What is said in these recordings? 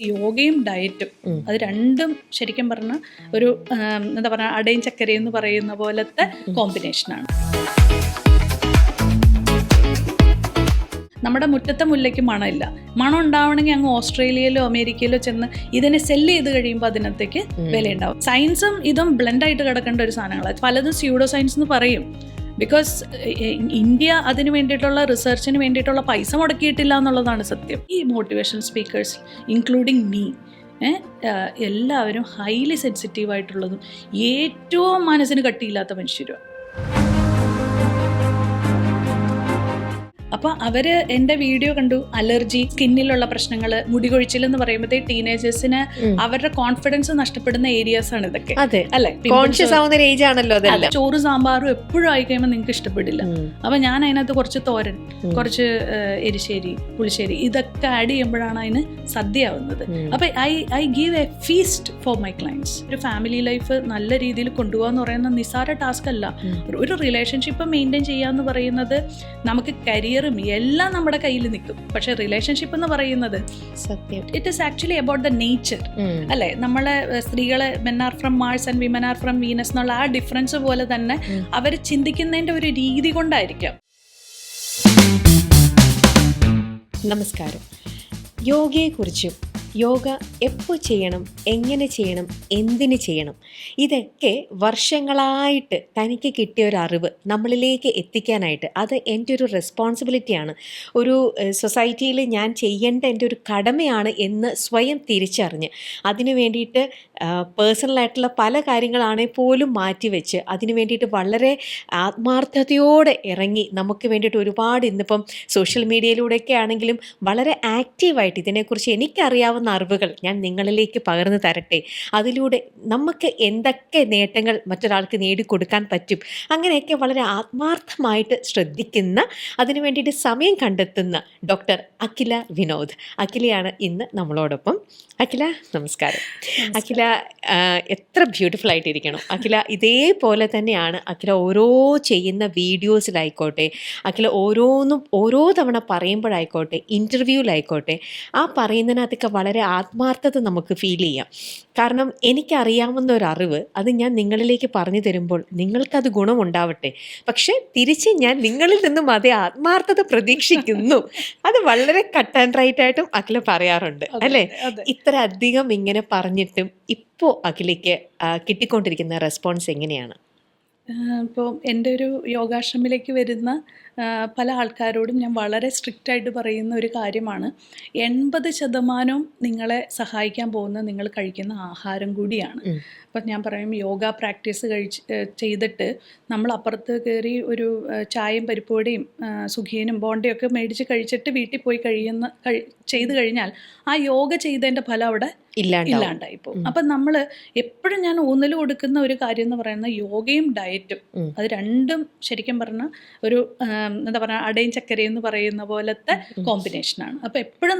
യോഗയും ഡയറ്റും അത് രണ്ടും ശരിക്കും പറഞ്ഞാൽ ഒരു എന്താ പറയുക അടയും ചക്കരയും എന്ന് പറയുന്ന പോലത്തെ കോമ്പിനേഷനാണ്. നമ്മുടെ മുറ്റത്തെ മുല്ലയ്ക്ക് മണമില്ല. മണം ഉണ്ടാവണമെങ്കിൽ അങ്ങ് ഓസ്ട്രേലിയയിലോ അമേരിക്കയിലോ ചെന്ന് ഇതിനെ സെല്ല് ചെയ്ത് കഴിയുമ്പോൾ അതിനകത്തേക്ക് വിലയുണ്ടാവും. സയൻസും ഇതും ബ്ലെൻഡായിട്ട് കിടക്കേണ്ട ഒരു സാധനങ്ങളാണ്. പലതും സ്യൂഡോ സയൻസ് എന്ന് പറയും. ബിക്കോസ് ഇന്ത്യ അതിന് വേണ്ടിയിട്ടുള്ള റിസർച്ചിന് വേണ്ടിയിട്ടുള്ള പൈസ മുടക്കിയിട്ടില്ല എന്നുള്ളതാണ് സത്യം. ഈ മോട്ടിവേഷൻ സ്പീക്കേഴ്സ് ഇൻക്ലൂഡിങ് മീ എല്ലാവരും ഹൈലി സെൻസിറ്റീവായിട്ടുള്ളതും ഏറ്റവും മനസ്സിന് കട്ടിയില്ലാത്ത മനുഷ്യരുമാണ്. അപ്പോൾ അവർ എൻ്റെ വീഡിയോ കണ്ടു, അലർജി, സ്കിന്നിലുള്ള പ്രശ്നങ്ങൾ, മുടികൊഴിച്ചിൽ എന്ന് പറയുമ്പോഴത്തേ ടീനേജേഴ്സിന് അവരുടെ കോൺഫിഡൻസ് നഷ്ടപ്പെടുന്ന ഏരിയാസ് ആണ് ഇതൊക്കെ. അല്ലെ, കോൺഷ്യസ് ആവുന്ന ഒരു ഏജ് ആണല്ലോ. ചോറ് സാമ്പാറും എപ്പോഴും ആയി കഴിയുമ്പോൾ നിങ്ങൾക്ക് ഇഷ്ടപ്പെടില്ല. അപ്പൊ ഞാൻ അതിനകത്ത് കുറച്ച് തോരൻ, കുറച്ച് എരിശ്ശേരി, പുളിശ്ശേരി ഇതൊക്കെ ആഡ് ചെയ്യുമ്പോഴാണ് അതിന് സദ്യ ആവുന്നത്. അപ്പൊ I give a feast for my clients. ഒരു ഫാമിലി ലൈഫ് നല്ല രീതിയിൽ കൊണ്ടുപോകാന്ന് പറയുന്ന നിസ്സാര ടാസ്ക് അല്ല. ഒരു റിലേഷൻഷിപ്പ് മെയിൻറ്റെയിൻ ചെയ്യാന്ന് പറയുന്നത് നമുക്ക് കരിയർ എല്ലാം നമ്മുടെ കയ്യിൽ നിൽക്കും. പക്ഷെ റിലേഷൻഷിപ്പ് എന്ന് പറയുന്നത് സത്യം it is actually about the nature. അല്ലെ, നമ്മളെ സ്ത്രീകളെ men are from Mars and women are from Venus എന്നുള്ള ആ ഡിഫറൻസ് പോലെ തന്നെ അവർ ചിന്തിക്കുന്നതിന്റെ ഒരു രീതി കൊണ്ടായിരിക്കാം. നമസ്കാരം. യോഗയെക്കുറിച്ചും യോഗ എപ്പോൾ ചെയ്യണം, എങ്ങനെ ചെയ്യണം, എന്തിന് ചെയ്യണം, ഇതൊക്കെ വർഷങ്ങളായിട്ട് തനിക്ക് കിട്ടിയ ഒരു അറിവ് നമ്മളിലേക്ക് എത്തിക്കാനായിട്ട് അത് എൻ്റെ ഒരു റെസ്പോൺസിബിലിറ്റിയാണ്, ഒരു സൊസൈറ്റിയിൽ ഞാൻ ചെയ്യേണ്ട എൻ്റെ ഒരു കടമയാണ് എന്ന് സ്വയം തിരിച്ചറിഞ്ഞ് അതിനു വേണ്ടിയിട്ട് പേഴ്സണലായിട്ടുള്ള പല കാര്യങ്ങളാണെങ്കിൽ പോലും മാറ്റിവെച്ച് അതിനു വേണ്ടിയിട്ട് വളരെ ആത്മാർത്ഥതയോടെ ഇറങ്ങി നമുക്ക് വേണ്ടിയിട്ട് ഒരുപാട് ഇന്നിപ്പം സോഷ്യൽ മീഡിയയിലൂടെയൊക്കെ ആണെങ്കിലും വളരെ ആക്റ്റീവായിട്ട് ഇതിനെക്കുറിച്ച് എനിക്കറിയാവുന്ന അറിവുകൾ ഞാൻ നിങ്ങളിലേക്ക് പകർന്നു തരട്ടെ. അതിലൂടെ നമുക്ക് എന്തൊക്കെ നേട്ടങ്ങൾ മറ്റൊരാൾക്ക് നേടിക്കൊടുക്കാൻ പറ്റും, അങ്ങനെയൊക്കെ വളരെ ആത്മാർത്ഥമായിട്ട് ശ്രദ്ധിക്കുന്ന, അതിനു വേണ്ടിയിട്ട് സമയം കണ്ടെത്തുന്ന ഡോക്ടർ അഖില വിനോദ്. അഖിലയാണ് ഇന്ന് നമ്മളോടൊപ്പം. അഖില നമസ്കാരം. അഖില എത്ര ബ്യൂട്ടിഫുൾ ആയിട്ടിരിക്കണം. അഖില ഇതേപോലെ തന്നെയാണ് അഖില ഓരോ ചെയ്യുന്ന വീഡിയോസിലായിക്കോട്ടെ, അഖില ഓരോന്നും ഓരോ തവണ പറയുമ്പോഴായിക്കോട്ടെ, ഇൻ്റർവ്യൂവിലായിക്കോട്ടെ, ആ പറയുന്നതിനകത്തൊക്കെ വളരെ ആത്മാർത്ഥത നമുക്ക് ഫീൽ ചെയ്യാം. കാരണം എനിക്കറിയാവുന്ന ഒരു അറിവ് അത് ഞാൻ നിങ്ങളിലേക്ക് പറഞ്ഞു തരുമ്പോൾ നിങ്ങൾക്കത് ഗുണമുണ്ടാവട്ടെ. പക്ഷെ തിരിച്ച് ഞാൻ നിങ്ങളിൽ നിന്നും അതേ ആത്മാർത്ഥത പ്രതീക്ഷിക്കുന്നു. അത് വളരെ കട്ട് ആൻഡ് റൈറ്റ് ആയിട്ടും അഖില പറയാറുണ്ട് അല്ലേ? ഇത്ര അധികം ഇങ്ങനെ പറഞ്ഞിട്ടും ഇപ്പോൾ അഖിലയ്ക്ക് കിട്ടിക്കൊണ്ടിരിക്കുന്ന റെസ്പോൺസ് എങ്ങനെയാണ്? ഇപ്പോൾ എൻ്റെ ഒരു യോഗാശ്രമിലേക്ക് വരുന്ന പല ആൾക്കാരോടും ഞാൻ വളരെ സ്ട്രിക്റ്റായിട്ട് പറയുന്ന ഒരു കാര്യമാണ്, 80% നിങ്ങളെ സഹായിക്കാൻ പോകുന്ന നിങ്ങൾ കഴിക്കുന്ന ആഹാരം കൂടിയാണ്. അപ്പം ഞാൻ പറയും, യോഗ പ്രാക്ടീസ് ചെയ്തിട്ട് നമ്മൾ അപ്പുറത്ത് കയറി ഒരു ചായയും പരിപ്പുവടയും സുഖിയനും ബോണ്ടയൊക്കെ മേടിച്ച് കഴിച്ചിട്ട് വീട്ടിൽ പോയി ചെയ്ത് കഴിഞ്ഞാൽ ആ യോഗ ചെയ്തതിൻ്റെ ഫലം അവിടെ ഇല്ലാണ്ടായിപ്പോവും. അപ്പം നമ്മൾ എപ്പോഴും ഞാൻ ഊന്നൽ കൊടുക്കുന്ന ഒരു കാര്യം എന്ന് പറയുന്നത് യോഗയും ഡയറ്റും അത് രണ്ടും ശരിക്കും പറഞ്ഞാൽ ഒരു എന്താ പറയുക അടയും ചക്കരയും എന്ന് പറയുന്ന പോലത്തെ കോമ്പിനേഷനാണ്. അപ്പോൾ എപ്പോഴും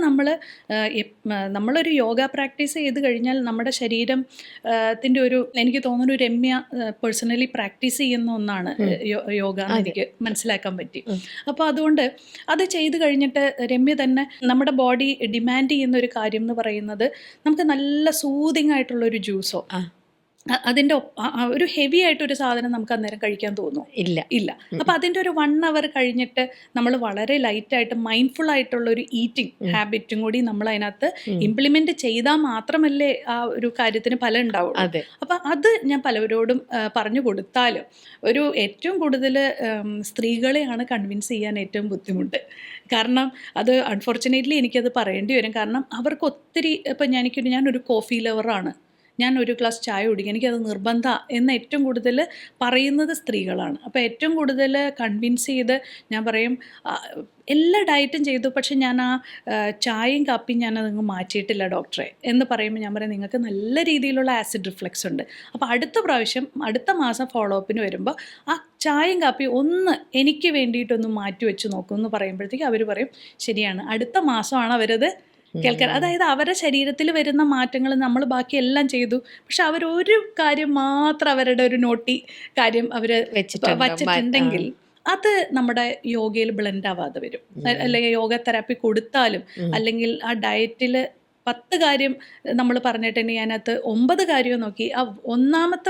നമ്മളൊരു യോഗ പ്രാക്ടീസ് ചെയ്ത് കഴിഞ്ഞാൽ നമ്മുടെ ശരീരത്തിൻ്റെ ഒരു, എനിക്ക് തോന്നുന്നു, ഒരു രമ്യ പേഴ്സണലി പ്രാക്ടീസ് ചെയ്യുന്ന ഒന്നാണ് യോഗ എന്ന് എനിക്ക് മനസ്സിലാക്കാൻ പറ്റി. അപ്പോൾ അതുകൊണ്ട് അത് ചെയ്ത് കഴിഞ്ഞിട്ട് രമ്യ തന്നെ നമ്മുടെ ബോഡി ഡിമാൻഡ് ചെയ്യുന്ന ഒരു കാര്യം എന്ന് പറയുന്നത് നമുക്ക് നല്ല സൂതിങ് ആയിട്ടുള്ളൊരു ജ്യൂസോ അതിൻ്റെ ഒരു ഹെവി ആയിട്ടൊരു സാധനം നമുക്ക് അന്നേരം കഴിക്കാൻ തോന്നും ഇല്ല. അപ്പം അതിൻ്റെ ഒരു 1 hour കഴിഞ്ഞിട്ട് നമ്മൾ വളരെ ലൈറ്റായിട്ട് മൈൻഡ്ഫുൾ ആയിട്ടുള്ള ഒരു ഈറ്റിംഗ് ഹാബിറ്റും കൂടി നമ്മൾ അതിനകത്ത് ഇംപ്ലിമെൻറ്റ് ചെയ്താൽ മാത്രമല്ലേ ആ ഒരു കാര്യത്തിന് ഫലം ഉണ്ടാവുള്ളൂ. അപ്പം അത് ഞാൻ പലവരോടും പറഞ്ഞു കൊടുത്താലും ഒരു ഏറ്റവും കൂടുതൽ സ്ത്രീകളെയാണ് കൺവിൻസ് ചെയ്യാൻ ഏറ്റവും ബുദ്ധിമുട്ട്. കാരണം അത് അൺഫോർച്ചുനേറ്റ്ലി എനിക്കത് പറയേണ്ടി വരും. കാരണം അവർക്ക് ഒത്തിരി, ഇപ്പം ഞാനൊരു കോഫി ലവറാണ്, ഞാൻ ഒരു ഗ്ലാസ് ചായ കുടിക്കും, എനിക്കത് നിർബന്ധമാണ് എന്ന് ഏറ്റവും കൂടുതൽ പറയുന്നത് സ്ത്രീകളാണ്. അപ്പോൾ ഏറ്റവും കൂടുതൽ കൺവിൻസ് ചെയ്ത് ഞാൻ പറയും എല്ലാ ഡയറ്റും ചെയ്തു, പക്ഷെ ഞാൻ ആ ചായയും കാപ്പിയും ഞാനതങ്ങ് മാറ്റിയിട്ടില്ല ഡോക്ടറെ എന്ന് പറയുമ്പോൾ ഞാൻ പറയും നിങ്ങൾക്ക് നല്ല രീതിയിലുള്ള ആസിഡ് റിഫ്ലക്സ് ഉണ്ട്. അപ്പോൾ അടുത്ത മാസം ഫോളോ അപ്പിന് വരുമ്പോൾ ആ ചായയും കാപ്പിയും ഒന്ന് എനിക്ക് വേണ്ടിയിട്ടൊന്ന് മാറ്റി വെച്ച് നോക്കും എന്ന് പറയുമ്പോഴത്തേക്ക് അവർ പറയും ശരിയാണ്, അടുത്ത മാസമാണ് അവരത് കേൾക്കാൻ. അതായത് അവരുടെ ശരീരത്തിൽ വരുന്ന മാറ്റങ്ങൾ നമ്മൾ ബാക്കിയെല്ലാം ചെയ്തു, പക്ഷെ അവരൊരു കാര്യം മാത്രം അവരുടെ ഒരു നോട്ടി കാര്യം അവർ വച്ചിട്ടുണ്ടെങ്കിൽ അത് നമ്മുടെ യോഗയിൽ ബ്ലെൻഡ് ആവാതെ വരും. അല്ലെങ്കിൽ യോഗ തെറാപ്പി കൊടുത്താലും അല്ലെങ്കിൽ ആ ഡയറ്റിൽ 10 കാര്യം നമ്മൾ പറഞ്ഞിട്ടുണ്ടെങ്കിൽ അതിനകത്ത് 9 കാര്യം നോക്കി ആ ഒന്നാമത്തെ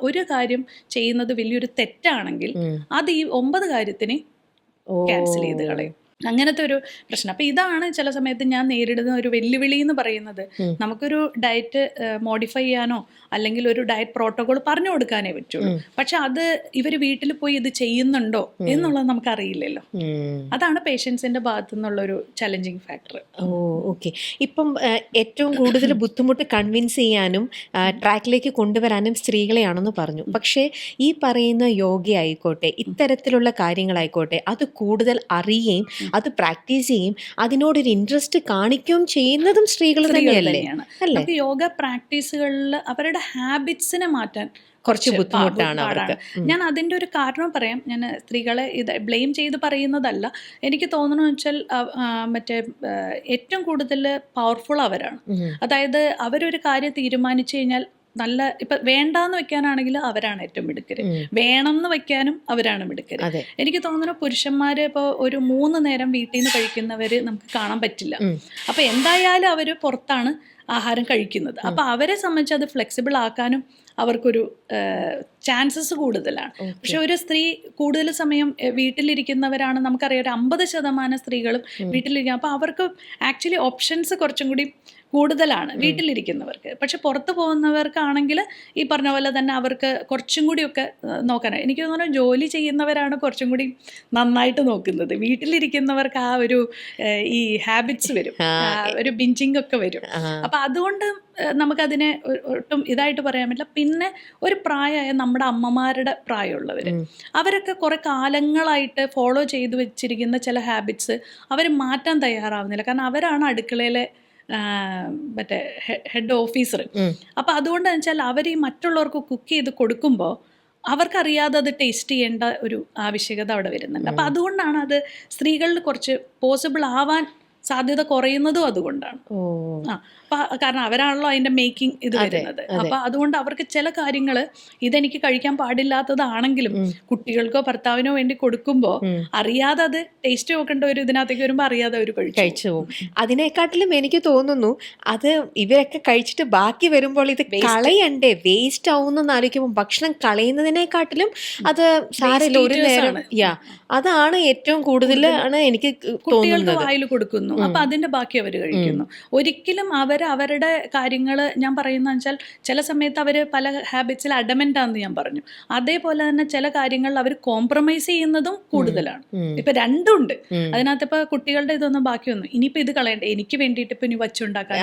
ഒരു കാര്യം ചെയ്യുന്നത് വലിയൊരു തെറ്റാണെങ്കിൽ അത് ഈ 9 കാര്യത്തിന് ക്യാൻസൽ ചെയ്ത് കളയും. അങ്ങനത്തെ ഒരു പ്രശ്നം. അപ്പം ഇതാണ് ചില സമയത്ത് ഞാൻ നേരിടുന്ന ഒരു വെല്ലുവിളി എന്ന് പറയുന്നത്. നമുക്കൊരു ഡയറ്റ് മോഡിഫൈ ചെയ്യാനോ അല്ലെങ്കിൽ ഒരു ഡയറ്റ് പ്രോട്ടോകോൾ പറഞ്ഞു കൊടുക്കാനേ പറ്റുള്ളൂ. പക്ഷെ അത് ഇവർ വീട്ടിൽ പോയി ഇത് ചെയ്യുന്നുണ്ടോ എന്നുള്ളത് നമുക്കറിയില്ലല്ലോ. അതാണ് പേഷ്യൻസിന്റെ ഭാഗത്തു നിന്നുള്ളൊരു ചലഞ്ചിങ് ഫാക്ടർ. ഓക്കെ. ഇപ്പം ഏറ്റവും കൂടുതൽ ബുദ്ധിമുട്ട് കൺവിൻസ് ചെയ്യാനും ട്രാക്കിലേക്ക് കൊണ്ടുവരാനും സ്ത്രീകളെയാണെന്ന് പറഞ്ഞു. പക്ഷേ ഈ പറയുന്ന യോഗ ആയിക്കോട്ടെ, ഇത്തരത്തിലുള്ള കാര്യങ്ങളായിക്കോട്ടെ, അത് കൂടുതൽ അറിയുകയും അത് പ്രാക്ടീസ് ചെയ്യും, അതിനോടൊരു ഇൻട്രസ്റ്റ് കാണിക്കുകയും ചെയ്യുന്നതും സ്ത്രീകൾ തന്നെയല്ലേ? നമുക്ക് യോഗ പ്രാക്ടീസുകളിൽ അവരുടെ ഹാബിറ്റ്സിനെ മാറ്റാൻ കുറച്ച് ബുദ്ധിമുട്ടാണ് അവർക്ക്. ഞാൻ അതിൻ്റെ ഒരു കാരണം പറയാം. ഞാൻ സ്ത്രീകളെ ഇത് ബ്ലെയിം ചെയ്ത് പറയുന്നതല്ല. എനിക്ക് തോന്നുന്നു വെച്ചാൽ മറ്റേ ഏറ്റവും കൂടുതൽ പവർഫുൾ അവരാണ്. അതായത് അവരൊരു കാര്യം തീരുമാനിച്ചു കഴിഞ്ഞാൽ നല്ല ഇപ്പം വേണ്ടാന്ന് വെക്കാനാണെങ്കിൽ അവരാണ് ഏറ്റവും മിടുക്കര്, വേണം എന്ന് വെക്കാനും അവരാണ് മിടുക്കര്. എനിക്ക് തോന്നുന്നു പുരുഷന്മാര് ഇപ്പോൾ ഒരു 3 നേരം വീട്ടിൽ നിന്ന് കഴിക്കുന്നവര് നമുക്ക് കാണാൻ പറ്റില്ല. അപ്പൊ എന്തായാലും അവര് പുറത്താണ് ആഹാരം കഴിക്കുന്നത്. അപ്പൊ അവരെ സംബന്ധിച്ച് അത് ഫ്ലെക്സിബിൾ ആക്കാനും അവർക്കൊരു ചാൻസസ് കൂടുതലാണ്. പക്ഷെ ഒരു സ്ത്രീ കൂടുതൽ സമയം വീട്ടിലിരിക്കുന്നവരാണ്. നമുക്കറിയാം ഒരു 50% സ്ത്രീകളും വീട്ടിലിരിക്കുക. അപ്പൊ അവർക്ക് ആക്ച്വലി ഓപ്ഷൻസ് കുറച്ചും കൂടി കൂടുതലാണ് വീട്ടിലിരിക്കുന്നവർക്ക്. പക്ഷെ പുറത്ത് പോകുന്നവർക്കാണെങ്കിൽ ഈ പറഞ്ഞ പോലെ തന്നെ അവർക്ക് കുറച്ചും കൂടിയൊക്കെ നോക്കാനാണ്. എനിക്ക് തോന്നുന്നു ജോലി ചെയ്യുന്നവരാണ് കുറച്ചും കൂടി നന്നായിട്ട് നോക്കുന്നത്. വീട്ടിലിരിക്കുന്നവർക്ക് ആ ഒരു ഈ ഹാബിറ്റ്സ് വരും, ഒരു ബിഞ്ചിങ് ഒക്കെ വരും. അപ്പം അതുകൊണ്ട് നമുക്കതിനെ ഒട്ടും ഇതായിട്ട് പറയാൻ പറ്റില്ല. പിന്നെ ഒരു പ്രായമായ നമ്മുടെ അമ്മമാരുടെ പ്രായമുള്ളവർ, അവരൊക്കെ കുറെ കാലങ്ങളായിട്ട് ഫോളോ ചെയ്ത് വെച്ചിരിക്കുന്ന ചില ഹാബിറ്റ്സ് അവർ മാറ്റാൻ തയ്യാറാവുന്നില്ല. കാരണം അവരാണ് അടുക്കളയിലെ മറ്റേ ഹെഡ് ഓഫീസർ. അപ്പം അതുകൊണ്ട് വെച്ചാൽ അവർ ഈ മറ്റുള്ളവർക്ക് കുക്ക് ചെയ്ത് കൊടുക്കുമ്പോൾ അവർക്കറിയാതെ അത് ടേസ്റ്റ് ചെയ്യേണ്ട ഒരു ആവശ്യകത അവിടെ വരുന്നുണ്ട്. അപ്പം അതുകൊണ്ടാണ് അത് സ്ത്രീകളിൽ കുറച്ച് പോസിബിൾ ആവാൻ സാധ്യത കുറയുന്നതും അതുകൊണ്ടാണ്. കാരണം അവരാണല്ലോ അതിന്റെ മേക്കിംഗ് ഇത് വരുന്നത്. അപ്പൊ അതുകൊണ്ട് അവർക്ക് ചില കാര്യങ്ങൾ ഇതെനിക്ക് കഴിക്കാൻ പാടില്ലാത്തതാണെങ്കിലും കുട്ടികൾക്കോ ഭർത്താവിനോ വേണ്ടി കൊടുക്കുമ്പോൾ അറിയാതെ അത് ടേസ്റ്റ് നോക്കേണ്ട ഒരു ഇതിനകത്തേക്ക് വരുമ്പോൾ അറിയാതെ അവർ കഴിച്ചു പോകും. അതിനെക്കാട്ടിലും എനിക്ക് തോന്നുന്നു അത് ഇവരൊക്കെ കഴിച്ചിട്ട് ബാക്കി വരുമ്പോൾ ഇത് കളയണ്ടേ, വേസ്റ്റ് ആവുന്നെന്ന് ആലോചിക്കുമ്പോൾ ഭക്ഷണം കളയുന്നതിനെക്കാട്ടിലും അത് സാരമില്ല ഒരു നേരം അതാണ് ഏറ്റവും കൂടുതൽ ആണ് എനിക്ക് കുട്ടികൾക്ക് വായിൽ കൊടുക്കുന്നു. അപ്പൊ അതിന്റെ ബാക്കി അവർ കഴിക്കുന്നു. ഒരിക്കലും അവരുടെ കാര്യങ്ങൾ ഞാൻ പറയുന്ന വെച്ചാൽ ചില സമയത്ത് അവർ പല ഹാബിറ്റ്സിൽ അഡമന്റ് ആണെന്ന് ഞാൻ പറഞ്ഞു. അതേപോലെ തന്നെ ചില കാര്യങ്ങളിൽ അവർ കോംപ്രമൈസ് ചെയ്യുന്നതും കൂടുതലാണ്. ഇപ്പൊ രണ്ടും ഉണ്ട് അതിനകത്ത്. ഇപ്പൊ കുട്ടികളുടെ ഇതൊന്നും ബാക്കിയൊന്നും ഇനിയിപ്പോ ഇത് കളയണ്ട, എനിക്ക് വേണ്ടിയിട്ട് ഇപ്പൊ ഇനി വച്ചുണ്ടാക്കാൻ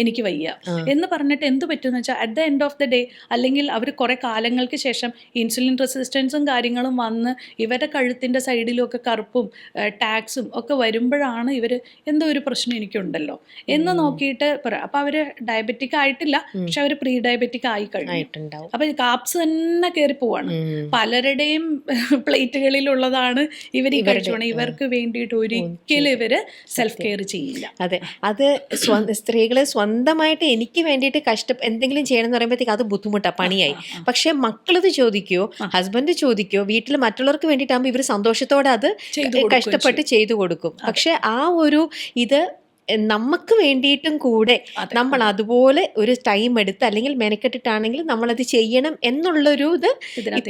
എനിക്ക് വയ്യ എന്ന് പറഞ്ഞിട്ട് എന്ത് പറ്റുമെന്ന് വെച്ചാൽ at the end of the day അല്ലെങ്കിൽ അവർ കുറെ കാലങ്ങൾക്ക് ശേഷം ഇൻസുലിൻ റെസിസ്റ്റൻസും കാര്യങ്ങളും വന്ന് ഇവരുടെ കഴുത്തിന്റെ സൈഡിലും ഒക്കെ കറുപ്പും ടാക്സും ഒക്കെ വരുമ്പോഴാണ് ഇവർ എന്തോ ഒരു പ്രശ്നം എനിക്കുണ്ടല്ലോ എന്ന് നോക്കിയിട്ട് പറയാം. അപ്പൊ അവര് ഡയബറ്റിക് ആയിട്ടില്ല, പക്ഷെ അവര് പ്രീ ഡയബറ്റിക് ആയി കഴിഞ്ഞിട്ടുണ്ടാവും. അപ്പൊ കാപ്സ് തന്നെ കയറി പോവാണ്. പലരുടെയും പ്ലേറ്റുകളിലുള്ളതാണ് ഇവർ ഈ കഴിച്ചോണം. ഇവർക്ക് വേണ്ടിയിട്ട് ഒരിക്കലും ഇവര് സെൽഫ് കെയർ ചെയ്യില്ല. അതെ, അത് സ്ത്രീകള് സ്വന്തമായിട്ട് എനിക്ക് വേണ്ടിയിട്ട് എന്തെങ്കിലും ചെയ്യണം എന്ന് പറയുമ്പോഴത്തേക്ക് അത് ബുദ്ധിമുട്ടാ, പണിയായി. പക്ഷെ മക്കളത് ചോദിക്കോ, ഹസ്ബൻഡ് ചോദിക്കോ, വീട്ടിൽ മറ്റുള്ളവർക്ക് വേണ്ടിയിട്ടാകുമ്പോൾ ഇവർ സന്തോഷത്തോടെ അത് കഷ്ടപ്പെട്ട് ചെയ്തു കൊടുക്കും. പക്ഷെ ആ ഒരു ഇത് നമുക്ക് വേണ്ടിയിട്ടും കൂടെ നമ്മൾ അതുപോലെ ഒരു ടൈം എടുത്ത് അല്ലെങ്കിൽ മെനക്കെട്ടിട്ടാണെങ്കിൽ നമ്മളത് ചെയ്യണം എന്നുള്ളൊരു ഇത്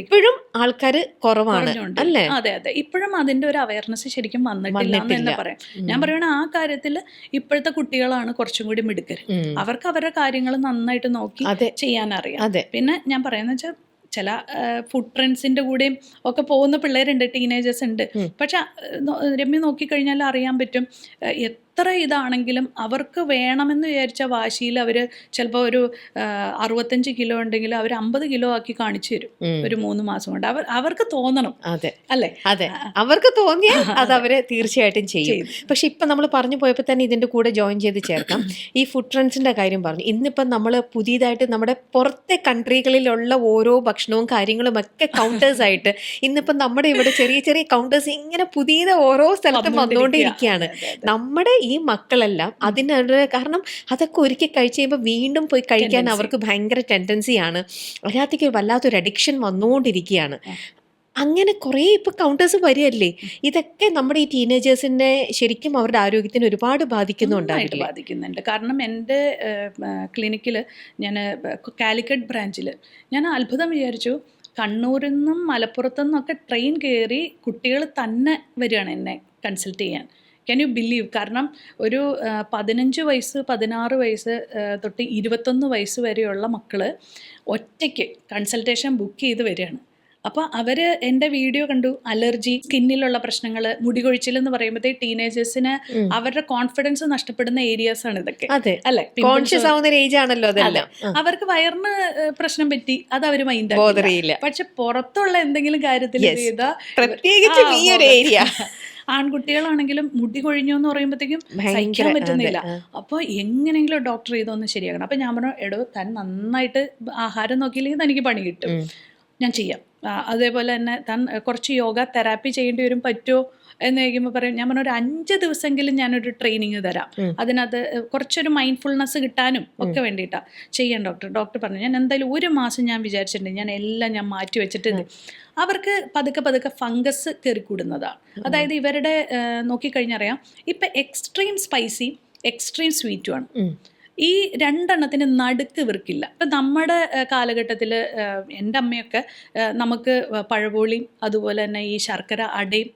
ഇപ്പോഴും ആൾക്കാർ കുറവാണ് അല്ലേ? അതെ അതെ, ഇപ്പോഴും അതിന്റെ ഒരു അവയർനെസ് ശരിക്കും വന്നിട്ടില്ല എന്ന് പറയാം. ഞാൻ പറയണ ആ കാര്യത്തിൽ ഇപ്പോഴത്തെ കുട്ടികളാണ് കുറച്ചും കൂടി മിടുക്കര്. അവർക്ക് അവരുടെ കാര്യങ്ങൾ നന്നായിട്ട് നോക്കി ചെയ്യാനറിയാം. പിന്നെ ഞാൻ പറയുന്ന വെച്ചാൽ ചില ഫുഡ് ട്രെൻഡ്സിന്റെ കൂടെയും ഒക്കെ പോകുന്ന പിള്ളേരുണ്ട്, ടീനേജേഴ്സ് ഉണ്ട്. പക്ഷെ രമ്യ നോക്കിക്കഴിഞ്ഞാൽ അറിയാൻ പറ്റും എത്ര ഇതാണെങ്കിലും അവർക്ക് വേണമെന്ന് വിചാരിച്ച വാശിയിൽ അവർ ചിലപ്പോൾ ഒരു 65 കിലോ ഉണ്ടെങ്കിൽ അവർ 50 കിലോ ആക്കി കാണിച്ചു തരും ഒരു 3 മാസം കൊണ്ട്. അവർക്ക് തോന്നണം. അല്ലേ? അതെ, അവർക്ക് തോന്നിയാൽ അത് അവര് തീർച്ചയായിട്ടും ചെയ്യും. പക്ഷെ ഇപ്പൊ നമ്മൾ പറഞ്ഞു പോയപ്പോൾ തന്നെ ഇതിന്റെ കൂടെ ജോയിൻ ചെയ്ത് ചേർക്കാം. ഈ ഫുഡ് ട്രെൻഡ്സിന്റെ കാര്യം പറഞ്ഞു. ഇന്നിപ്പം നമ്മൾ പുതിയതായിട്ട് നമ്മുടെ പുറത്തെ കൺട്രികളിലുള്ള ഓരോ ഭക്ഷണവും കാര്യങ്ങളും ഒക്കെ കൗണ്ടേഴ്സ് ആയിട്ട് ഇന്നിപ്പം നമ്മുടെ ഇവിടെ ചെറിയ ചെറിയ കൗണ്ടേഴ്സ് ഇങ്ങനെ പുതിയത് ഓരോ സ്ഥലത്തും വന്നുകൊണ്ടിരിക്കുകയാണ്. നമ്മുടെ ഈ മക്കളെല്ലാം അതിനുള്ള കാരണം അതൊക്കെ ഒരിക്കൽ കഴിച്ച് കഴിയുമ്പോൾ വീണ്ടും പോയി കഴിക്കാൻ അവർക്ക് ഭയങ്കര ടെൻഡൻസിയാണ്. അതിനകത്തേക്ക് വല്ലാത്തൊരു അഡിക്ഷൻ വന്നുകൊണ്ടിരിക്കുകയാണ്. അങ്ങനെ കുറേ ഇപ്പോൾ കൗണ്ടേഴ്സ് വരികയല്ലേ. ഇതൊക്കെ നമ്മുടെ ഈ ടീനേജേഴ്സിനെ ശരിക്കും അവരുടെ ആരോഗ്യത്തിന് ഒരുപാട് നന്നായിട്ട് ബാധിക്കുന്നുണ്ടാവില്ലേ? ബാധിക്കുന്നുണ്ട്. കാരണം എൻ്റെ ക്ലിനിക്കിൽ ഞാൻ കാലിക്കറ്റ് ബ്രാഞ്ചിൽ ഞാൻ അത്ഭുതം വിചാരിച്ചു. കണ്ണൂരിൽ നിന്നും മലപ്പുറത്തു നിന്നൊക്കെ ട്രെയിൻ കയറി കുട്ടികൾ തന്നെ വരികയാണ് എന്നെ കൺസൾട്ട് ചെയ്യാൻ. Can you believe? കാരണം ഒരു 15 വയസ്സ് 16 വയസ്സ് തൊട്ട് 21 വയസ്സ് വരെയുള്ള മക്കൾ ഒറ്റയ്ക്ക് കൺസൾട്ടേഷൻ ബുക്ക് ചെയ്ത് വരികയാണ്. അപ്പോൾ അവർ എൻ്റെ വീഡിയോ കണ്ടു. അലർജി, സ്കിന്നിലുള്ള പ്രശ്നങ്ങൾ, മുടി കൊഴിച്ചിലെന്ന് പറയുമ്പോഴത്തേക്ക് ടീനേജേഴ്സിന് അവരുടെ കോൺഫിഡൻസ് നഷ്ടപ്പെടുന്ന ഏരിയാസ് ആണ് ഇതൊക്കെ, അതെ, അല്ലെ? കോൺഷ്യസ് ആവുന്ന ഒരു ഏജ് ആണല്ലോ അതെല്ലാം. അവർക്ക് വയറിന് പ്രശ്നം പറ്റി അത് അവർ മൈൻഡ് ബോധറിയില്ല. പക്ഷെ പുറത്തുള്ള എന്തെങ്കിലും കാര്യത്തിൽ ചെയ്താൽ, പ്രത്യേകിച്ചും ഈ ഒരു ഏരിയ, ആൺകുട്ടികളാണെങ്കിലും മുടി കൊഴിഞ്ഞു എന്ന് പറയുമ്പോഴത്തേക്കും സഹിക്കാൻ പറ്റുന്നില്ല. അപ്പോൾ എങ്ങനെയെങ്കിലും ഡോക്ടർ ഇതൊന്ന് ശരിയാക്കണം. അപ്പം ഞാൻ പറഞ്ഞു, എടോ താൻ നന്നായിട്ട് ആഹാരം നോക്കിയില്ലെങ്കിൽ തനിക്ക് പണി കിട്ടും, ഞാൻ ചെയ്യാം. അതേപോലെ തന്നെ താൻ കുറച്ച് യോഗ തെറാപ്പി ചെയ്യേണ്ടി വരും, പറ്റുമോ എന്ന് ചോദിക്കുമ്പോൾ പറയും, ഞാൻ പറഞ്ഞു ഒരു 5 ദിവസമെങ്കിലും ഞാനൊരു ട്രെയിനിങ് തരാം, അതിനകത്ത് കുറച്ചൊരു മൈൻഡ്ഫുൾനെസ് കിട്ടാനും ഒക്കെ വേണ്ടിയിട്ടാണ് ചെയ്യാൻ ഡോക്ടർ. ഡോക്ടർ പറഞ്ഞു, ഞാൻ എന്തായാലും 1 മാസം ഞാൻ വിചാരിച്ചിട്ടുണ്ട്, ഞാൻ എല്ലാം മാറ്റി വെച്ചിട്ടുണ്ട്. അവർക്ക് പതുക്കെ പതുക്കെ ഫംഗസ് കയറിക്കൂടുന്നതാണ്. അതായത് ഇവരുടെ നോക്കിക്കഴിഞ്ഞറിയാം, ഇപ്പം എക്സ്ട്രീം സ്പൈസി എക്സ്ട്രീം സ്വീറ്റുമാണ്. ഈ രണ്ടെണ്ണത്തിന് നടുക്ക് ഇവർക്കില്ല. ഇപ്പം നമ്മുടെ കാലഘട്ടത്തിൽ എൻ്റെ അമ്മയൊക്കെ നമുക്ക് പഴപോളിയും അതുപോലെ തന്നെ ഈ ശർക്കര അടയും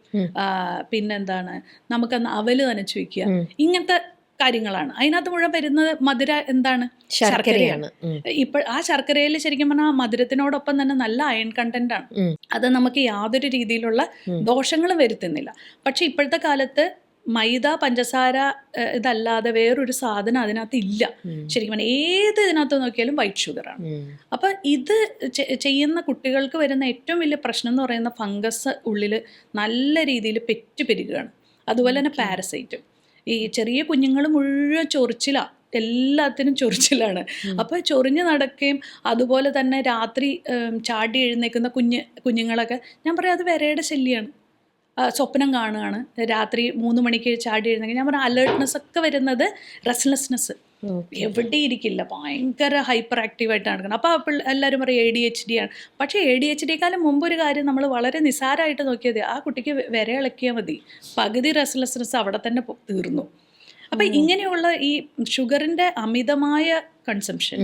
പിന്നെന്താണ് നമുക്കന്ന് അവല് നനച്ച് വയ്ക്കുക, ഇങ്ങനത്തെ കാര്യങ്ങളാണ്. അതിനകത്ത് മുഴുവൻ വരുന്നത് മധുര എന്താണ്? ശർക്കരയാണ്. ഇപ്പോൾ ആ ശർക്കരയിൽ ശരിക്കും പറഞ്ഞാൽ മധുരത്തിനോടൊപ്പം തന്നെ നല്ല അയൺ കണ്ടന്റ് ആണ്. അത് നമുക്ക് യാതൊരു രീതിയിലുള്ള ദോഷങ്ങളും വരുത്തുന്നില്ല. പക്ഷെ ഇപ്പോഴത്തെ കാലത്ത് മൈദ, പഞ്ചസാര ഇതല്ലാതെ വേറൊരു സാധനം അതിനകത്ത് ഇല്ല. ശരിക്കും പറഞ്ഞാൽ ഏത് ഇതിനകത്ത് നോക്കിയാലും വൈറ്റ് ഷുഗറാണ്. അപ്പം ഇത് ചെയ്യുന്ന കുട്ടികൾക്ക് വരുന്ന ഏറ്റവും വലിയ പ്രശ്നം എന്ന് പറയുന്ന ഫംഗസ് ഉള്ളിൽ നല്ല രീതിയിൽ പെരുകുകയാണ്. അതുപോലെ തന്നെ പാരസൈറ്റും. ഈ ചെറിയ കുഞ്ഞുങ്ങൾ മുഴുവൻ ചൊറിച്ചിലാണ്, എല്ലാത്തിനും ചൊറിച്ചിലാണ്. അപ്പോൾ ചൊറിഞ്ഞ് നടക്കുകയും അതുപോലെ തന്നെ രാത്രി ചാടി എഴുന്നേൽക്കുന്ന കുഞ്ഞുങ്ങളൊക്കെ ഞാൻ പറയാം അത് വിരയുടെ ശല്യമാണ്. സ്വപ്നം കാണുകയാണ്, രാത്രി 3 മണിക്ക് ചാടി എഴുന്നെങ്കിൽ ഞാൻ പറഞ്ഞ അലേർട്ട്നെസ് ഒക്കെ വരുന്നത് റെസ്റ്റ്ലെസ്നെസ്, എവിടെ ഇരിക്കില്ല, ഭയങ്കര ഹൈപ്പർ ആക്റ്റീവായിട്ടാണ് നടക്കുന്നത്. അപ്പോൾ എല്ലാവരും പറയും ADHD ആണ്. പക്ഷേ ADHDക്കാലം മുമ്പ് ഒരു കാര്യം നമ്മൾ വളരെ നിസ്സാരമായിട്ട് നോക്കിയത്, ആ കുട്ടിക്ക് വിര ഇളക്കിയാൽ മതി, പകുതി റെസ്റ്റ്ലെസ്നെസ് അവിടെ തന്നെ തീർന്നു. അപ്പം ഇങ്ങനെയുള്ള ഈ ഷുഗറിൻ്റെ അമിതമായ കൺസംഷൻ,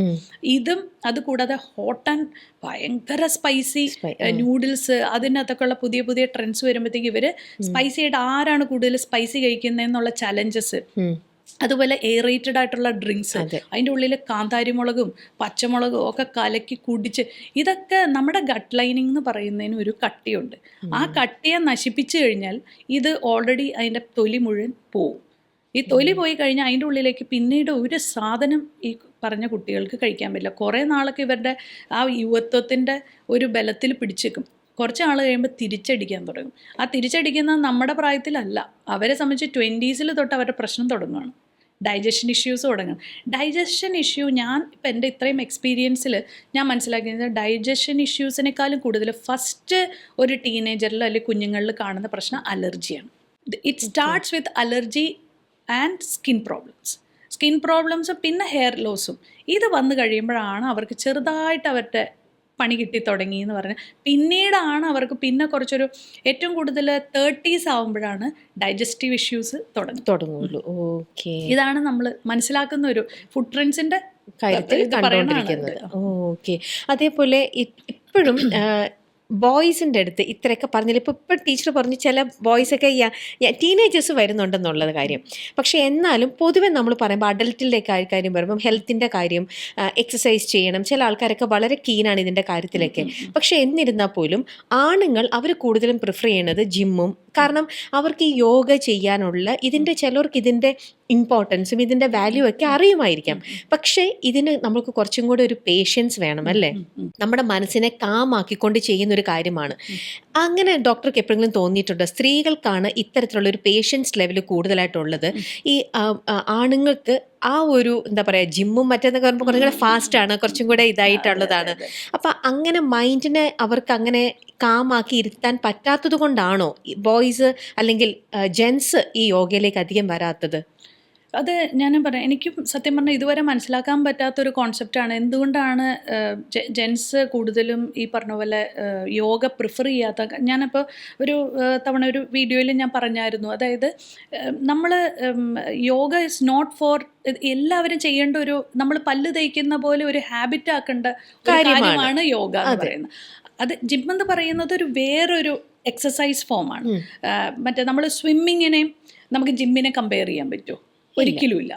ഇതും അതുകൂടാതെ ഹോട്ട് ആൻഡ് ഭയങ്കര സ്പൈസി നൂഡിൽസ്, അതിനകത്തൊക്കെ ഉള്ള പുതിയ പുതിയ ട്രെൻഡ്സ് വരുമ്പോഴത്തേക്ക് ഇവർ സ്പൈസി ആയിട്ട് ആരാണ് കൂടുതൽ സ്പൈസി കഴിക്കുന്നതെന്നുള്ള ചലഞ്ചസ്, അതുപോലെ എയറേറ്റഡ് ആയിട്ടുള്ള ഡ്രിങ്ക്സ്, അതിൻ്റെ ഉള്ളിൽ കാന്താരിമുളകും പച്ചമുളകും ഒക്കെ കലക്കി കുടിച്ച്, ഇതൊക്കെ നമ്മുടെ ഗട്ട് ലൈനിങ് എന്ന് പറയുന്നതിന് ഒരു കട്ടിയുണ്ട്. ആ കട്ടിയെ നശിപ്പിച്ചു കഴിഞ്ഞാൽ ഇത് ഓൾറെഡി അതിൻ്റെ തൊലി മുഴുവൻ പോവും. ഈ തൊലി പോയി കഴിഞ്ഞാൽ അതിൻ്റെ ഉള്ളിലേക്ക് പിന്നീട് ഒരു സാധനം ഈ പറഞ്ഞ കുട്ടികൾക്ക് കഴിക്കാൻ പറ്റില്ല. കുറേ നാളൊക്കെ ഇവരുടെ ആ യുവത്വത്തിൻ്റെ ഒരു ബലത്തിൽ പിടിച്ചേക്കും. കുറച്ച് നാൾ കഴിയുമ്പോൾ തിരിച്ചടിക്കാൻ തുടങ്ങും. ആ തിരിച്ചടിക്കുന്നത് നമ്മുടെ പ്രായത്തിലല്ല, അവരെ സംബന്ധിച്ച് 20s തൊട്ട് അവരുടെ പ്രശ്നം തുടങ്ങുകയാണ്. ഡൈജഷൻ ഇഷ്യൂസ് തുടങ്ങും. ഡൈജഷൻ ഇഷ്യൂ ഞാൻ ഇപ്പം എൻ്റെ ഇത്രയും എക്സ്പീരിയൻസിൽ ഞാൻ മനസ്സിലാക്കിയത്, ഡൈജഷൻ ഇഷ്യൂസിനേക്കാളും കൂടുതൽ ഫസ്റ്റ് ഒരു ടീനേജറിൽ അല്ലെങ്കിൽ കുഞ്ഞുങ്ങളിൽ കാണുന്ന പ്രശ്നം അലർജിയാണ്. It starts with allergy and skin പ്രോബ്ലംസും പിന്നെ ഹെയർ ലോസും. ഇത് വന്നു കഴിയുമ്പോഴാണ് അവർക്ക് ചെറുതായിട്ട് അവരുടെ പണി കിട്ടി തുടങ്ങി എന്ന് പറഞ്ഞാൽ, പിന്നീടാണ് അവർക്ക് പിന്നെ കുറച്ചൊരു ഏറ്റവും കൂടുതൽ 30s ആവുമ്പോഴാണ് ഡൈജസ്റ്റീവ് ഇഷ്യൂസ് തുടങ്ങുള്ളൂ. ഓക്കെ, ഇതാണ് നമ്മൾ മനസ്സിലാക്കുന്ന ഒരു ഫുഡ് ട്രെൻഡ്സിൻ്റെ കാര്യത്തിൽ കണ്ടുകൊണ്ടിരിക്കുന്നത്. ഓക്കെ, അതേപോലെ ഇപ്പോഴും ബോയ്സിൻ്റെ അടുത്ത് ഇത്രയൊക്കെ പറഞ്ഞില്ല. ഇപ്പോൾ ടീച്ചർ പറഞ്ഞു ചില ബോയ്സൊക്കെ ടീനേജേഴ്സ് വരുന്നുണ്ടെന്നുള്ളത് കാര്യം. പക്ഷേ എന്നാലും പൊതുവെ നമ്മൾ പറയുമ്പോൾ അഡൽട്ടിൻ്റെ കാര്യം പറയുമ്പം ഹെൽത്തിൻ്റെ കാര്യം, എക്സസൈസ് ചെയ്യണം, ചില ആൾക്കാരൊക്കെ വളരെ കീനാണ് ഇതിൻ്റെ കാര്യത്തിലൊക്കെ. പക്ഷേ എന്നിരുന്നാൽ പോലും ആണുങ്ങൾ അവർ കൂടുതലും പ്രിഫർ ചെയ്യണത് ജിമ്മും. കാരണം അവർക്ക് ഈ യോഗ ചെയ്യാനുള്ള ചിലർക്ക് ഇതിൻ്റെ ഇമ്പോർട്ടൻസും ഇതിൻ്റെ വാല്യൂ ഒക്കെ അറിയുമായിരിക്കാം. പക്ഷേ ഇതിന് നമുക്ക് കുറച്ചും കൂടെ ഒരു പേഷ്യൻസ് വേണം, അല്ലേ? നമ്മുടെ മനസ്സിനെ കാമാക്കിക്കൊണ്ട് ചെയ്യുന്ന ഒരു കാര്യമാണ്. അങ്ങനെ ഡോക്ടർക്ക് എപ്പോഴെങ്കിലും തോന്നിയിട്ടുണ്ടോ സ്ത്രീകൾക്കാണ് ഇത്തരത്തിലുള്ള ഒരു പേഷ്യൻസ് ലെവൽ കൂടുതലായിട്ടുള്ളത്? ഈ ആണുങ്ങൾക്ക് ആ ഒരു എന്താ പറയുക, ജിമ്മും മറ്റേന്നൊക്കെ പറയുമ്പോൾ കുറച്ചും കൂടെ ഫാസ്റ്റാണ്, കുറച്ചും കൂടെ ഇതായിട്ടുള്ളതാണ്. അപ്പം അങ്ങനെ മൈൻഡിനെ അവർക്ക് അങ്ങനെ കാമാക്കി ഇരുത്താൻ പറ്റാത്തത് കൊണ്ടാണോ ബോയ്സ് അല്ലെങ്കിൽ ജെൻസ് ഈ യോഗയിലേക്ക് അധികം വരാത്തത്? അത് ഞാനും പറയാം, എനിക്കും സത്യം പറഞ്ഞാൽ ഇതുവരെ മനസ്സിലാക്കാൻ പറ്റാത്തൊരു കോൺസെപ്റ്റാണ്. എന്തുകൊണ്ടാണ് ജെൻസ് കൂടുതലും ഈ പറഞ്ഞ പോലെ യോഗ പ്രിഫർ ചെയ്യാത്ത. ഞാനിപ്പോൾ ഒരു തവണ ഒരു വീഡിയോയിൽ ഞാൻ പറഞ്ഞായിരുന്നു, അതായത് നമ്മൾ യോഗ ഇസ് നോട്ട് ഫോർ എല്ലാവരും ചെയ്യേണ്ട ഒരു, നമ്മൾ പല്ല് തേക്കുന്ന പോലെ ഒരു ഹാബിറ്റ് ആക്കേണ്ട ഒരു കാര്യമാണ് യോഗ എന്ന് പറയുന്നത്. അത് ജിം എന്ന് പറയുന്നത് ഒരു വേറൊരു എക്സസൈസ് ഫോമാണ്. മറ്റേ നമ്മൾ സ്വിമ്മിങ്ങിനെയും നമുക്ക് ജിമ്മിനെ കമ്പയർ ചെയ്യാൻ പറ്റുമോ? ഒരിക്കലും ഇല്ല.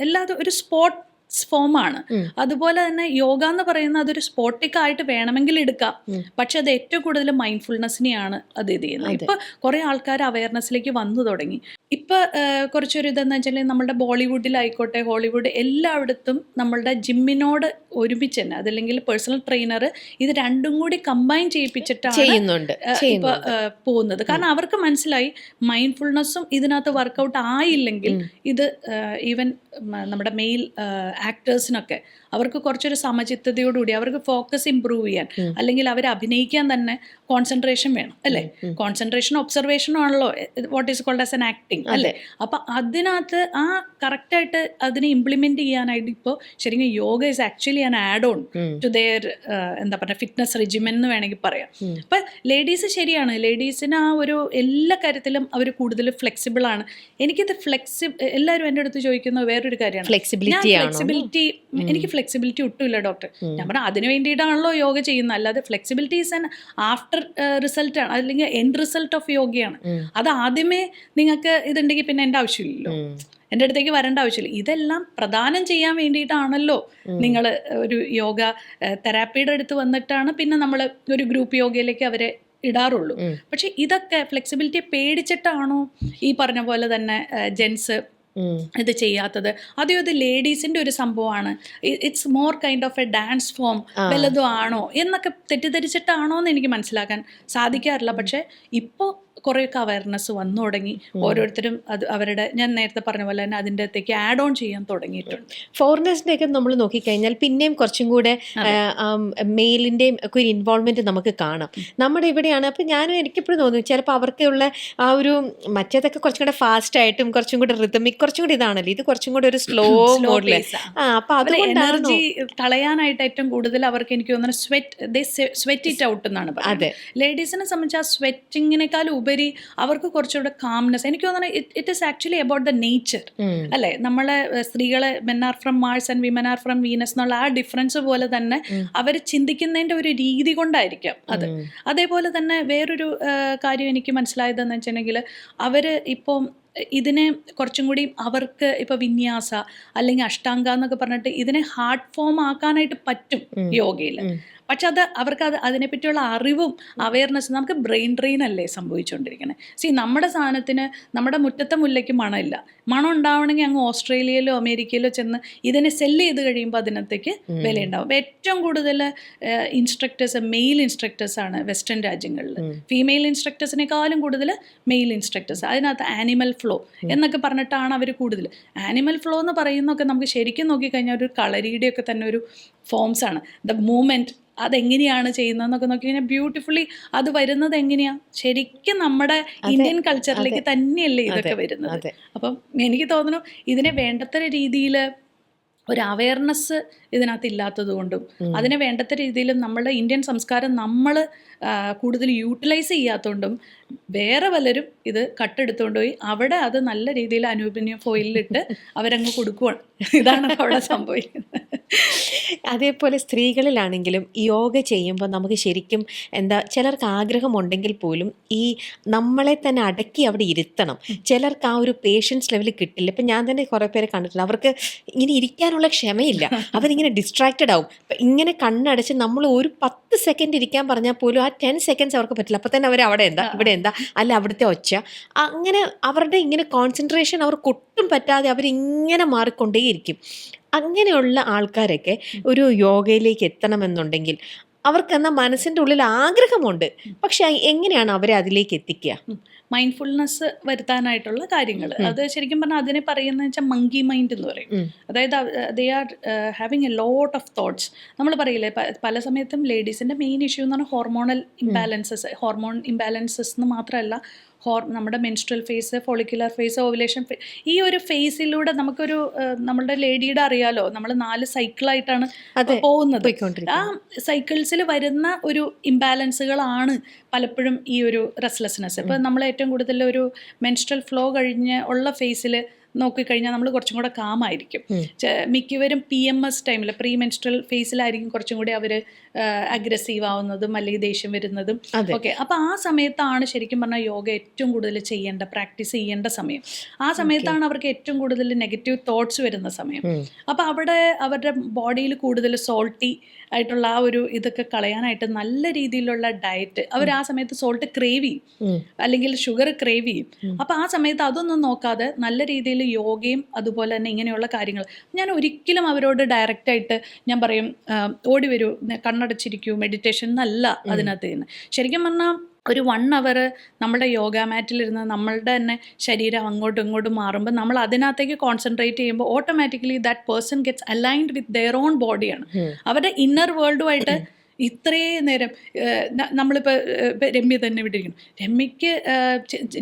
എല്ലാതും ഒരു സ്പോർട്സ് ഫോമാണ്. അതുപോലെ തന്നെ യോഗ എന്ന് പറയുന്നത് അതൊരു സ്പോർട്ടിക് ആയിട്ട് വേണമെങ്കിൽ എടുക്കാം, പക്ഷെ അത് ഏറ്റവും കൂടുതൽ മൈൻഡ്ഫുൾനെസ്സിനെയാണ് അത് ഇത് ചെയ്യുന്നത്. ഇപ്പൊ കുറെ ആൾക്കാർ അവയർനെസ്സിലേക്ക് വന്നു തുടങ്ങി. ഇപ്പൊ കുറച്ചൊരു ഇതെന്ന് വെച്ചാൽ നമ്മുടെ ബോളിവുഡിലായിക്കോട്ടെ ഹോളിവുഡ് എല്ലായിടത്തും നമ്മളുടെ ജിമ്മിനോട് ഒരുമിച്ച് തന്നെ, അതല്ലെങ്കിൽ പേഴ്സണൽ ട്രെയിനർ ഇത് രണ്ടും കൂടി കമ്പൈൻ ചെയ്യിപ്പിച്ചിട്ടാണ് ഇപ്പൊ പോകുന്നത്. കാരണം അവർക്ക് മനസ്സിലായി മൈൻഡ്ഫുൾനെസ്സും ഇതിനകത്ത് വർക്കൗട്ട് ആയില്ലെങ്കിൽ ഇത് ഈവൻ നമ്മുടെ മെയിൽ ആക്ടേഴ്സിനൊക്കെ അവർക്ക് കുറച്ചൊരു സമചിത്തതയോടുകൂടി അവർക്ക് ഫോക്കസ് ഇമ്പ്രൂവ് ചെയ്യാൻ, അല്ലെങ്കിൽ അവർ അഭിനയിക്കാൻ തന്നെ കോൺസെൻട്രേഷൻ വേണം അല്ലേ? കോൺസെൻട്രേഷൻ ഒബ്സർവേഷനും ആണല്ലോ what is called as an acting അല്ലേ? അപ്പം അതിനകത്ത് ആ കറക്റ്റായിട്ട് അതിനെ ഇംപ്ലിമെന്റ് ചെയ്യാനായിട്ട് ഇപ്പോൾ ശരിക്കും yoga is actually an add on to there എന്താ പറയുക ഫിറ്റ്നസ് റെജിമെൻ എന്ന് വേണമെങ്കിൽ പറയാം. അപ്പം ലേഡീസ് ശരിയാണ്, ലേഡീസിന് ആ ഒരു എല്ലാ കാര്യത്തിലും അവർ കൂടുതൽ ഫ്ലെക്സിബിൾ ആണ്. എനിക്കിത് എല്ലാവരും എൻ്റെ അടുത്ത് ചോദിക്കുന്ന വേറൊരു കാര്യമാണ് ഫ്ലെക്സിബിലിറ്റി. എനിക്ക് ഫ്ലെക്സിബിലിറ്റി ഒട്ടുമില്ല ഡോക്ടർ. ഞാൻ പറഞ്ഞാൽ അതിന് വേണ്ടിയിട്ടാണല്ലോ യോഗ ചെയ്യുന്നത്, അല്ലാതെ flexibility is an after result ആണ്, അല്ലെങ്കിൽ എൻഡ് റിസൾട്ട് ഓഫ് യോഗയാണ്. അത് ആദ്യമേ നിങ്ങൾക്ക് ഇതുണ്ടെങ്കിൽ പിന്നെ എൻ്റെ ആവശ്യമില്ലല്ലോ, എൻ്റെ അടുത്തേക്ക് വരേണ്ട ആവശ്യമില്ല. ഇതെല്ലാം പ്രദാനം ചെയ്യാൻ വേണ്ടിയിട്ടാണല്ലോ നിങ്ങൾ ഒരു യോഗ തെറാപ്പിയുടെ അടുത്ത് വന്നിട്ടാണ് പിന്നെ നമ്മൾ ഒരു ഗ്രൂപ്പ് യോഗയിലേക്ക് അവരെ ഇടാറുള്ളൂ. പക്ഷെ ഇതൊക്കെ ഫ്ലെക്സിബിലിറ്റിയെ പേടിച്ചിട്ടാണോ ഈ പറഞ്ഞ പോലെ തന്നെ ജെൻസ് ഇത് ചെയ്യാത്തത്? അതെയോ ഇത് ലേഡീസിൻ്റെ ഒരു സംഭവമാണ്, it's more kind of A dance form വല്ലതും ആണോ എന്നൊക്കെ തെറ്റിദ്ധരിച്ചിട്ടാണോ എന്ന് എനിക്ക് മനസ്സിലാക്കാൻ സാധിക്കാറില്ല. പക്ഷെ ഇപ്പോൾ കുറേയൊക്കെ അവയർനെസ് വന്നു തുടങ്ങി. ഓരോരുത്തരും അത് അവരുടെ, ഞാൻ നേരത്തെ പറഞ്ഞ പോലെ തന്നെ അതിൻ്റെ അകത്തേക്ക് ആഡ് ഓൺ ചെയ്യാൻ തുടങ്ങിയിട്ടുണ്ട്. ഫോറിനേഴ്സിൻ്റെയൊക്കെ നമ്മൾ നോക്കിക്കഴിഞ്ഞാൽ പിന്നെയും കുറച്ചും കൂടെ മെയിലിൻ്റെയും ഒക്കെ ഒരു ഇൻവോൾവ്മെൻറ്റ് നമുക്ക് കാണാം. നമ്മുടെ ഇവിടെയാണ്. അപ്പം എനിക്കെപ്പോഴും തോന്നുന്നു ചിലപ്പോൾ അവർക്കുള്ള ആ ഒരു മറ്റേതൊക്കെ കുറച്ചും കൂടെ ഫാസ്റ്റ് ആയിട്ടും കുറച്ചും കൂടെ റിതമിക് കുറച്ചും കൂടി ഇതാണല്ലോ, ഇത് കുറച്ചും കൂടെ ഒരു സ്ലോ മോഡിൽ. അപ്പം അത് എനർജി കളയാനായിട്ട് ഏറ്റവും കൂടുതൽ അവർക്ക് എനിക്ക് തോന്നുന്നത് സ്വെറ്റ് ഇറ്റ് ഔട്ട് എന്നാണ് പറയുന്നത്. ലേഡീസിനെ സംബന്ധിച്ച് ആ സ്വെറ്റിങ്ങിനേക്കാൾ ഉപരി അവർക്ക് കുറച്ചുകൂടെ കാംനെസ്. എനിക്ക് തോന്നുന്നത് it is actually about the nature അല്ലേ? നമ്മളെ സ്ത്രീകളെ men are from Mars and women are from Venus എന്നുള്ള ആ ഡിഫറൻസ് പോലെ തന്നെ അവർ ചിന്തിക്കുന്നതിൻ്റെ ഒരു രീതി കൊണ്ടായിരിക്കാം അത്. അതേപോലെ തന്നെ വേറൊരു കാര്യം എനിക്ക് മനസ്സിലായതെന്ന് വെച്ചിട്ടുണ്ടെങ്കിൽ അവർ ഇപ്പോൾ ഇതിനെ കുറച്ചും കൂടി അവർക്ക് ഇപ്പോൾ വിന്യാസ അല്ലെങ്കിൽ അഷ്ടാംഗ എന്നൊക്കെ പറഞ്ഞിട്ട് ഇതിനെ ഹാർഡ് ഫോം ആക്കാനായിട്ട് പറ്റും യോഗയിൽ. പക്ഷെ അവർക്ക് അതിനെപ്പറ്റിയുള്ള അറിവും അവയർനെസ്, നമുക്ക് ബ്രെയിൻ ഡ്രെയിൻ അല്ലേ സംഭവിച്ചുകൊണ്ടിരിക്കുന്നത്. നമ്മുടെ സാധനത്തിന് നമ്മുടെ മുറ്റത്തെ മുല്ലയ്ക്ക് മണമില്ല. മണം ഉണ്ടാവണമെങ്കിൽ അങ്ങ് ഓസ്ട്രേലിയയിലോ അമേരിക്കയിലോ ചെന്ന് ഇതിനെ സെല്ല് ചെയ്ത് കഴിയുമ്പോൾ അതിനകത്തേക്ക് വിലയുണ്ടാവും. ഏറ്റവും കൂടുതൽ ഇൻസ്ട്രക്ടേഴ്സ് മെയിൽ ഇൻസ്ട്രക്ടേഴ്സാണ് വെസ്റ്റേൺ രാജ്യങ്ങളിൽ. ഫീമെയിൽ ഇൻസ്ട്രക്ടേഴ്സിനേക്കാളും കൂടുതൽ മെയിൽ ഇൻസ്ട്രക്ടേഴ്സ്. അതിനകത്ത് ആനിമൽ ഫ്ലോ എന്നൊക്കെ പറഞ്ഞിട്ടാണ് അവർ കൂടുതൽ. ആനിമൽ ഫ്ലോ എന്ന് പറയുന്നതൊക്കെ നമുക്ക് ശരിക്കും നോക്കിക്കഴിഞ്ഞാൽ ഒരു കളരിയുടെയൊക്കെ തന്നെ ഒരു ഫോംസാണ്. ദ മൂവ്മെൻറ്റ് അതെങ്ങനെയാണ് ചെയ്യുന്നതെന്നൊക്കെ നോക്കി കഴിഞ്ഞാൽ ബ്യൂട്ടിഫുള്ളി അത് വരുന്നത് എങ്ങനെയാണ് ശരിക്കും നമ്മുടെ ഇന്ത്യൻ കൾച്ചറിലേക്ക് തന്നെയല്ലേ ഇതൊക്കെ വരുന്നത്. അപ്പം എനിക്ക് തോന്നുന്നു ഇതിനെ വേണ്ടത്ര രീതിയിൽ ഒരു അവയർനെസ് ഇതിനകത്ത് ഇല്ലാത്തത് കൊണ്ടും അതിനെ വേണ്ടത്ര രീതിയിൽ നമ്മുടെ ഇന്ത്യൻ സംസ്കാരം നമ്മൾ കൂടുതൽ യൂട്ടിലൈസ് ചെയ്യാത്തതുകൊണ്ടും വേറെ പലരും ഇത് കട്ടെടുത്തുകൊണ്ട് പോയി അവിടെ അത് നല്ല രീതിയിൽ അലൂമിനിയം ഫോയിലിട്ട് അവരങ്ങ് കൊടുക്കുവാണ്. ഇതാണ് അവിടെ സംഭവിക്കുന്നത്. അതേപോലെ സ്ത്രീകളിലാണെങ്കിലും യോഗ ചെയ്യുമ്പോൾ നമുക്ക് ശരിക്കും ചിലർക്ക് ആഗ്രഹമുണ്ടെങ്കിൽ പോലും ഈ നമ്മളെ തന്നെ അടക്കി അവിടെ ഇരുത്തണം. ചിലർക്ക് ആ ഒരു പേഷ്യൻസ് ലെവൽ കിട്ടില്ല. ഇപ്പം ഞാൻ തന്നെ കുറേ പേരെ കണ്ടിട്ടുണ്ട്, അവർക്ക് ഇങ്ങനെ ഇരിക്കാനുള്ള ക്ഷമയില്ല, അവരിങ്ങനെ ഡിസ്ട്രാക്റ്റഡ് ആവും. ഇങ്ങനെ കണ്ണടച്ച് നമ്മൾ ഒരു 10 സെക്കൻഡ് ഇരിക്കാൻ പറഞ്ഞാൽ പോലും ആ 10 സെക്കൻഡ്സ് അവർക്ക് പറ്റില്ല. അപ്പോൾ തന്നെ അവർ അവിടെ എന്താ ഇവിടെ എന്താ അല്ല അവിടുത്തെ ഒച്ച, അങ്ങനെ അവരുടെ ഇങ്ങനെ കോൺസെൻട്രേഷൻ അവർക്ക് ഒട്ടും പറ്റാതെ അവരിങ്ങനെ മാറിക്കൊണ്ടേയിരിക്കും. അങ്ങനെയുള്ള ആൾക്കാരൊക്കെ ഒരു യോഗയിലേക്ക് എത്തണമെന്നുണ്ടെങ്കിൽ അവർക്കെന്നാൽ മനസ്സിൻ്റെ ഉള്ളിൽ ആഗ്രഹമുണ്ട്, പക്ഷെ എങ്ങനെയാണ് അവരെ അതിലേക്ക് എത്തിക്കുക? മൈൻഡ്ഫുൾനെസ് വരുത്താനായിട്ടുള്ള കാര്യങ്ങൾ, അത് ശരിക്കും പറഞ്ഞാൽ അതിനെ പറയുന്നത് വെച്ചാൽ മങ്കി മൈൻഡ് എന്ന് പറയും. അതായത് they are having a lot of thoughts. നമ്മൾ പറയില്ലേ പല സമയത്തും ലേഡീസിൻ്റെ മെയിൻ ഇഷ്യൂ എന്ന് പറഞ്ഞാൽ ഹോർമോൺ ഇംബാലൻസസ് എന്ന് മാത്രമല്ല നമ്മുടെ menstrual phase, follicular phase, ovulation ഈ ഒരു ഫേസിലൂടെ നമുക്കൊരു നമ്മളുടെ ലേഡിയുടെ അറിയാലോ, നമ്മൾ 4 സൈക്കിളായിട്ടാണ് പോകുന്നത്. ആ സൈക്കിൾസിൽ വരുന്ന ഒരു ഇംബാലൻസുകളാണ് പലപ്പോഴും ഈ ഒരു റെസ്റ്റ്ലെസ്നെസ്. ഇപ്പം നമ്മൾ ഏറ്റവും കൂടുതൽ ഒരു മെൻസ്ട്രൽ ഫ്ലോ കഴിഞ്ഞ് ഉള്ള ഫേസിൽ നോക്കിക്കഴിഞ്ഞാൽ നമ്മൾ കുറച്ചും കൂടെ കാമായിരിക്കും. മിക്കവരും PMS ടൈമിൽ, പ്രീ മെൻസ്ട്രൽ ഫേസിലായിരിക്കും കുറച്ചും കൂടി അവർ അഗ്രസീവ് ആവുന്നതും അല്ലെങ്കിൽ ദേഷ്യം വരുന്നതും. ഓക്കെ, അപ്പോൾ ആ സമയത്താണ് ശരിക്കും പറഞ്ഞാൽ യോഗ ഏറ്റവും കൂടുതൽ പ്രാക്ടീസ് ചെയ്യേണ്ട സമയം. ആ സമയത്താണ് അവർക്ക് ഏറ്റവും കൂടുതൽ നെഗറ്റീവ് തോട്ട്സ് വരുന്ന സമയം. അപ്പോൾ അവിടെ അവരുടെ ബോഡിയിൽ കൂടുതൽ സോൾട്ടി ആയിട്ടുള്ള ആ ഒരു ഇതൊക്കെ കളയാനായിട്ട് നല്ല രീതിയിലുള്ള ഡയറ്റ്, അവർ ആ സമയത്ത് സോൾട്ട് ക്രേവ് ചെയ്യും അല്ലെങ്കിൽ ഷുഗർ ക്രേവ് ചെയ്യും. അപ്പോൾ ആ സമയത്ത് അതൊന്നും നോക്കാതെ നല്ല രീതിയിൽ യോഗയും അതുപോലെ തന്നെ ഇങ്ങനെയുള്ള കാര്യങ്ങൾ, ഞാൻ ഒരിക്കലും അവരോട് ഡയറക്റ്റായിട്ട് ഞാൻ പറയും ഓടി വരൂ, കണ്ണടച്ചിരിക്കൂ, മെഡിറ്റേഷൻ എന്നല്ല അതിനകത്ത് ചെയ്യുന്നത്. ശരിക്കും പറഞ്ഞാൽ ഒരു 1 hour നമ്മുടെ യോഗ മാറ്റിലിരുന്ന് നമ്മളുടെ തന്നെ ശരീരം അങ്ങോട്ടും ഇങ്ങോട്ടും മാറുമ്പോൾ നമ്മൾ അതിനകത്തേക്ക് കോൺസെൻട്രേറ്റ് ചെയ്യുമ്പോൾ automatically that person gets aligned with their own ബോഡിയാണ്. അവരുടെ ഇന്നർ വേൾഡുമായിട്ട് ഇത്രയും നേരം നമ്മളിപ്പോൾ രമ്യ തന്നെ വിട്ടിരിക്കുന്നു.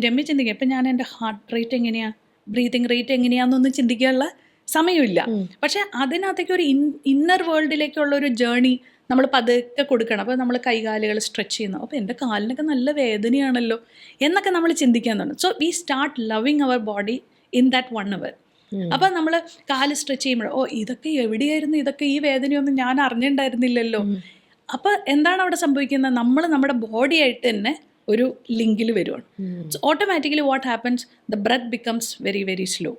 രമ്യ ചിന്തിക്കുക, ഇപ്പം ഞാൻ എൻ്റെ ഹാർട്ട് റേറ്റ് എങ്ങനെയാണ്, ബ്രീതിങ് റേറ്റ് എങ്ങനെയാണെന്നൊന്നും ചിന്തിക്കാനുള്ള സമയമില്ല. പക്ഷെ അതിനകത്തേക്ക് ഒരു ഇന്നർ വേൾഡിലേക്കുള്ള ഒരു ജേണി നമ്മൾ പതുക്കെ കൊടുക്കണം. അപ്പോൾ നമ്മൾ കൈകാലുകൾ സ്ട്രെച്ച് ചെയ്യുന്നു, അപ്പോൾ എൻ്റെ കാലിനൊക്കെ നല്ല വേദനയാണല്ലോ എന്നൊക്കെ നമ്മൾ ചിന്തിക്കാൻ തുടങ്ങും. So we start loving our body in that 1 hour. അപ്പോൾ നമ്മൾ കാല് സ്ട്രെച്ച് ചെയ്യുമ്പോൾ ഇതൊക്കെ എവിടെയായിരുന്നു, ഇതൊക്കെ ഈ വേദനയൊന്നും ഞാൻ അറിഞ്ഞിട്ടുണ്ടായിരുന്നില്ലല്ലോ. അപ്പോൾ എന്താണ് അവിടെ സംഭവിക്കുന്നത്, നമ്മൾ നമ്മുടെ ബോഡിയായിട്ട് തന്നെ ഒരു ലിങ്കിൽ വരുവാണ്. So automatically what happens, the breath becomes very very slow.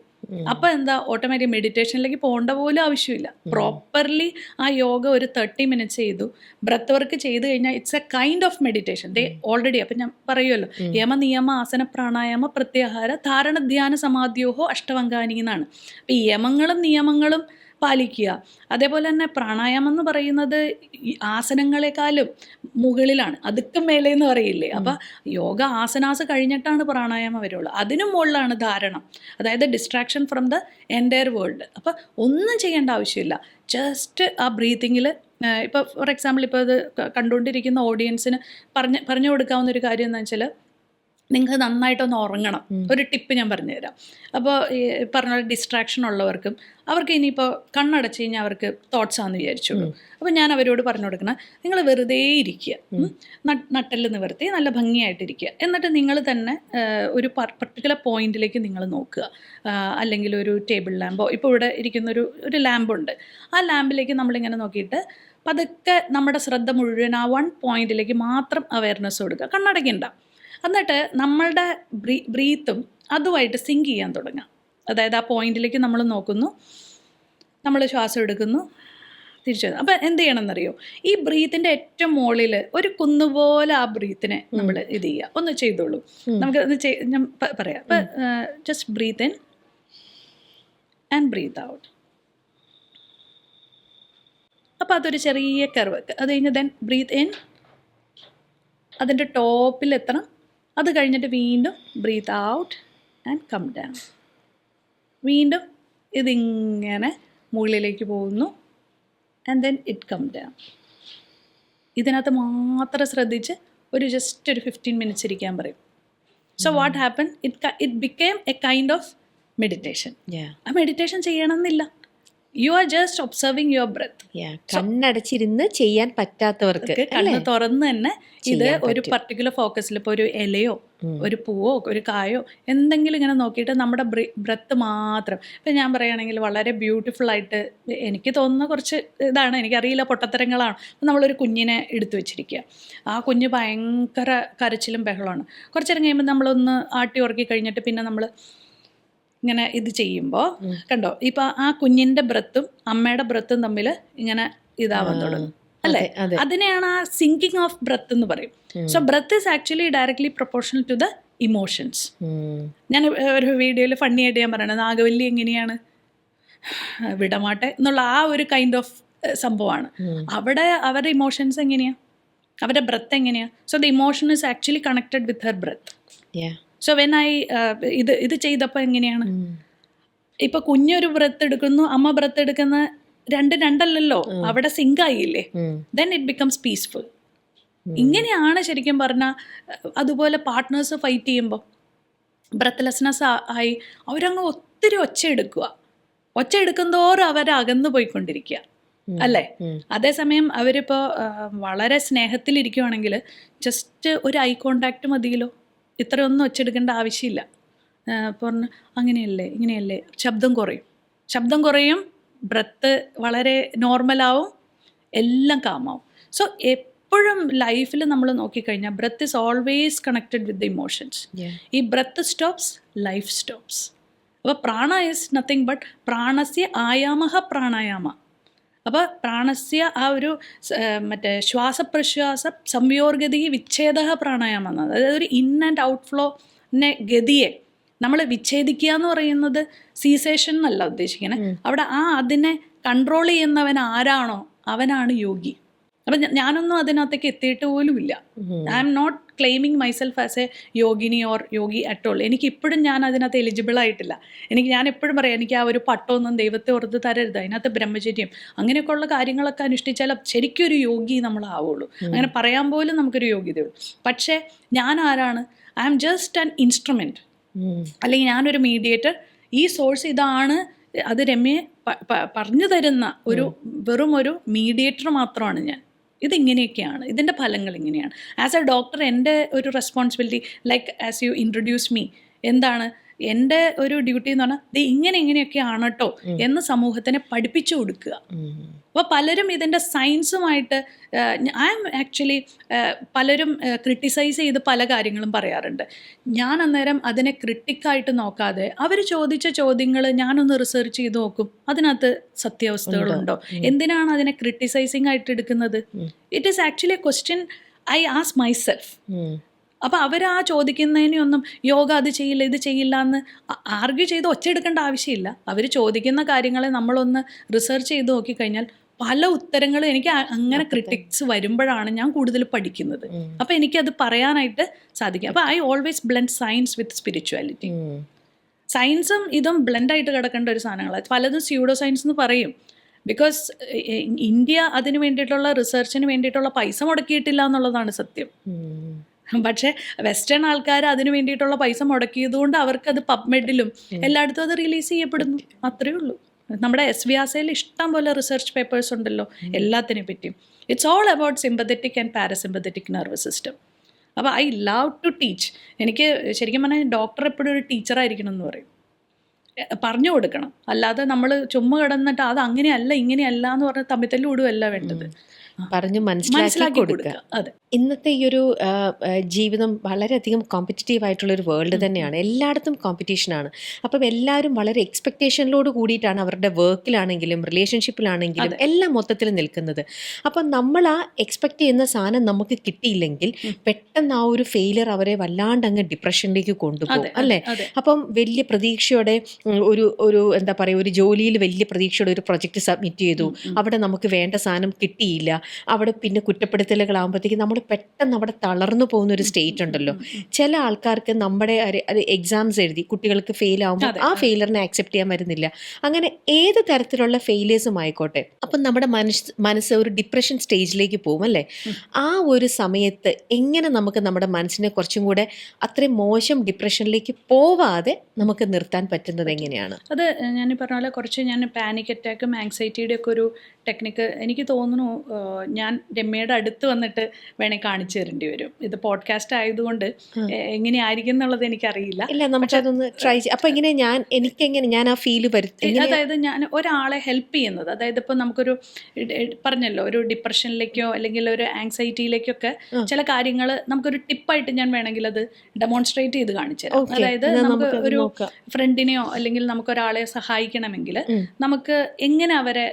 അപ്പോൾ എന്താ, ഓട്ടോമാറ്റിക് മെഡിറ്റേഷനിലേക്ക് പോകേണ്ട പോലും ആവശ്യമില്ല. പ്രോപ്പർലി ആ യോഗ ഒരു 30 minutes ചെയ്തു, ബ്രെത്ത് വർക്ക് ചെയ്ത് കഴിഞ്ഞാൽ it's A kind of meditation. They already അപ്പം ഞാൻ പറയുമല്ലോ, യമ നിയമ ആസന പ്രാണായാമ പ്രത്യാഹാര ധാരണ ധ്യാന സമാധിയോഹോ അഷ്ടവങ്കാനി എന്നാണ്. അപ്പം ഈ യമങ്ങളും നിയമങ്ങളും പാലിക്കുക. അതേപോലെ തന്നെ പ്രാണായാമം എന്ന് പറയുന്നത് ആസനങ്ങളെക്കാളും മുകളിലാണ്, അതുക്കും മേലെ എന്ന് പറയില്ലേ. അപ്പം യോഗ ആസനാസ് കഴിഞ്ഞിട്ടാണ് പ്രാണായാമം വരുള്ളൂ. അതിനും മുകളിലാണ് ധാരണം, അതായത് distraction from the entire world. അപ്പം ഒന്നും ചെയ്യേണ്ട ആവശ്യമില്ല, ജസ്റ്റ് ആ ബ്രീത്തിങ്ങിൽ. ഇപ്പോൾ ഫോർ എക്സാമ്പിൾ, ഇപ്പോൾ ഇത് കണ്ടുകൊണ്ടിരിക്കുന്ന ഓഡിയൻസിന് പറഞ്ഞു കൊടുക്കാവുന്ന ഒരു കാര്യം എന്ന് വെച്ചാൽ, നിങ്ങൾക്ക് നന്നായിട്ടൊന്ന് ഉറങ്ങണം. ഒരു ടിപ്പ് ഞാൻ പറഞ്ഞുതരാം. അപ്പോൾ ഈ പറഞ്ഞ ഡിസ്ട്രാക്ഷൻ ഉള്ളവർക്കും, അവർക്ക് ഇനിയിപ്പോൾ കണ്ണടച്ച് കഴിഞ്ഞാൽ അവർക്ക് തോട്ട്സ് ആണെന്ന് വിചാരിച്ചോളൂ. അപ്പോൾ ഞാൻ അവരോട് പറഞ്ഞു കൊടുക്കണം, നിങ്ങൾ വെറുതെ ഇരിക്കുക, നട്ടെല്ല് നിവർത്തി നല്ല ഭംഗിയായിട്ടിരിക്കുക. എന്നിട്ട് നിങ്ങൾ തന്നെ ഒരു പർട്ടിക്കുലർ പോയിന്റിലേക്ക് നിങ്ങൾ നോക്കുക. അല്ലെങ്കിൽ ഒരു ടേബിൾ ലാമ്പോ, ഇപ്പോൾ ഇവിടെ ഇരിക്കുന്ന ഒരു ലാമ്പുണ്ട്, ആ ലാമ്പിലേക്ക് നമ്മളിങ്ങനെ നോക്കിയിട്ട് പതുക്കെ നമ്മുടെ ശ്രദ്ധ മുഴുവൻ ആ 1 പോയിന്റിലേക്ക് മാത്രം അവയർനെസ് കൊടുക്കുക, കണ്ണടയ്ക്കണ്ട. എന്നിട്ട് നമ്മളുടെ ബ്രീത്തും അതുമായിട്ട് സിങ്ക് ചെയ്യാൻ തുടങ്ങാം. അതായത് ആ പോയിന്റിലേക്ക് നമ്മൾ നോക്കുന്നു, നമ്മൾ ശ്വാസം എടുക്കുന്നു, തിരിച്ചു. അപ്പം എന്ത് ചെയ്യണമെന്നറിയോ, ഈ ബ്രീത്തിൻ്റെ ഏറ്റവും മുകളിൽ ഒരു കുന്നുപോലെ ആ ബ്രീത്തിനെ നമ്മൾ ഇത് ചെയ്യുക. ഒന്ന് ചെയ്തോളൂ, നമുക്ക് ഞാൻ പറയാം. അപ്പം just breathe in and breathe out. അപ്പോൾ അതൊരു ചെറിയ കർവ്. അത് കഴിഞ്ഞ് ദെൻ ബ്രീത്ത് ഇൻ, അതിൻ്റെ ടോപ്പിൽ എത്തണം. അത് കഴിഞ്ഞിട്ട് വീണ്ടും breathe out and come down. വീണ്ടും ഇതിങ്ങനെ മുകളിലേക്ക് പോകുന്നു, and then it come down. ഇതിനകത്ത് മാത്രം ശ്രദ്ധിച്ച് ജസ്റ്റ് ഒരു 15 minutes ഇരിക്കാൻ പറയും. So what happen, it became a kind of meditation. ആ മെഡിറ്റേഷൻ ചെയ്യണമെന്നില്ല, you are just observing your breath. കണ്ണടച്ചിരുന്ന് ചെയ്യാൻ പറ്റാത്തവർക്ക് കണ്ണ് തുറന്ന് തന്നെ ഇത് ഒരു പർട്ടിക്കുലർ ഫോക്കസിൽ, ഇപ്പോൾ ഒരു ഇലയോ ഒരു പൂവോ ഒരു കായോ എന്തെങ്കിലും ഇങ്ങനെ നോക്കിയിട്ട് നമ്മുടെ ബ്രെത്ത് മാത്രം. ഇപ്പം ഞാൻ പറയുകയാണെങ്കിൽ വളരെ ബ്യൂട്ടിഫുൾ ആയിട്ട് എനിക്ക് തോന്നുന്ന കുറച്ച് ഇതാണ്, എനിക്കറിയില്ല, പൊട്ടത്തരങ്ങളാണ്. നമ്മളൊരു കുഞ്ഞിനെ എടുത്തു വെച്ചിരിക്കുക, ആ കുഞ്ഞ് ഭയങ്കര കരച്ചിലും ബഹളമാണ്. കുറച്ച് നേരം കഴിയുമ്പോൾ നമ്മളൊന്ന് ആട്ടി ഉറക്കി കഴിഞ്ഞിട്ട് പിന്നെ നമ്മൾ ഇങ്ങനെ ഇത് ചെയ്യുമ്പോൾ കണ്ടോ, ഇപ്പം ആ കുഞ്ഞിൻ്റെ ബ്രെത്തും അമ്മയുടെ ബ്രെത്തും തമ്മിൽ ഇങ്ങനെ ഇതാവാൻ തുടങ്ങും അല്ലേ. അതിനെയാണ് ആ സിങ്കിങ് ഓഫ് ബ്രെത്ത് എന്ന് പറയും. So breath is actually directly proportional to the emotions. ഞാൻ ഒരു വീഡിയോയിൽ ഫണ്ണി ആയിട്ട് ഞാൻ പറയണത്, നാഗവല്ലി എങ്ങനെയാണ് വിടമാട്ടെ എന്നുള്ള ആ ഒരു കൈൻഡ് ഓഫ് സംഭവമാണ്. അവിടെ അവരുടെ ഇമോഷൻസ് എങ്ങനെയാണ്, അവരുടെ ബ്രെത്ത് എങ്ങനെയാണ്. So the emotion is actually connected with her breath. So when ഇത് ചെയ്തപ്പോൾ എങ്ങനെയാണ്, ഇപ്പൊ കുഞ്ഞൊരു ബ്രെത്ത് എടുക്കുന്നു, അമ്മ ബ്രെത്ത് എടുക്കുന്ന രണ്ടല്ലല്ലോ, അവിടെ സിങ്ക് ആയില്ലേ, ദെൻ ഇറ്റ് ബിക്കംസ് പീസ്ഫുൾ. ഇങ്ങനെയാണ് ശരിക്കും പറഞ്ഞാൽ. അതുപോലെ പാർട്ട്നേഴ്സ് ഫൈറ്റ് ചെയ്യുമ്പോൾ ബ്രത്ത്ലെസ്നെസ് ആയി അവരങ്ങ് ഒത്തിരി ഒച്ച എടുക്കുന്തോറും അവർ അകന്നു പോയിക്കൊണ്ടിരിക്കുക അല്ലേ? അതേസമയം അവരിപ്പോൾ വളരെ സ്നേഹത്തിലിരിക്കുവാണെങ്കിൽ ജസ്റ്റ് ഒരു ഐ കോണ്ടാക്ട് മതിയല്ലോ, ഇത്രയൊന്നും ഒച്ചെടുക്കേണ്ട ആവശ്യമില്ല. പറഞ്ഞു അങ്ങനെയല്ലേ ഇങ്ങനെയല്ലേ, ശബ്ദം കുറയും, ബ്രത്ത് വളരെ നോർമലാവും, എല്ലാം കാമാവും. സോ എപ്പോഴും ലൈഫിൽ നമ്മൾ നോക്കിക്കഴിഞ്ഞാൽ breath is always connected with the emotions. ഈ ബ്രത്ത് സ്റ്റോപ്സ്, ലൈഫ് സ്റ്റോപ്സ്. അപ്പോൾ പ്രാണ ഈസ് നത്തിങ് ബട്ട് പ്രാണസ്യ ആയാമഹ പ്രാണായാമ. അപ്പോൾ പ്രാണസ്യ ആ ഒരു മറ്റേ ശ്വാസപ്രശ്വാസ സംയോർഗതി വിച്ഛേദ പ്രാണായാമം എന്നത്, അതായത് ഒരു ഇൻ ആൻഡ് ഔട്ട് ഫ്ലോനെ ഗതിയെ നമ്മൾ വിച്ഛേദിക്കുക എന്ന് പറയുന്നത് സീസേഷൻ എന്നല്ല ഉദ്ദേശിക്കുന്നത്. അവിടെ അതിനെ കൺട്രോൾ ചെയ്യുന്നവൻ ആരാണോ അവനാണ് യോഗി. അപ്പം ഞാനൊന്നും അതിനകത്തേക്ക് എത്തിയിട്ട് പോലുമില്ല. I'm not claiming myself as a yogini or yogi at all. എനിക്കിപ്പോഴും ഞാൻ അതിനകത്ത് എലിജിബിൾ ആയിട്ടില്ല. ഞാൻ എപ്പോഴും പറയാം, എനിക്ക് ആ ഒരു പട്ടമൊന്നും ദൈവത്തെ ഓർത്ത് തരരുത്. അതിനകത്ത് ബ്രഹ്മചര്യം അങ്ങനെയൊക്കെയുള്ള കാര്യങ്ങളൊക്കെ അനുഷ്ഠിച്ചാൽ ശരിക്കും ഒരു യോഗി നമ്മളാവുള്ളൂ. അങ്ങനെ പറയാൻ പോലും നമുക്കൊരു യോഗ്യതയുള്ളൂ. പക്ഷേ ഞാൻ ആരാണ്? I am just an instrument, അല്ലെങ്കിൽ ഞാനൊരു മീഡിയേറ്റർ. ഈ സോഴ്സ് ഇതാണ്, അത് രമ്യെ പറഞ്ഞു തരുന്ന വെറും ഒരു മീഡിയേറ്റർ മാത്രമാണ് ഞാൻ. ഇതിങ്ങനെയൊക്കെയാണ്, ഇതിൻ്റെ ഫലങ്ങൾ ഇങ്ങനെയാണ്. ആസ് എ ഡോക്ടർ എൻ്റെ ഒരു responsibility, like as you introduce me, എന്താണ് എൻ്റെ ഒരു ഡ്യൂട്ടി എന്ന് പറഞ്ഞാൽ ഇത് ഇങ്ങനെയൊക്കെയാണ് കേട്ടോ എന്ന് സമൂഹത്തിനെ പഠിപ്പിച്ചു കൊടുക്കുക. അപ്പോൾ പലരും ഇതിൻ്റെ സയൻസുമായിട്ട് ഐ എം ആക്ച്വലി പലരും ക്രിട്ടിസൈസ് ചെയ്ത് പല കാര്യങ്ങളും പറയാറുണ്ട്. ഞാൻ അന്നേരം അതിനെ ക്രിട്ടിക്കായിട്ട് നോക്കാതെ അവർ ചോദിച്ച ചോദ്യങ്ങൾ ഞാനൊന്ന് റിസർച്ച് ചെയ്ത് നോക്കും, അതിനകത്ത് സത്യാവസ്ഥകളുണ്ടോ, എന്തിനാണ് അതിനെ ക്രിട്ടിസൈസിങ് ആയിട്ട് എടുക്കുന്നത്? It is actually A question I ask myself. അപ്പോൾ അവർ ആ ചോദിക്കുന്നതിനൊന്നും യോഗ അത് ചെയ്യില്ല ഇത് ചെയ്യില്ല എന്ന് ആർഗ്യൂ ചെയ്ത് ഒച്ചയെടുക്കേണ്ട ആവശ്യമില്ല. അവർ ചോദിക്കുന്ന കാര്യങ്ങളെ നമ്മളൊന്ന് റിസർച്ച് ചെയ്ത് നോക്കിക്കഴിഞ്ഞാൽ പല ഉത്തരങ്ങളും എനിക്ക് അങ്ങനെ ക്രിട്ടിക്സ് വരുമ്പോഴാണ് ഞാൻ കൂടുതൽ പഠിക്കുന്നത്. അപ്പോൾ എനിക്കത് പറയാനായിട്ട് സാധിക്കും. അപ്പോൾ I always blend science with spirituality. സയൻസും ഇതും ബ്ലെൻഡായിട്ട് കിടക്കേണ്ട ഒരു സാധനങ്ങളാണ്. പലതും സ്യൂഡോ സയൻസ് എന്ന് പറയും. ബിക്കോസ് ഇന്ത്യ അതിന് വേണ്ടിയിട്ടുള്ള റിസർച്ചിന് വേണ്ടിയിട്ടുള്ള പൈസ മുടക്കിയിട്ടില്ല എന്നുള്ളതാണ് സത്യം. പക്ഷേ വെസ്റ്റേൺ ആൾക്കാർ അതിന് വേണ്ടിയിട്ടുള്ള പൈസ മുടക്കിയതുകൊണ്ട് അവർക്കത് പബ്മെഡിലും എല്ലായിടത്തും അത് റിലീസ് ചെയ്യപ്പെടുന്നു. അത്രയേ ഉള്ളൂ. നമ്മുടെ വ്യാസയിൽ ഇഷ്ടം പോലെ റിസർച്ച് പേപ്പേഴ്സ് ഉണ്ടല്ലോ എല്ലാത്തിനെ പറ്റിയും. It's all about sympathetic and parasympathetic nervous system. അപ്പോൾ ഐ ലവ് ടു ടീച്ച്. എനിക്ക് ശരിക്കും പറഞ്ഞാൽ ഡോക്ടർ എപ്പോഴും ഒരു ടീച്ചറായിരിക്കണം എന്ന് പറയും. പറഞ്ഞു കൊടുക്കണം, അല്ലാതെ നമ്മൾ ചുമ്മാ കിടന്നിട്ട് അത് അങ്ങനെയല്ല ഇങ്ങനെയല്ല എന്ന് പറഞ്ഞ് തമ്മിത്തല്ല് കൂടുകയല്ല വേണ്ടത്, പറഞ്ഞ് മനസ്സിലാക്കി കൊടുക്കുക. അതെ, ഇന്നത്തെ ഈ ഒരു ജീവിതം വളരെയധികം കോമ്പറ്റീറ്റീവ് ആയിട്ടുള്ളൊരു വേൾഡ് തന്നെയാണ്. എല്ലായിടത്തും കോമ്പറ്റീഷനാണ്. അപ്പം എല്ലാവരും വളരെ എക്സ്പെക്റ്റേഷനിലോട് കൂടിയിട്ടാണ് അവരുടെ വർക്കിലാണെങ്കിലും റിലേഷൻഷിപ്പിലാണെങ്കിലും എല്ലാം മൊത്തത്തിൽ നിൽക്കുന്നത്. അപ്പം നമ്മൾ ആ എക്സ്പെക്റ്റ് ചെയ്യുന്ന സാധനം നമുക്ക് കിട്ടിയില്ലെങ്കിൽ പെട്ടെന്ന് ആ ഒരു ഫെയിലിയർ അവരെ വല്ലാണ്ട് അങ്ങ് ഡിപ്രഷനിലേക്ക് കൊണ്ടുപോകും അല്ലേ? അപ്പം വലിയ പ്രതീക്ഷയോടെ ഒരു എന്താ പറയുക, ഒരു ജോലിയിൽ വലിയ പ്രതീക്ഷയോടെ ഒരു പ്രൊജക്റ്റ് സബ്മിറ്റ് ചെയ്തു, അവിടെ നമുക്ക് വേണ്ട സാധനം കിട്ടിയില്ല, അവിടെ പിന്നെ കുറ്റപ്പെടുത്തലുകളാകുമ്പോഴത്തേക്ക് നമ്മൾ പെട്ടെന്ന് അവിടെ തളർന്നു പോകുന്ന ഒരു സ്റ്റേറ്റ് ഉണ്ടല്ലോ. ചില ആൾക്കാർക്ക് നമ്മുടെ എക്സാംസ് എഴുതി കുട്ടികൾക്ക് ഫെയിൽ ആകുമ്പോൾ ആ ഫെയിലറിനെ ആക്സെപ്റ്റ് ചെയ്യാൻ വരുന്നില്ല. അങ്ങനെ ഏത് തരത്തിലുള്ള ഫെയിലിയേഴ്സും ആയിക്കോട്ടെ, അപ്പം നമ്മുടെ മനസ്സ് ഒരു ഡിപ്രഷൻ സ്റ്റേജിലേക്ക് പോകും അല്ലേ? ആ ഒരു സമയത്ത് എങ്ങനെ നമുക്ക് നമ്മുടെ മനസ്സിനെ കുറച്ചും കൂടെ അത്രയും മോശം ഡിപ്രഷനിലേക്ക് പോവാതെ നമുക്ക് നിർത്താൻ പറ്റുന്നത് എങ്ങനെയാണ്? അത് ഞാൻ പറഞ്ഞ പോലെ കുറച്ച് ഞാൻ പാനിക് അറ്റാക്കും ആങ്സൈറ്റിയുടെ ഒക്കെ ഒരു ടെക്നിക്ക് എനിക്ക് തോന്നുന്നു ഞാൻ രമ്യയുടെ അടുത്ത് വന്നിട്ട് വേണേൽ കാണിച്ചു തരേണ്ടി വരും. ഇത് പോഡ്കാസ്റ്റ് ആയതുകൊണ്ട് എങ്ങനെയായിരിക്കും എന്നുള്ളത് എനിക്കറിയില്ല. ഇല്ല, നമുക്കതൊന്ന് ട്രൈ ചെയ്യാം. അപ്പം ഇങ്ങനെ ഞാൻ ആ ഫീല് വരുത്തി, അതായത് ഞാൻ ഒരാളെ ഹെൽപ്പ് ചെയ്യുന്നത്, അതായത് ഇപ്പം നമുക്കൊരു പറഞ്ഞല്ലോ ഒരു ഡിപ്രഷനിലേക്കോ അല്ലെങ്കിൽ ഒരു ആങ്സൈറ്റിയിലേക്കൊക്കെ ചില കാര്യങ്ങൾ നമുക്കൊരു ടിപ്പായിട്ട് ഞാൻ വേണമെങ്കിൽ അത് ഡെമോൺസ്ട്രേറ്റ് ചെയ്ത് കാണിച്ചു തരാം. അതായത് നമുക്ക് ഒരു ഫ്രണ്ടിനെയോ അല്ലെങ്കിൽ നമുക്കൊരാളെ സഹായിക്കണമെങ്കിൽ നമുക്ക് എങ്ങനെ അവരെ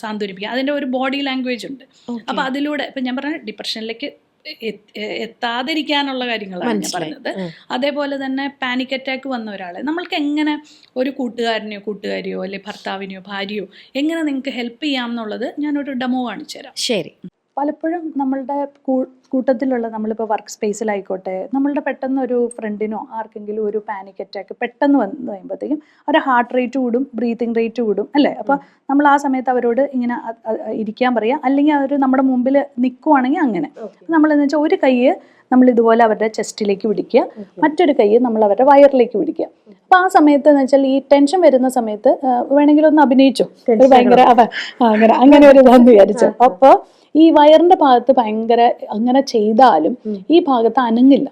സാന്ത്വനിപ്പിക്കാം, അതിൻ്റെ ഒരു ബോഡി ലാംഗ്വേജ് ഉണ്ട്. അപ്പോൾ അതിലൂടെ ഇപ്പം ഞാൻ പറഞ്ഞ ഡിപ്രഷനിലേക്ക് എത്താതിരിക്കാനുള്ള കാര്യങ്ങളാണ് ഞാൻ പറഞ്ഞത്. അതേപോലെ തന്നെ പാനിക് അറ്റാക്ക് വന്ന ഒരാളെ നമ്മൾക്ക് എങ്ങനെ ഒരു കൂട്ടുകാരിയോ അല്ലെങ്കിൽ ഭർത്താവിനെയോ ഭാര്യയോ എങ്ങനെ നിങ്ങൾക്ക് ഹെൽപ്പ് ചെയ്യാം എന്നുള്ളത് ഞാനൊരു ഡെമോ കാണിച്ചു തരാം. ശരി. പലപ്പോഴും നമ്മളുടെ കൂട്ടത്തിലുള്ള നമ്മളിപ്പോൾ വർക്ക് സ്പേസിലായിക്കോട്ടെ, നമ്മളുടെ പെട്ടെന്ന് ഒരു ഫ്രണ്ടിനോ ആർക്കെങ്കിലും ഒരു പാനിക് അറ്റാക്ക് പെട്ടെന്ന് വന്നു കഴിയുമ്പോഴത്തേക്കും അവരുടെ ഹാർട്ട് റേറ്റ് കൂടും, ബ്രീത്തിങ് റേറ്റ് കൂടും അല്ലേ? അപ്പോൾ നമ്മൾ ആ സമയത്ത് അവരോട് ഇങ്ങനെ ഇരിക്കാൻ പറയുക, അല്ലെങ്കിൽ അവർ നമ്മുടെ മുമ്പിൽ നിൽക്കുവാണെങ്കിൽ അങ്ങനെ നമ്മളെന്ന് വെച്ചാൽ ഒരു കൈ നമ്മൾ ഇതുപോലെ അവരുടെ ചെസ്റ്റിലേക്ക് പിടിക്കുക, മറ്റൊരു കൈ നമ്മൾ അവരുടെ വയറിലേക്ക് പിടിക്കുക. അപ്പൊ ആ സമയത്ത് എന്ന് വെച്ചാൽ ഈ ടെൻഷൻ വരുന്ന സമയത്ത് വേണമെങ്കിൽ ഒന്ന് അഭിനയിച്ചോ, ഒരു ഭയങ്കര അങ്ങനെ ഒരു ഇതാന്ന് വിചാരിച്ചോ. അപ്പൊ ഈ വയറിന്റെ ഭാഗത്ത് ഭയങ്കര അങ്ങനെ ചെയ്താലും ഈ ഭാഗത്ത് അനങ്ങില്ല,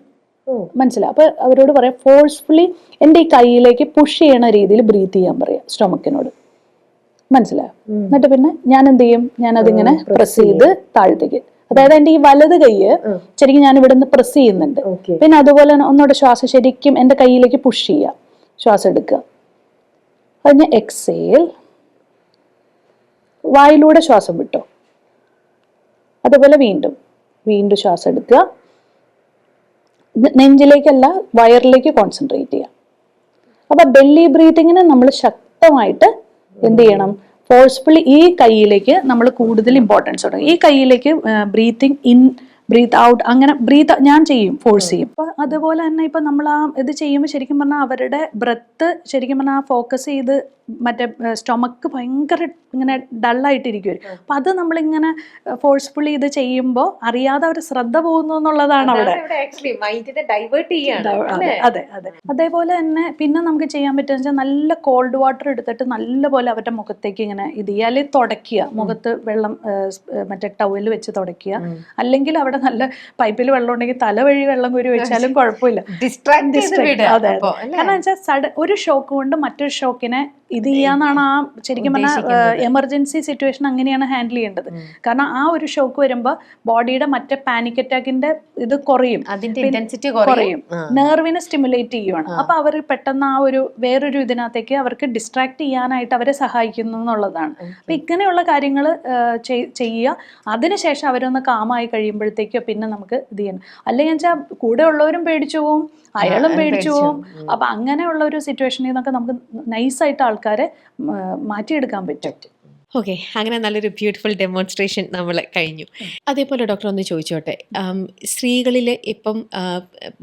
മനസ്സിലായി. അപ്പൊ അവരോട് പറയാം ഫോഴ്സ്ഫുള്ളി എൻ്റെ ഈ കൈയിലേക്ക് പുഷ് ചെയ്യണ രീതിയിൽ ബ്രീത്ത് ചെയ്യാൻ പറയാം സ്റ്റൊമക്കിനോട്, മനസ്സിലായോ? എന്നിട്ട് പിന്നെ ഞാൻ എന്ത് ചെയ്യും, ഞാൻ അതിങ്ങനെ പ്രസ് ചെയ്ത് താഴത്തേക്ക്, അതായത് എന്റെ ഈ വലത് കൈ ശരിക്കും ഞാൻ ഇവിടെ നിന്ന് പ്രസ് ചെയ്യുന്നുണ്ട്. പിന്നെ അതുപോലെ ഒന്നുകൂടെ ശ്വാസം ശരിക്കും എന്റെ കൈയിലേക്ക് പുഷ് ചെയ്യുക, ശ്വാസം എടുക്കുക, അതിന് എക്സേൽ, വായിലൂടെ ശ്വാസം വിട്ടോ, അതുപോലെ വീണ്ടും വീണ്ടും ശ്വാസം എടുക്കുക, നെഞ്ചിലേക്കല്ല വയറിലേക്ക് കോൺസെൻട്രേറ്റ് ചെയ്യുക. അപ്പൊ ബെല്ലി ബ്രീത്തിങ്ങിന് നമ്മൾ ശക്തമായിട്ട് എന്ത് ചെയ്യണം, ഫോഴ്സ്ഫുള്ളി ഈ കൈയിലേക്ക് നമ്മൾ കൂടുതൽ ഇമ്പോർട്ടൻസ് കൊടുക്കും. ഈ കൈയിലേക്ക് ബ്രീത്തിങ് ഇൻ ബ്രീത്ത് ഔട്ട് അങ്ങനെ ബ്രീത്ത് ഞാൻ ചെയ്യും, ഫോഴ്സ് ചെയ്യും. അപ്പൊ അതുപോലെ തന്നെ ഇപ്പൊ നമ്മൾ ആ ഇത് ചെയ്യുമ്പോൾ ശരിക്കും പറഞ്ഞാൽ അവരുടെ ബ്രെത്ത് ശരിക്കും പറഞ്ഞാൽ ഫോക്കസ് ചെയ്ത് മറ്റേ സ്റ്റൊമക്ക് ഭയങ്കര ഇങ്ങനെ ഡള്ളായിട്ടിരിക്കും. അപ്പൊ അത് നമ്മളിങ്ങനെ ഫോഴ്സ്ഫുള്ളി ഇത് ചെയ്യുമ്പോൾ അറിയാതെ അവർ ശ്രദ്ധ പോകുന്നു എന്നുള്ളതാണ് അവിടെ. അതെ അതെ. അതേപോലെ തന്നെ പിന്നെ നമുക്ക് ചെയ്യാൻ പറ്റുക വെച്ചാൽ നല്ല കോൾഡ് വാട്ടർ എടുത്തിട്ട് നല്ലപോലെ അവരുടെ മുഖത്തേക്ക് ഇങ്ങനെ ഇത് ചെയ്യുക, അല്ലെങ്കിൽ തുടയ്ക്കുക, മുഖത്ത് വെള്ളം മറ്റേ ടവൽ വെച്ച് തുടയ്ക്കുക, അല്ലെങ്കിൽ അവിടെ നല്ല പൈപ്പിൽ വെള്ളം ഉണ്ടെങ്കിൽ തല വഴി വെള്ളം കോരി വെച്ചാലും കുഴപ്പമില്ല. അതെ, കാരണം വെച്ചാൽ ഒരു ഷോക്ക് കൊണ്ട് മറ്റൊരു ഷോക്കിനെ ഇത് ചെയ്യാന്നാണ് ആ ശരിക്കും പറഞ്ഞാൽ എമർജൻസി സിറ്റുവേഷൻ അങ്ങനെയാണ് ഹാൻഡിൽ ചെയ്യേണ്ടത്. കാരണം ആ ഒരു ഷോക്ക് വരുമ്പോൾ ബോഡിയുടെ മറ്റേ പാനിക് അറ്റാക്കിന്റെ ഇത് കുറയും, കുറയും, നെർവിനെ സ്റ്റിമുലേറ്റ് ചെയ്യുവാണ്. അപ്പൊ അവർ പെട്ടെന്ന് ആ ഒരു വേറൊരു ഇതിനകത്തേക്ക് അവർക്ക് ഡിസ്ട്രാക്ട് ചെയ്യാനായിട്ട് അവരെ സഹായിക്കുന്നു എന്നുള്ളതാണ്. അപ്പൊ ഇങ്ങനെയുള്ള കാര്യങ്ങൾ ചെയ്യുക. അതിനുശേഷം അവരൊന്ന് കാമായി കഴിയുമ്പോഴത്തേക്കോ പിന്നെ നമുക്ക് ഇത് ചെയ്യണം. അല്ലെങ്കിൽ വെച്ചാൽ കൂടെ ഉള്ളവരും പേടിച്ചു പോവും, അയാളും പേടിച്ചു പോവും. അപ്പൊ അങ്ങനെയുള്ള ഒരു സിറ്റുവേഷനിൽ നിന്നൊക്കെ നമുക്ക് നൈസായിട്ട് ആൾക്കാരെ മാറ്റിയെടുക്കാൻ പറ്റും. ഓക്കെ, അങ്ങനെ നല്ലൊരു ബ്യൂട്ടിഫുൾ ഡെമോൺസ്ട്രേഷൻ നമ്മൾ കഴിഞ്ഞു. അതേപോലെ ഡോക്ടർ ഒന്ന് ചോദിച്ചോട്ടെ, സ്ത്രീകളിൽ ഇപ്പം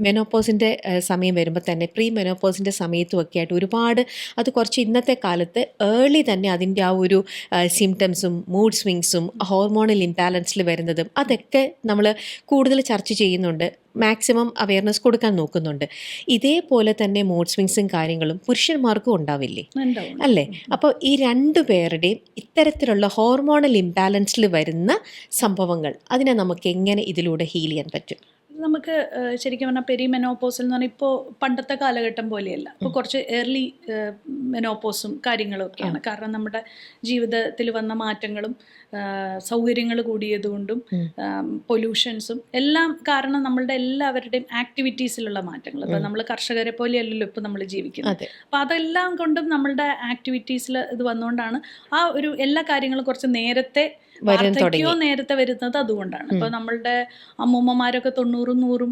മെനോപോസിൻ്റെ സമയം വരുമ്പോൾ തന്നെ പ്രീ മെനോപോസിൻ്റെ സമയത്തുമൊക്കെ ആയിട്ട് ഒരുപാട് അത് കുറച്ച് ഇന്നത്തെ കാലത്ത് ഏർലി തന്നെ അതിൻ്റെ ആ ഒരു സിംറ്റംസും മൂഡ് സ്വിങ്സും ഹോർമോണൽ ഇംബാലൻസിൽ വരുന്നതും അതൊക്കെ നമ്മൾ കൂടുതൽ ചർച്ച ചെയ്യുന്നുണ്ട്, മാക്സിമം അവയർനെസ് കൊടുക്കാൻ നോക്കുന്നുണ്ട്. ഇതേപോലെ തന്നെ മൂഡ് സ്വിങ്സും കാര്യങ്ങളും പുരുഷന്മാർക്കും ഉണ്ടാവില്ലേ അല്ലേ? അപ്പോൾ ഈ രണ്ടു പേരുടെയും ഇത്തരത്തിലുള്ള ഹോർമോണൽ ഇംബാലൻസിൽ വരുന്ന സംഭവങ്ങൾ അതിനെ നമുക്ക് എങ്ങനെ ഇതിലൂടെ ഹീൽ ചെയ്യാൻ പറ്റും? നമുക്ക് ശരിക്കും പറഞ്ഞാൽ പെരിമെനോപോസിൽ എന്ന് പറഞ്ഞാൽ ഇപ്പോൾ പണ്ടത്തെ കാലഘട്ടം പോലെയല്ല. ഇപ്പോൾ കുറച്ച് ഏർലി മെനോപോസും കാര്യങ്ങളും ഒക്കെയാണ്. കാരണം നമ്മുടെ ജീവിതത്തിൽ വന്ന മാറ്റങ്ങളും സൗകര്യങ്ങൾ കൂടിയതുകൊണ്ടും പൊല്യൂഷൻസും എല്ലാം കാരണം നമ്മളുടെ എല്ലാവരുടെയും ആക്ടിവിറ്റീസിലുള്ള മാറ്റങ്ങൾ. ഇപ്പം നമ്മൾ കർഷകരെ പോലെയല്ലല്ലോ ഇപ്പം നമ്മൾ ജീവിക്കുന്നത്. അപ്പം അതെല്ലാം കൊണ്ടും നമ്മളുടെ ആക്ടിവിറ്റീസിൽ ഇത് വന്നുകൊണ്ടാണ് ആ ഒരു എല്ലാ കാര്യങ്ങളും കുറച്ച് നേരത്തെ നേരത്തെ വരുന്നത്. അതുകൊണ്ടാണ് ഇപ്പൊ നമ്മളുടെ അമ്മൂമ്മമാരൊക്കെ 90-100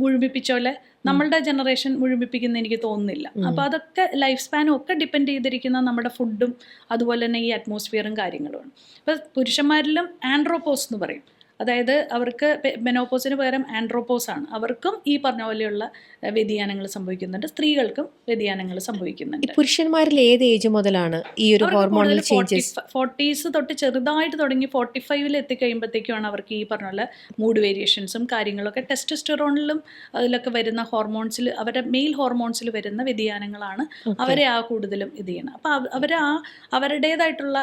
മുഴുമിപ്പിച്ച പോലെ നമ്മളുടെ ജനറേഷൻ മുഴുമിപ്പിക്കുന്ന എനിക്ക് തോന്നുന്നില്ല. അപ്പൊ അതൊക്കെ ലൈഫ് സ്പാനും ഒക്കെ ഡിപ്പെൻഡ് ചെയ്തിരിക്കുന്ന നമ്മുടെ ഫുഡും അതുപോലെ തന്നെ ഈ അറ്റ്മോസ്ഫിയറും കാര്യങ്ങളുമാണ്. ഇപ്പൊ പുരുഷന്മാരിലും ആൻഡ്രോപോസ് എന്ന് പറയും, അതായത് അവർക്ക് മെനോപോസിന് പകരം ആൻഡ്രോപോസ് ആണ്. അവർക്കും ഈ പറഞ്ഞ പോലെയുള്ള വ്യതിയാനങ്ങൾ സംഭവിക്കുന്നുണ്ട്, സ്ത്രീകൾക്കും വ്യതിയാനങ്ങൾ സംഭവിക്കുന്നുണ്ട്. പുരുഷന്മാരിൽ ഏത് ഏജ് മുതലാണ് ഈ ഒരു ഹോർമോണൽ ചേഞ്ചസ്? 40s തൊട്ട് ചെറുതായിട്ട് തുടങ്ങി 45-ൽ എത്തിക്കഴിയുമ്പോഴത്തേക്കുമാണ് അവർക്ക് ഈ പറഞ്ഞ പോലെ മൂഡ് വേരിയേഷൻസും കാര്യങ്ങളൊക്കെ ടെസ്റ്റോസ്റ്റെറോണിലും അതിലൊക്കെ വരുന്ന ഹോർമോൺസിൽ, അവരുടെ മെയിൽ ഹോർമോൺസിൽ വരുന്ന വ്യതിയാനങ്ങളാണ് അവരെ ആ കൂടുതലും ഇത് ചെയ്യണം. അപ്പോൾ അവർ അവരുടേതായിട്ടുള്ള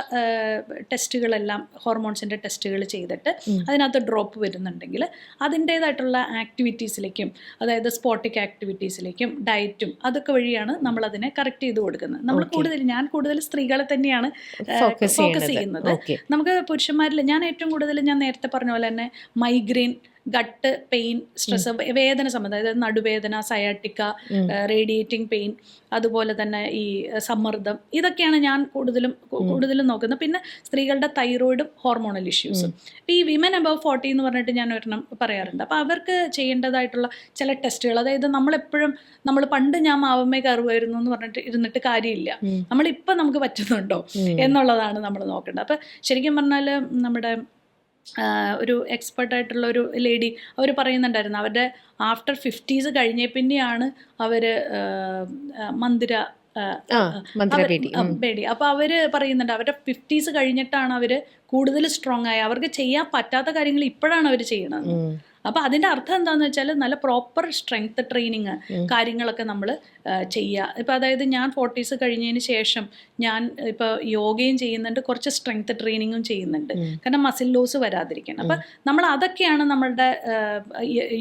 ടെസ്റ്റുകളെല്ലാം ഹോർമോൺസിൻ്റെ ടെസ്റ്റുകൾ ചെയ്തിട്ട് അതിനകത്ത് ഡ്രോപ്പ് വരുന്നുണ്ടെങ്കിൽ അതിൻ്റേതായിട്ടുള്ള ആക്ടിവിറ്റീസിലേക്കും, അതായത് സ്പോട്ടിക് ആക്ടിവിറ്റീസിലേക്കും ഡയറ്റും അതൊക്കെ വഴിയാണ് നമ്മൾ അതിനെ കറക്റ്റ് ചെയ്ത് കൊടുക്കുന്നത്. ഞാൻ കൂടുതൽ സ്ത്രീകളെ തന്നെയാണ് ഫോക്കസ് ചെയ്യുന്നത്. നമുക്ക് പുരുഷന്മാരിൽ ഞാൻ ഏറ്റവും കൂടുതൽ ഞാൻ നേരത്തെ പറഞ്ഞ പോലെ തന്നെ മൈഗ്രെയിൻ, ഗട്ട് പെയിൻ, സ്ട്രെസ്, വേദന സംബന്ധം, അതായത് നടുവേദന, സയാട്ടിക്ക, റേഡിയേറ്റിംഗ് പെയിൻ, അതുപോലെ തന്നെ ഈ സമ്മർദ്ദം, ഇതൊക്കെയാണ് ഞാൻ കൂടുതലും നോക്കുന്നത്. പിന്നെ സ്ത്രീകളുടെ തൈറോയിഡും ഹോർമോണൽ ഇഷ്യൂസും. ഈ വിമൻ അബവ് 40 എന്ന് പറഞ്ഞിട്ട് ഞാൻ ഒരെണ്ണം പറയാറുണ്ട്. അപ്പോൾ അവർക്ക് ചെയ്യേണ്ടതായിട്ടുള്ള ചില ടെസ്റ്റുകൾ, അതായത് നമ്മൾ പണ്ട് ഞാൻ മാവമ്മേ കയറുമായിരുന്നു എന്ന് പറഞ്ഞിട്ട് ഇരുന്നിട്ട് കാര്യമില്ല, നമ്മളിപ്പം നമുക്ക് പറ്റുന്നുണ്ടോ എന്നുള്ളതാണ് നമ്മൾ നോക്കേണ്ടത്. അപ്പം ശരിക്കും പറഞ്ഞാൽ നമ്മുടെ ഒരു എക്സ്പെർട്ടായിട്ടുള്ള ഒരു ലേഡി അവർ പറയുന്നുണ്ടായിരുന്നു, അവരുടെ ആഫ്റ്റർ 50s കഴിഞ്ഞ പിന്നെയാണ് അവർ ബേഡി. അപ്പോൾ അവര് പറയുന്നുണ്ട് അവരുടെ 50s കഴിഞ്ഞിട്ടാണ് അവര് കൂടുതൽ സ്ട്രോങ് ആയ, അവർക്ക് ചെയ്യാൻ പറ്റാത്ത കാര്യങ്ങൾ ഇപ്പോഴാണ് അവർ ചെയ്യണത്. അപ്പോൾ അതിൻ്റെ അർത്ഥം എന്താണെന്ന് വെച്ചാൽ നല്ല പ്രോപ്പർ സ്ട്രെങ്ത് ട്രെയിനിങ് കാര്യങ്ങളൊക്കെ നമ്മൾ ചെയ്യുക. ഇപ്പോൾ അതായത് ഞാൻ 40s കഴിഞ്ഞതിന് ശേഷം ഞാൻ ഇപ്പോൾ യോഗയും ചെയ്യുന്നുണ്ട്, കുറച്ച് സ്ട്രെങ്ത് ട്രെയിനിങ്ങും ചെയ്യുന്നുണ്ട്, കാരണം മസിൽ ലോസ് വരാതിരിക്കാൻ. അപ്പം നമ്മൾ അതൊക്കെയാണ് നമ്മളുടെ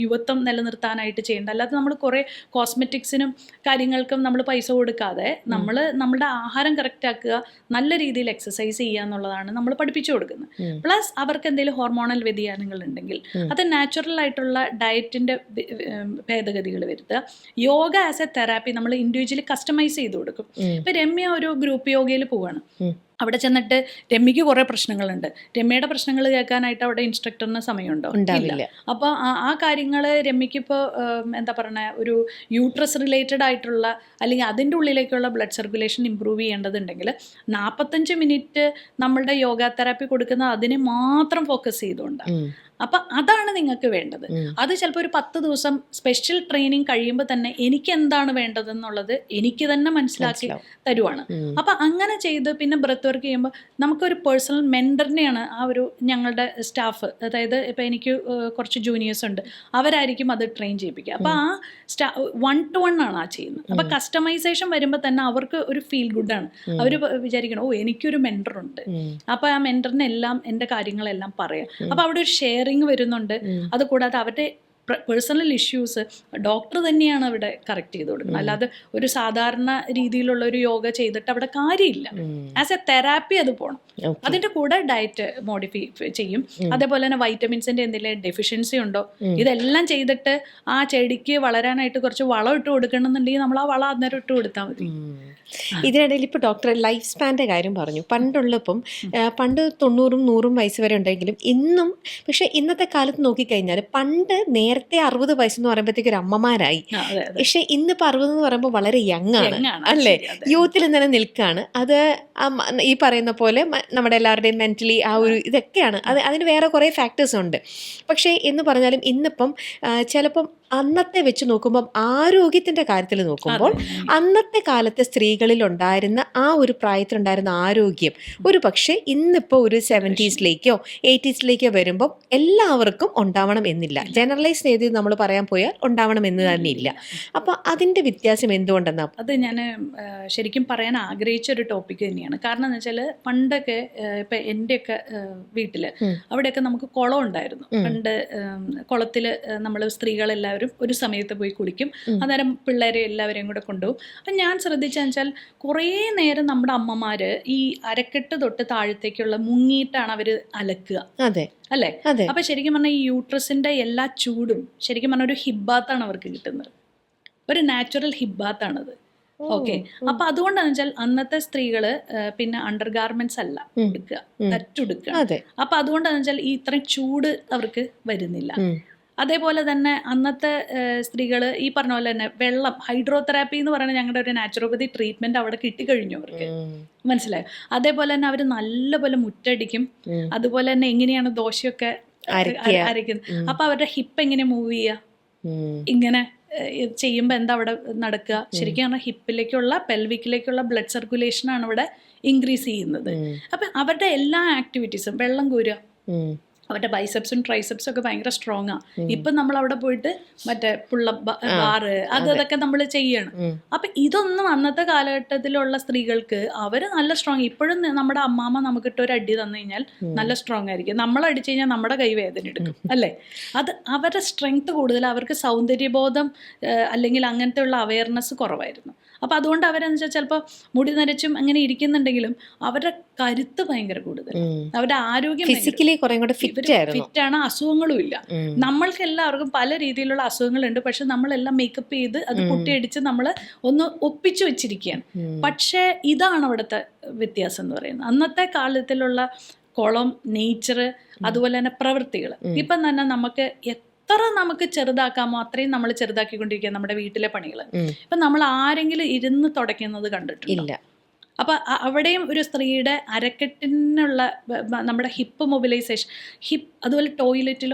യുവത്വം നിലനിർത്താനായിട്ട് ചെയ്യേണ്ടത്. അല്ലാതെ നമ്മൾ കുറേ കോസ്മെറ്റിക്സിനും കാര്യങ്ങൾക്കും നമ്മൾ പൈസ കൊടുക്കാതെ നമ്മൾ നമ്മുടെ ആഹാരം കറക്റ്റ് ആക്കുക, നല്ല രീതിയിൽ എക്സസൈസ് ചെയ്യുക എന്നുള്ളതാണ് നമ്മൾ പഠിപ്പിച്ചു കൊടുക്കുന്നത്. പ്ലസ് അവർക്ക് എന്തെങ്കിലും ഹോർമോണൽ വ്യതിയാനങ്ങൾ ഉണ്ടെങ്കിൽ അത് നാച്ചുറൽ ആയിട്ടുള്ള ഡയറ്റിൻ്റെ ഭേദഗതികൾ വരുത്തുക. യോഗ ആസ് എ തെറാപ്പി നമ്മൾ ഇൻഡിവിജ്വലി കസ്റ്റമൈസ് ചെയ്ത് കൊടുക്കും. ഇപ്പം രമ്യ ഒരു ഗ്രൂപ്പ് യോഗയിൽ പോവാണ്, അവിടെ ചെന്നിട്ട് രമ്യക്ക് കുറേ പ്രശ്നങ്ങളുണ്ട്. രമ്യയുടെ പ്രശ്നങ്ങൾ കേൾക്കാനായിട്ട് അവിടെ ഇൻസ്ട്രക്ടറിന് സമയമുണ്ടോ? ഇല്ല. അപ്പോൾ ആ കാര്യങ്ങൾ രമ്യക്ക് ഇപ്പോൾ എന്താ പറയുക, ഒരു യൂട്രസ് റിലേറ്റഡ് ആയിട്ടുള്ള അല്ലെങ്കിൽ അതിൻ്റെ ഉള്ളിലേക്കുള്ള ബ്ലഡ് സർക്കുലേഷൻ ഇമ്പ്രൂവ് ചെയ്യേണ്ടതുണ്ടെങ്കിൽ 45 മിനിറ്റ് നമ്മളുടെ യോഗ തെറാപ്പി കൊടുക്കുന്നത് അതിനെ മാത്രം ഫോക്കസ് ചെയ്തുകൊണ്ടാണ്. അപ്പം അതാണ് നിങ്ങൾക്ക് വേണ്ടത്. അത് ചിലപ്പോൾ ഒരു 10 ദിവസം സ്പെഷ്യൽ ട്രെയിനിങ് കഴിയുമ്പോൾ തന്നെ എനിക്ക് എന്താണ് വേണ്ടതെന്നുള്ളത് എനിക്ക് തന്നെ മനസ്സിലാക്കി തരുവാണ്. അപ്പം അങ്ങനെ ചെയ്ത് പിന്നെ ബ്രെത്ത് വർക്ക് ചെയ്യുമ്പോൾ നമുക്കൊരു പേഴ്സണൽ മെൻറ്ററിനെയാണ് ആ ഒരു ഞങ്ങളുടെ സ്റ്റാഫ്, അതായത് ഇപ്പം എനിക്ക് കുറച്ച് ജൂനിയേഴ്സ് ഉണ്ട്, അവരായിരിക്കും അത് ട്രെയിൻ ചെയ്യിപ്പിക്കുക. അപ്പോൾ ആ 1-to-1 ആണ് ആ ചെയ്യുന്നത്. അപ്പം കസ്റ്റമൈസേഷൻ വരുമ്പോൾ തന്നെ അവർക്ക് ഒരു ഫീൽ ഗുഡാണ്. അവർ വിചാരിക്കണം, ഓ എനിക്കൊരു മെൻറ്ററുണ്ട്, അപ്പോൾ ആ മെൻറ്ററിന് എല്ലാം എൻ്റെ കാര്യങ്ങളെല്ലാം പറയാം. അപ്പോൾ അവിടെ ഒരു ഷെയറിങ് വരുന്നുണ്ട്. അതുകൂടാതെ അവരുടെ പേഴ്സണൽ ഇഷ്യൂസ് ഡോക്ടർ തന്നെയാണ് അവിടെ കറക്റ്റ് ചെയ്ത് കൊടുക്കുന്നത്. അല്ലാതെ ഒരു സാധാരണ രീതിയിലുള്ള ഒരു യോഗ ചെയ്തിട്ട് അവിടെ കാര്യമില്ല. ആസ് എ തെറാപ്പി അത് പോകണം. അതിൻ്റെ കൂടെ ഡയറ്റ് മോഡിഫൈ ചെയ്യും. അതേപോലെ തന്നെ വൈറ്റമിൻസിൻ്റെ എന്തെങ്കിലും ഡെഫിഷ്യൻസി ഉണ്ടോ, ഇതെല്ലാം ചെയ്തിട്ട് ആ ചെടിക്ക് വളരാനായിട്ട് കുറച്ച് വളം ഇട്ട് കൊടുക്കണമെന്നുണ്ടെങ്കിൽ നമ്മൾ ആ വളം അന്നേരം ഇട്ട് കൊടുത്താൽ മതി. ഇതിനിടയിൽ ഇപ്പോൾ ഡോക്ടർ ലൈഫ് സ്പാൻ്റെ കാര്യം പറഞ്ഞു. പണ്ടുള്ളപ്പം പണ്ട് 90-100 വയസ്സ് വരെ ഉണ്ടെങ്കിലും ഇന്നും, പക്ഷെ ഇന്നത്തെ കാലത്ത് നോക്കിക്കഴിഞ്ഞാൽ പണ്ട് നേരത്തെ 60 വയസ്സെന്ന് പറയുമ്പോഴത്തേക്ക് ഒരു അമ്മമാരായി. പക്ഷെ ഇന്നിപ്പോൾ 60 എന്ന് പറയുമ്പോൾ വളരെ യങ് ആണ് അല്ലേ, യൂത്തിൽ തന്നെ നിൽക്കുകയാണ്. അത് ഈ പറയുന്ന പോലെ നമ്മുടെ എല്ലാവരുടെയും മെൻ്റലി ആ ഒരു ഇതൊക്കെയാണ്. അതിന് വേറെ കുറേ ഫാക്ടേഴ്സ് ഉണ്ട്. പക്ഷേ എന്ന് പറഞ്ഞാലും ഇന്നിപ്പം ചിലപ്പം അന്നത്തെ വെച്ച് നോക്കുമ്പം ആരോഗ്യത്തിൻ്റെ കാര്യത്തിൽ നോക്കുമ്പോൾ അന്നത്തെ കാലത്തെ സ്ത്രീകളിൽ ഉണ്ടായിരുന്ന ആ ഒരു പ്രായത്തിലുണ്ടായിരുന്ന ആരോഗ്യം ഒരു പക്ഷേ ഇന്നിപ്പോൾ ഒരു 70s-ലേക്കോ 80s-ലേക്കോ വരുമ്പം എല്ലാവർക്കും ഉണ്ടാവണം എന്നില്ല. ജനറലൈസ് ചെയ്ത് നമ്മൾ പറയാൻ പോയാൽ ഉണ്ടാവണം എന്ന് തന്നെ ഇല്ല. അപ്പോൾ അതിൻ്റെ വ്യത്യാസം എന്തുകൊണ്ടെന്നാ? അത് ഞാൻ ശരിക്കും പറയാൻ ആഗ്രഹിച്ചൊരു ടോപ്പിക് തന്നെയാണ്. കാരണം എന്ന് വെച്ചാൽ പണ്ടൊക്കെ ഇപ്പം എൻ്റെയൊക്കെ വീട്ടിൽ അവിടെയൊക്കെ നമുക്ക് കുളം ഉണ്ടായിരുന്നു. പണ്ട് കുളത്തിൽ നമ്മൾ സ്ത്രീകളെല്ലാവരും ഒരു സമയത്ത് പോയി കുളിക്കും. അന്നേരം പിള്ളേരെ എല്ലാവരെയും കൂടെ കൊണ്ടുപോകും. അപ്പം ഞാൻ ശ്രദ്ധിച്ചതെന്ന് വെച്ചാൽ കുറേ നേരം നമ്മുടെ അമ്മമാർ ഈ അരക്കെട്ട് തൊട്ട് താഴത്തേക്കുള്ള മുങ്ങിയിട്ടാണ് അവർ അലക്കുക. അതെ അല്ലേ? അപ്പം ശരിക്കും പറഞ്ഞാൽ ഈ യൂട്രസിൻ്റെ എല്ലാ ചൂടും ശരിക്കും പറഞ്ഞാൽ ഒരു ഹിബാത്താണ് അവർക്ക് കിട്ടുന്നത്. ഒരു നാച്ചുറൽ ഹിബാത്താണത്. ഓക്കെ. അപ്പൊ അതുകൊണ്ടാന്ന് വെച്ചാൽ അന്നത്തെ സ്ത്രീകള് പിന്നെ അണ്ടർ ഗാർമെന്റ്സ് അല്ല എടുക്കുക, തറ്റുടുക്കുക. അപ്പൊ അതുകൊണ്ടാന്ന് വെച്ചാൽ ഈ ഇത്രയും ചൂട് അവർക്ക് വരുന്നില്ല. അതേപോലെ തന്നെ അന്നത്തെ സ്ത്രീകൾ ഈ പറഞ്ഞ പോലെ തന്നെ വെള്ളം, ഹൈഡ്രോതെറാപ്പി എന്ന് പറയുന്നത് ഞങ്ങളുടെ ഒരു നാച്ചുറോപ്പതി ട്രീറ്റ്മെന്റ് അവിടെ കിട്ടിക്കഴിഞ്ഞു അവർക്ക്. മനസ്സിലായോ? അതേപോലെ തന്നെ അവർ നല്ലപോലെ മുറ്റടിക്കും. അതുപോലെ തന്നെ എങ്ങനെയാണ് ദോശയൊക്കെ അരയ്ക്കുന്നത്. അപ്പൊ അവരുടെ ഹിപ്പ് എങ്ങനെ മൂവ് ചെയ്യുക, ഇങ്ങനെ ചെയ്യുമ്പോൾ എന്താ അവിടെ നടക്കുക? ശരിക്കും പറഞ്ഞാൽ ഹിപ്പിലേക്കുള്ള പെൽവിക്കിലേക്കുള്ള ബ്ലഡ് സർക്കുലേഷനാണ് അവിടെ ഇൻക്രീസ് ചെയ്യുന്നത്. അപ്പം അവരുടെ എല്ലാ ആക്ടിവിറ്റീസും, വെള്ളം കോരുക, അവരുടെ ബൈസെപ്സും ട്രൈസെപ്സും ഒക്കെ ഭയങ്കര സ്ട്രോങ് ആണ്. ഇപ്പം നമ്മൾ അവിടെ പോയിട്ട് മറ്റേ ബാറ് അതൊക്കെ നമ്മൾ ചെയ്യണം. അപ്പം ഇതൊന്നും അന്നത്തെ കാലഘട്ടത്തിലുള്ള സ്ത്രീകൾക്ക് അവർ നല്ല സ്ട്രോങ്. ഇപ്പോഴും നമ്മുടെ അമ്മാമ്മ നമുക്കിട്ട് ഒരു അടി തന്നു കഴിഞ്ഞാൽ നല്ല സ്ട്രോങ് ആയിരിക്കും. നമ്മൾ അടിച്ചു കഴിഞ്ഞാൽ നമ്മുടെ കൈ വേദന എടുക്കും അല്ലേ? അത് അവരുടെ സ്ട്രെങ്ത് കൂടുതൽ. അവർക്ക് സൗന്ദര്യബോധം അല്ലെങ്കിൽ അങ്ങനത്തെ ഉള്ള അവയർനെസ് കുറവായിരുന്നു. അപ്പം അതുകൊണ്ട് അവരെന്ന് വെച്ചാൽ ചിലപ്പോൾ മുടി നരച്ചും അങ്ങനെ ഇരിക്കുന്നുണ്ടെങ്കിലും അവരുടെ കരുത്ത് ഭയങ്കര കൂടുതൽ, അവരുടെ ആരോഗ്യം ഫിസിക്കലി കുറേ കൂടെ ഫിറ്റാണ്, അസുഖങ്ങളും ഇല്ല. നമ്മൾക്ക് എല്ലാവർക്കും പല രീതിയിലുള്ള അസുഖങ്ങളുണ്ട്. പക്ഷെ നമ്മളെല്ലാം മേക്കപ്പ് ചെയ്ത് അത് പൊട്ടിയടിച്ച് നമ്മൾ ഒന്ന് ഒപ്പിച്ചു വെച്ചിരിക്കുകയാണ്. പക്ഷേ ഇതാണ് അവിടുത്തെ വ്യത്യാസം എന്ന് പറയുന്നത്. അന്നത്തെ കാലത്തിലുള്ള കുളം, നേച്ചർ, അതുപോലെ തന്നെ പ്രവൃത്തികൾ. ഇപ്പം തന്നെ നമുക്ക് എത്ര നമുക്ക് ചെറുതാക്കാമോ അത്രയും നമ്മൾ ചെറുതാക്കിക്കൊണ്ടിരിക്കുക നമ്മുടെ വീട്ടിലെ പണികൾ. ഇപ്പം നമ്മൾ ആരെങ്കിലും ഇരുന്ന് തുടയ്ക്കുന്നത് കണ്ടിട്ടില്ല. അപ്പം അവിടെയും ഒരു സ്ത്രീയുടെ അരക്കെട്ടിനുള്ള നമ്മുടെ ഹിപ്പ് മൊബിലൈസേഷൻ, അതുപോലെ ടോയ്ലറ്റിൽ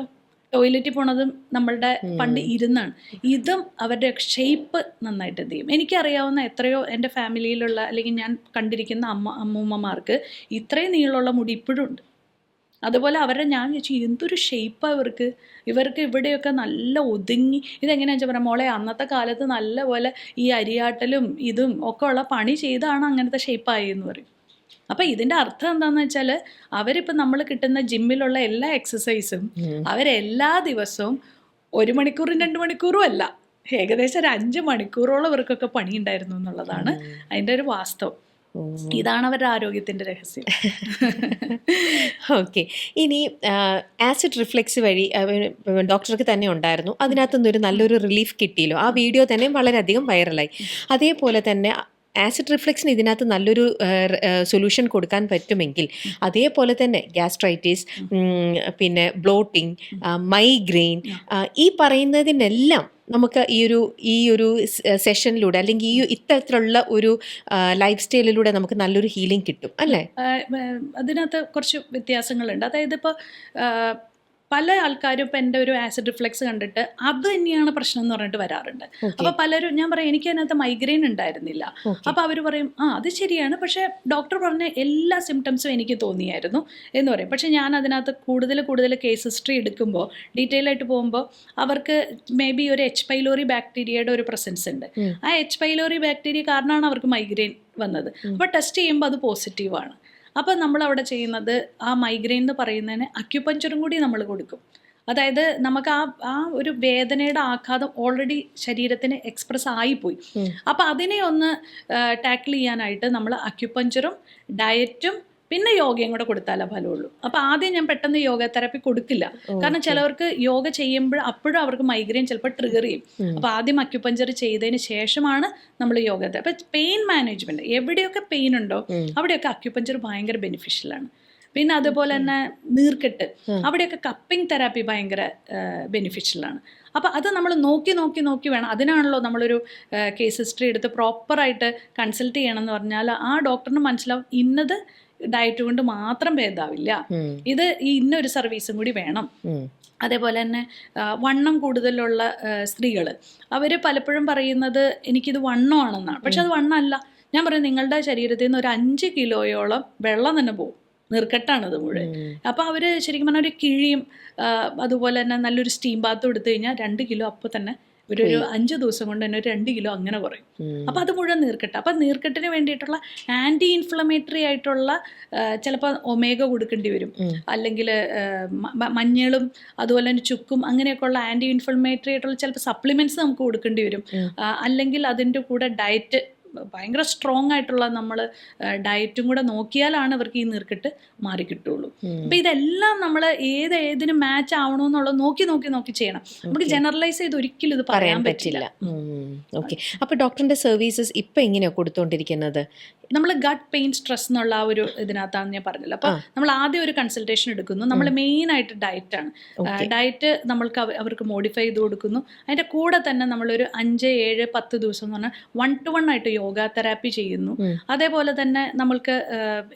പോണതും നമ്മളുടെ പണ്ട് ഇരുന്നാണ്. ഇതും അവരുടെ ഷേപ്പ് നന്നായിട്ട് എന്ത് ചെയ്യും. എനിക്കറിയാവുന്ന എത്രയോ എൻ്റെ ഫാമിലിയിലുള്ള അല്ലെങ്കിൽ ഞാൻ കണ്ടിരിക്കുന്ന അമ്മൂമ്മമാർക്ക് ഇത്രയും നീളമുള്ള മുടി ഇപ്പോഴും ഉണ്ട്. അതുപോലെ അവരുടെ ഞാൻ ചോദിച്ചു എന്തൊരു ഷേപ്പാണ് ഇവർക്ക് ഇവിടെയൊക്കെ നല്ല ഒതുങ്ങി. ഇതെങ്ങനെയാണെന്ന് വെച്ചാൽ പറയാം, മോളെ അന്നത്തെ കാലത്ത് നല്ല പോലെ ഈ അരിയാട്ടലും ഇതും ഒക്കെ ഉള്ള പണി ചെയ്താണ് അങ്ങനത്തെ ഷേപ്പായെന്ന് പറയും. അപ്പം ഇതിൻ്റെ അർത്ഥം എന്താണെന്ന് വെച്ചാൽ അവരിപ്പോൾ നമ്മൾ കിട്ടുന്ന ജിമ്മിലുള്ള എല്ലാ എക്സസൈസും അവരെല്ലാ ദിവസവും 1 മണിക്കൂറും 2 മണിക്കൂറും അല്ല, ഏകദേശം ഒരു 5 മണിക്കൂറോളം ഇവർക്കൊക്കെ പണിയുണ്ടായിരുന്നു എന്നുള്ളതാണ് അതിൻ്റെ ഒരു വാസ്തവം. ഇതാണ് അവരുടെ ആരോഗ്യത്തിൻ്റെ രഹസ്യം. ഓക്കെ. ഇനി ആസിഡ് റിഫ്ലെക്സ് വഴി ഡോക്ടർക്ക് തന്നെ ഉണ്ടായിരുന്നു, അതിനകത്തുനിന്ന് ഒരു നല്ലൊരു റിലീഫ് കിട്ടിയല്ലോ. ആ വീഡിയോ തന്നെ വളരെയധികം വൈറലായി. അതേപോലെ തന്നെ ആസിഡ് റിഫ്ലെക്സിന് ഇതിനകത്ത് നല്ലൊരു സൊല്യൂഷൻ കൊടുക്കാൻ പറ്റുമെങ്കിൽ അതേപോലെ തന്നെ ഗ്യാസ്ട്രൈറ്റിസ്, പിന്നെ ബ്ലോട്ടിങ്, മൈഗ്രെയിൻ, ഈ പറയുന്നതിനെല്ലാം നമുക്ക് ഈ ഒരു സെഷനിലൂടെ അല്ലെങ്കിൽ ഇത്തരത്തിലുള്ള ഒരു ലൈഫ് സ്റ്റൈലിലൂടെ നമുക്ക് നല്ലൊരു ഹീലിംഗ് കിട്ടും അല്ലേ? അതിനകത്ത് കുറച്ച് വ്യത്യാസങ്ങളുണ്ട്. അതായത് ഇപ്പോൾ പല ആൾക്കാരും ഇപ്പം എൻ്റെ ഒരു ആസിഡ് റിഫ്ലെക്സ് കണ്ടിട്ട് അത് തന്നെയാണ് പ്രശ്നം എന്ന് പറഞ്ഞിട്ട് വരാറുണ്ട്. അപ്പോൾ പലരും ഞാൻ പറയും എനിക്ക് അതിനകത്ത് മൈഗ്രെയിൻ ഉണ്ടായിരുന്നില്ല. അപ്പോൾ അവർ പറയും അത് ശരിയാണ്, പക്ഷേ ഡോക്ടർ പറഞ്ഞ എല്ലാ സിംറ്റംസും എനിക്ക് തോന്നിയായിരുന്നു എന്ന് പറയും. പക്ഷേ ഞാൻ അതിനകത്ത് കൂടുതൽ കേസ് ഹിസ്റ്ററി എടുക്കുമ്പോൾ ഡീറ്റെയിൽ ആയിട്ട് പോകുമ്പോൾ അവർക്ക് മേ ബി ഒരു എച്ച് പൈലോറി ബാക്ടീരിയയുടെ ഒരു പ്രസൻസ് ഉണ്ട്. ആ എച്ച് പൈലോറി ബാക്ടീരിയ കാരണമാണ് അവർക്ക് മൈഗ്രെയിൻ വന്നത്. അപ്പോൾ ടെസ്റ്റ് ചെയ്യുമ്പോൾ അത് പോസിറ്റീവാണ്. അപ്പോൾ നമ്മളവിടെ ചെയ്യുന്നത് ആ മൈഗ്രെയിൻ എന്ന് പറയുന്നതിന് അക്യുപഞ്ചറും കൂടി നമ്മൾ കൊടുക്കും. അതായത് നമുക്ക് ആ ഒരു വേദനയുടെ ആഘാതം ഓൾറെഡി ശരീരത്തിന് എക്സ്പ്രസ് ആയിപ്പോയി. അപ്പോൾ അതിനെ ഒന്ന് ടാക്കിൾ ചെയ്യാനായിട്ട് നമ്മൾ അക്യുപഞ്ചറും ഡയറ്റും പിന്നെ യോഗയും കൂടെ കൊടുത്താലേ ഫലമുള്ളൂ. അപ്പോൾ ആദ്യം ഞാൻ പെട്ടെന്ന് യോഗ തെറാപ്പി കൊടുക്കില്ല. കാരണം ചിലവർക്ക് യോഗ ചെയ്യുമ്പോൾ അപ്പോഴും അവർക്ക് മൈഗ്രെയിൻ ചിലപ്പോൾ ട്രിഗർ ചെയ്യും. അപ്പോൾ ആദ്യം അക്യുപഞ്ചർ ചെയ്തതിന് ശേഷമാണ് നമ്മൾ യോഗ തെറാപ്പി. അപ്പോൾ പെയിൻ മാനേജ്മെൻറ്റ്, എവിടെയൊക്കെ പെയിൻ ഉണ്ടോ അവിടെയൊക്കെ അക്യുപഞ്ചർ ഭയങ്കര ബെനിഫിഷ്യലാണ്. പിന്നെ അതുപോലെ തന്നെ നീർക്കെട്ട്, അവിടെയൊക്കെ കപ്പിംഗ് തെറാപ്പി ഭയങ്കര ബെനിഫിഷ്യലാണ്. അപ്പോൾ അത് നമ്മൾ നോക്കി വേണം. അതിനാണല്ലോ നമ്മളൊരു കേസ് ഹിസ്റ്ററി എടുത്ത് പ്രോപ്പറായിട്ട് കൺസൾട്ട് ചെയ്യണമെന്ന് പറഞ്ഞാൽ ആ ഡോക്ടറിന് മനസ്സിലാവും ഇന്നത് ഡയറ്റ് കൊണ്ട് മാത്രം ഭേദാവില്ല, ഇത് ഇന്നൊരു സർവീസും കൂടി വേണം. അതേപോലെ തന്നെ വണ്ണം കൂടുതലുള്ള സ്ത്രീകൾ അവർ പലപ്പോഴും പറയുന്നത് എനിക്കിത് വണ്ണമാണെന്നാണ്. പക്ഷെ അത് വണ്ണമല്ല. ഞാൻ പറയും നിങ്ങളുടെ ശരീരത്തിൽ നിന്ന് ഒരു 5 കിലോയോളം വെള്ളം തന്നെ പോകും, നീർക്കെട്ടാണിത് മുഴുവൻ. അപ്പോൾ അവർ ശരിക്കും പറഞ്ഞാൽ ഒരു കിഴിയും അതുപോലെ തന്നെ നല്ലൊരു സ്റ്റീം ബാത്തും എടുത്തു കഴിഞ്ഞാൽ 2 കിലോ അപ്പോൾ തന്നെ ഒരു 5 ദിവസം കൊണ്ട് തന്നെ ഒരു 2 കിലോ അങ്ങനെ കുറയും. അപ്പോൾ അത് മുഴുവൻ നീർക്കെട്ട്. അപ്പോൾ നീർക്കെട്ടിന് വേണ്ടിയിട്ടുള്ള ആൻറ്റി ഇൻഫ്ലമേറ്ററി ആയിട്ടുള്ള ചിലപ്പോൾ ഒമേഗ കൊടുക്കേണ്ടി വരും, അല്ലെങ്കിൽ മഞ്ഞളും അതുപോലെ തന്നെ ചുക്കും അങ്ങനെയൊക്കെയുള്ള ആൻറ്റി ഇൻഫ്ലമേറ്ററി ആയിട്ടുള്ള ചിലപ്പോൾ സപ്ലിമെൻറ്റ്സ് നമുക്ക് കൊടുക്കേണ്ടി വരും. അല്ലെങ്കിൽ അതിൻ്റെ കൂടെ ഡയറ്റ് ഭയങ്കര സ്ട്രോങ് ആയിട്ടുള്ള നമ്മൾ ഡയറ്റും കൂടെ നോക്കിയാലാണ് അവർക്ക് ഈ നീർക്കെട്ട് മാറിക്കിട്ടുള്ളൂ. അപ്പം ഇതെല്ലാം നമ്മൾ ഏതിന് മാച്ച് ആവണമെന്നുള്ളത് നോക്കി ചെയ്യണം. നമുക്ക് ജനറലൈസ് ചെയ്ത് ഒരിക്കലും ഇത് പറയാൻ പറ്റില്ല. ഓക്കെ. അപ്പോൾ ഡോക്ടറിന്റെ സർവീസസ് ഇപ്പം എങ്ങനെയാണ് കൊടുത്തുകൊണ്ടിരിക്കുന്നത്? നമ്മൾ ഗട്ട് പെയിൻ സ്ട്രെസ് എന്നുള്ള ആ ഒരു ഇതിനകത്താണ് ഞാൻ പറഞ്ഞില്ല. അപ്പോൾ നമ്മൾ ആദ്യം ഒരു കൺസൾട്ടേഷൻ എടുക്കുന്നു. നമ്മൾ മെയിനായിട്ട് ഡയറ്റാണ്. ഡയറ്റ് നമ്മൾക്ക് അവർക്ക് മോഡിഫൈ ചെയ്ത് കൊടുക്കുന്നു. അതിൻ്റെ കൂടെ തന്നെ നമ്മളൊരു 5, 7, 10 ദിവസം എന്ന് പറഞ്ഞാൽ 1-to-1 ആയിട്ട് യോഗ തെറാപ്പി ചെയ്യുന്നു. അതേപോലെ തന്നെ നമ്മൾക്ക്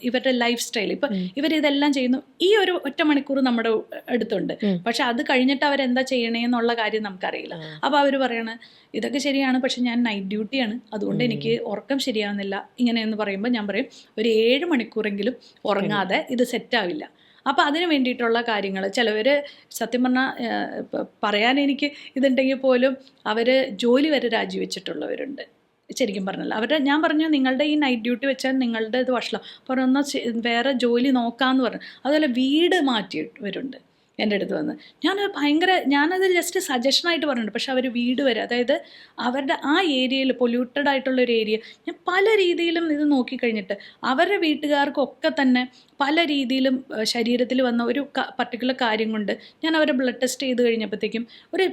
ഇവരുടെ ലൈഫ് സ്റ്റൈൽ, ഇപ്പം ഇവരിതെല്ലാം ചെയ്യുന്നു. ഈ ഒരു 1 മണിക്കൂർ നമ്മുടെ അടുത്തുണ്ട്. പക്ഷെ അത് കഴിഞ്ഞിട്ട് അവരെന്താ ചെയ്യണേന്നുള്ള കാര്യം നമുക്കറിയില്ല. അപ്പോൾ അവർ പറയണ ഇതൊക്കെ ശരിയാണ്, പക്ഷെ ഞാൻ നൈറ്റ് ഡ്യൂട്ടിയാണ്, അതുകൊണ്ട് എനിക്ക് ഉറക്കം ശരിയാവുന്നില്ല ഇങ്ങനെയെന്ന് പറയുമ്പോൾ ഞാൻ പറയും ഒരു 7 മണിക്കൂറെങ്കിലും ഉറങ്ങാതെ ഇത് സെറ്റാവില്ല. അപ്പോൾ അതിന് വേണ്ടിയിട്ടുള്ള കാര്യങ്ങൾ ചിലവർ സത്യം പറഞ്ഞാൽ പറയാൻ എനിക്ക് ഇതുണ്ടെങ്കിൽ പോലും അവർ ജോലി വരെ രാജിവെച്ചിട്ടുള്ളവരുണ്ട്. ശരിക്കും പറഞ്ഞല്ലോ ഞാൻ പറഞ്ഞു നിങ്ങളുടെ ഈ നൈറ്റ് ഡ്യൂട്ടി വെച്ചാൽ നിങ്ങളുടെ ഇത് വഷളം പറഞ്ഞ വേറെ ജോലി നോക്കാമെന്ന് പറഞ്ഞു. അതുപോലെ വീട് മാറ്റിയവരുണ്ട് എൻ്റെ അടുത്ത് വന്ന്. ഞാനത് ജസ്റ്റ് സജഷനായിട്ട് പറഞ്ഞിട്ടുണ്ട്. പക്ഷെ അവർ വീട് വരെ, അതായത് അവരുടെ ആ ഏരിയയിൽ പൊല്യൂട്ടഡ് ആയിട്ടുള്ളൊരു ഏരിയ, ഞാൻ പല രീതിയിലും ഇത് നോക്കിക്കഴിഞ്ഞിട്ട് അവരുടെ വീട്ടുകാർക്കൊക്കെ തന്നെ പല രീതിയിലും ശരീരത്തിൽ വന്ന ഒരു പർട്ടിക്കുലർ കാര്യം കൊണ്ട് ഞാൻ അവരെ ബ്ലഡ് ടെസ്റ്റ് ചെയ്ത് കഴിഞ്ഞപ്പോഴത്തേക്കും ഒരു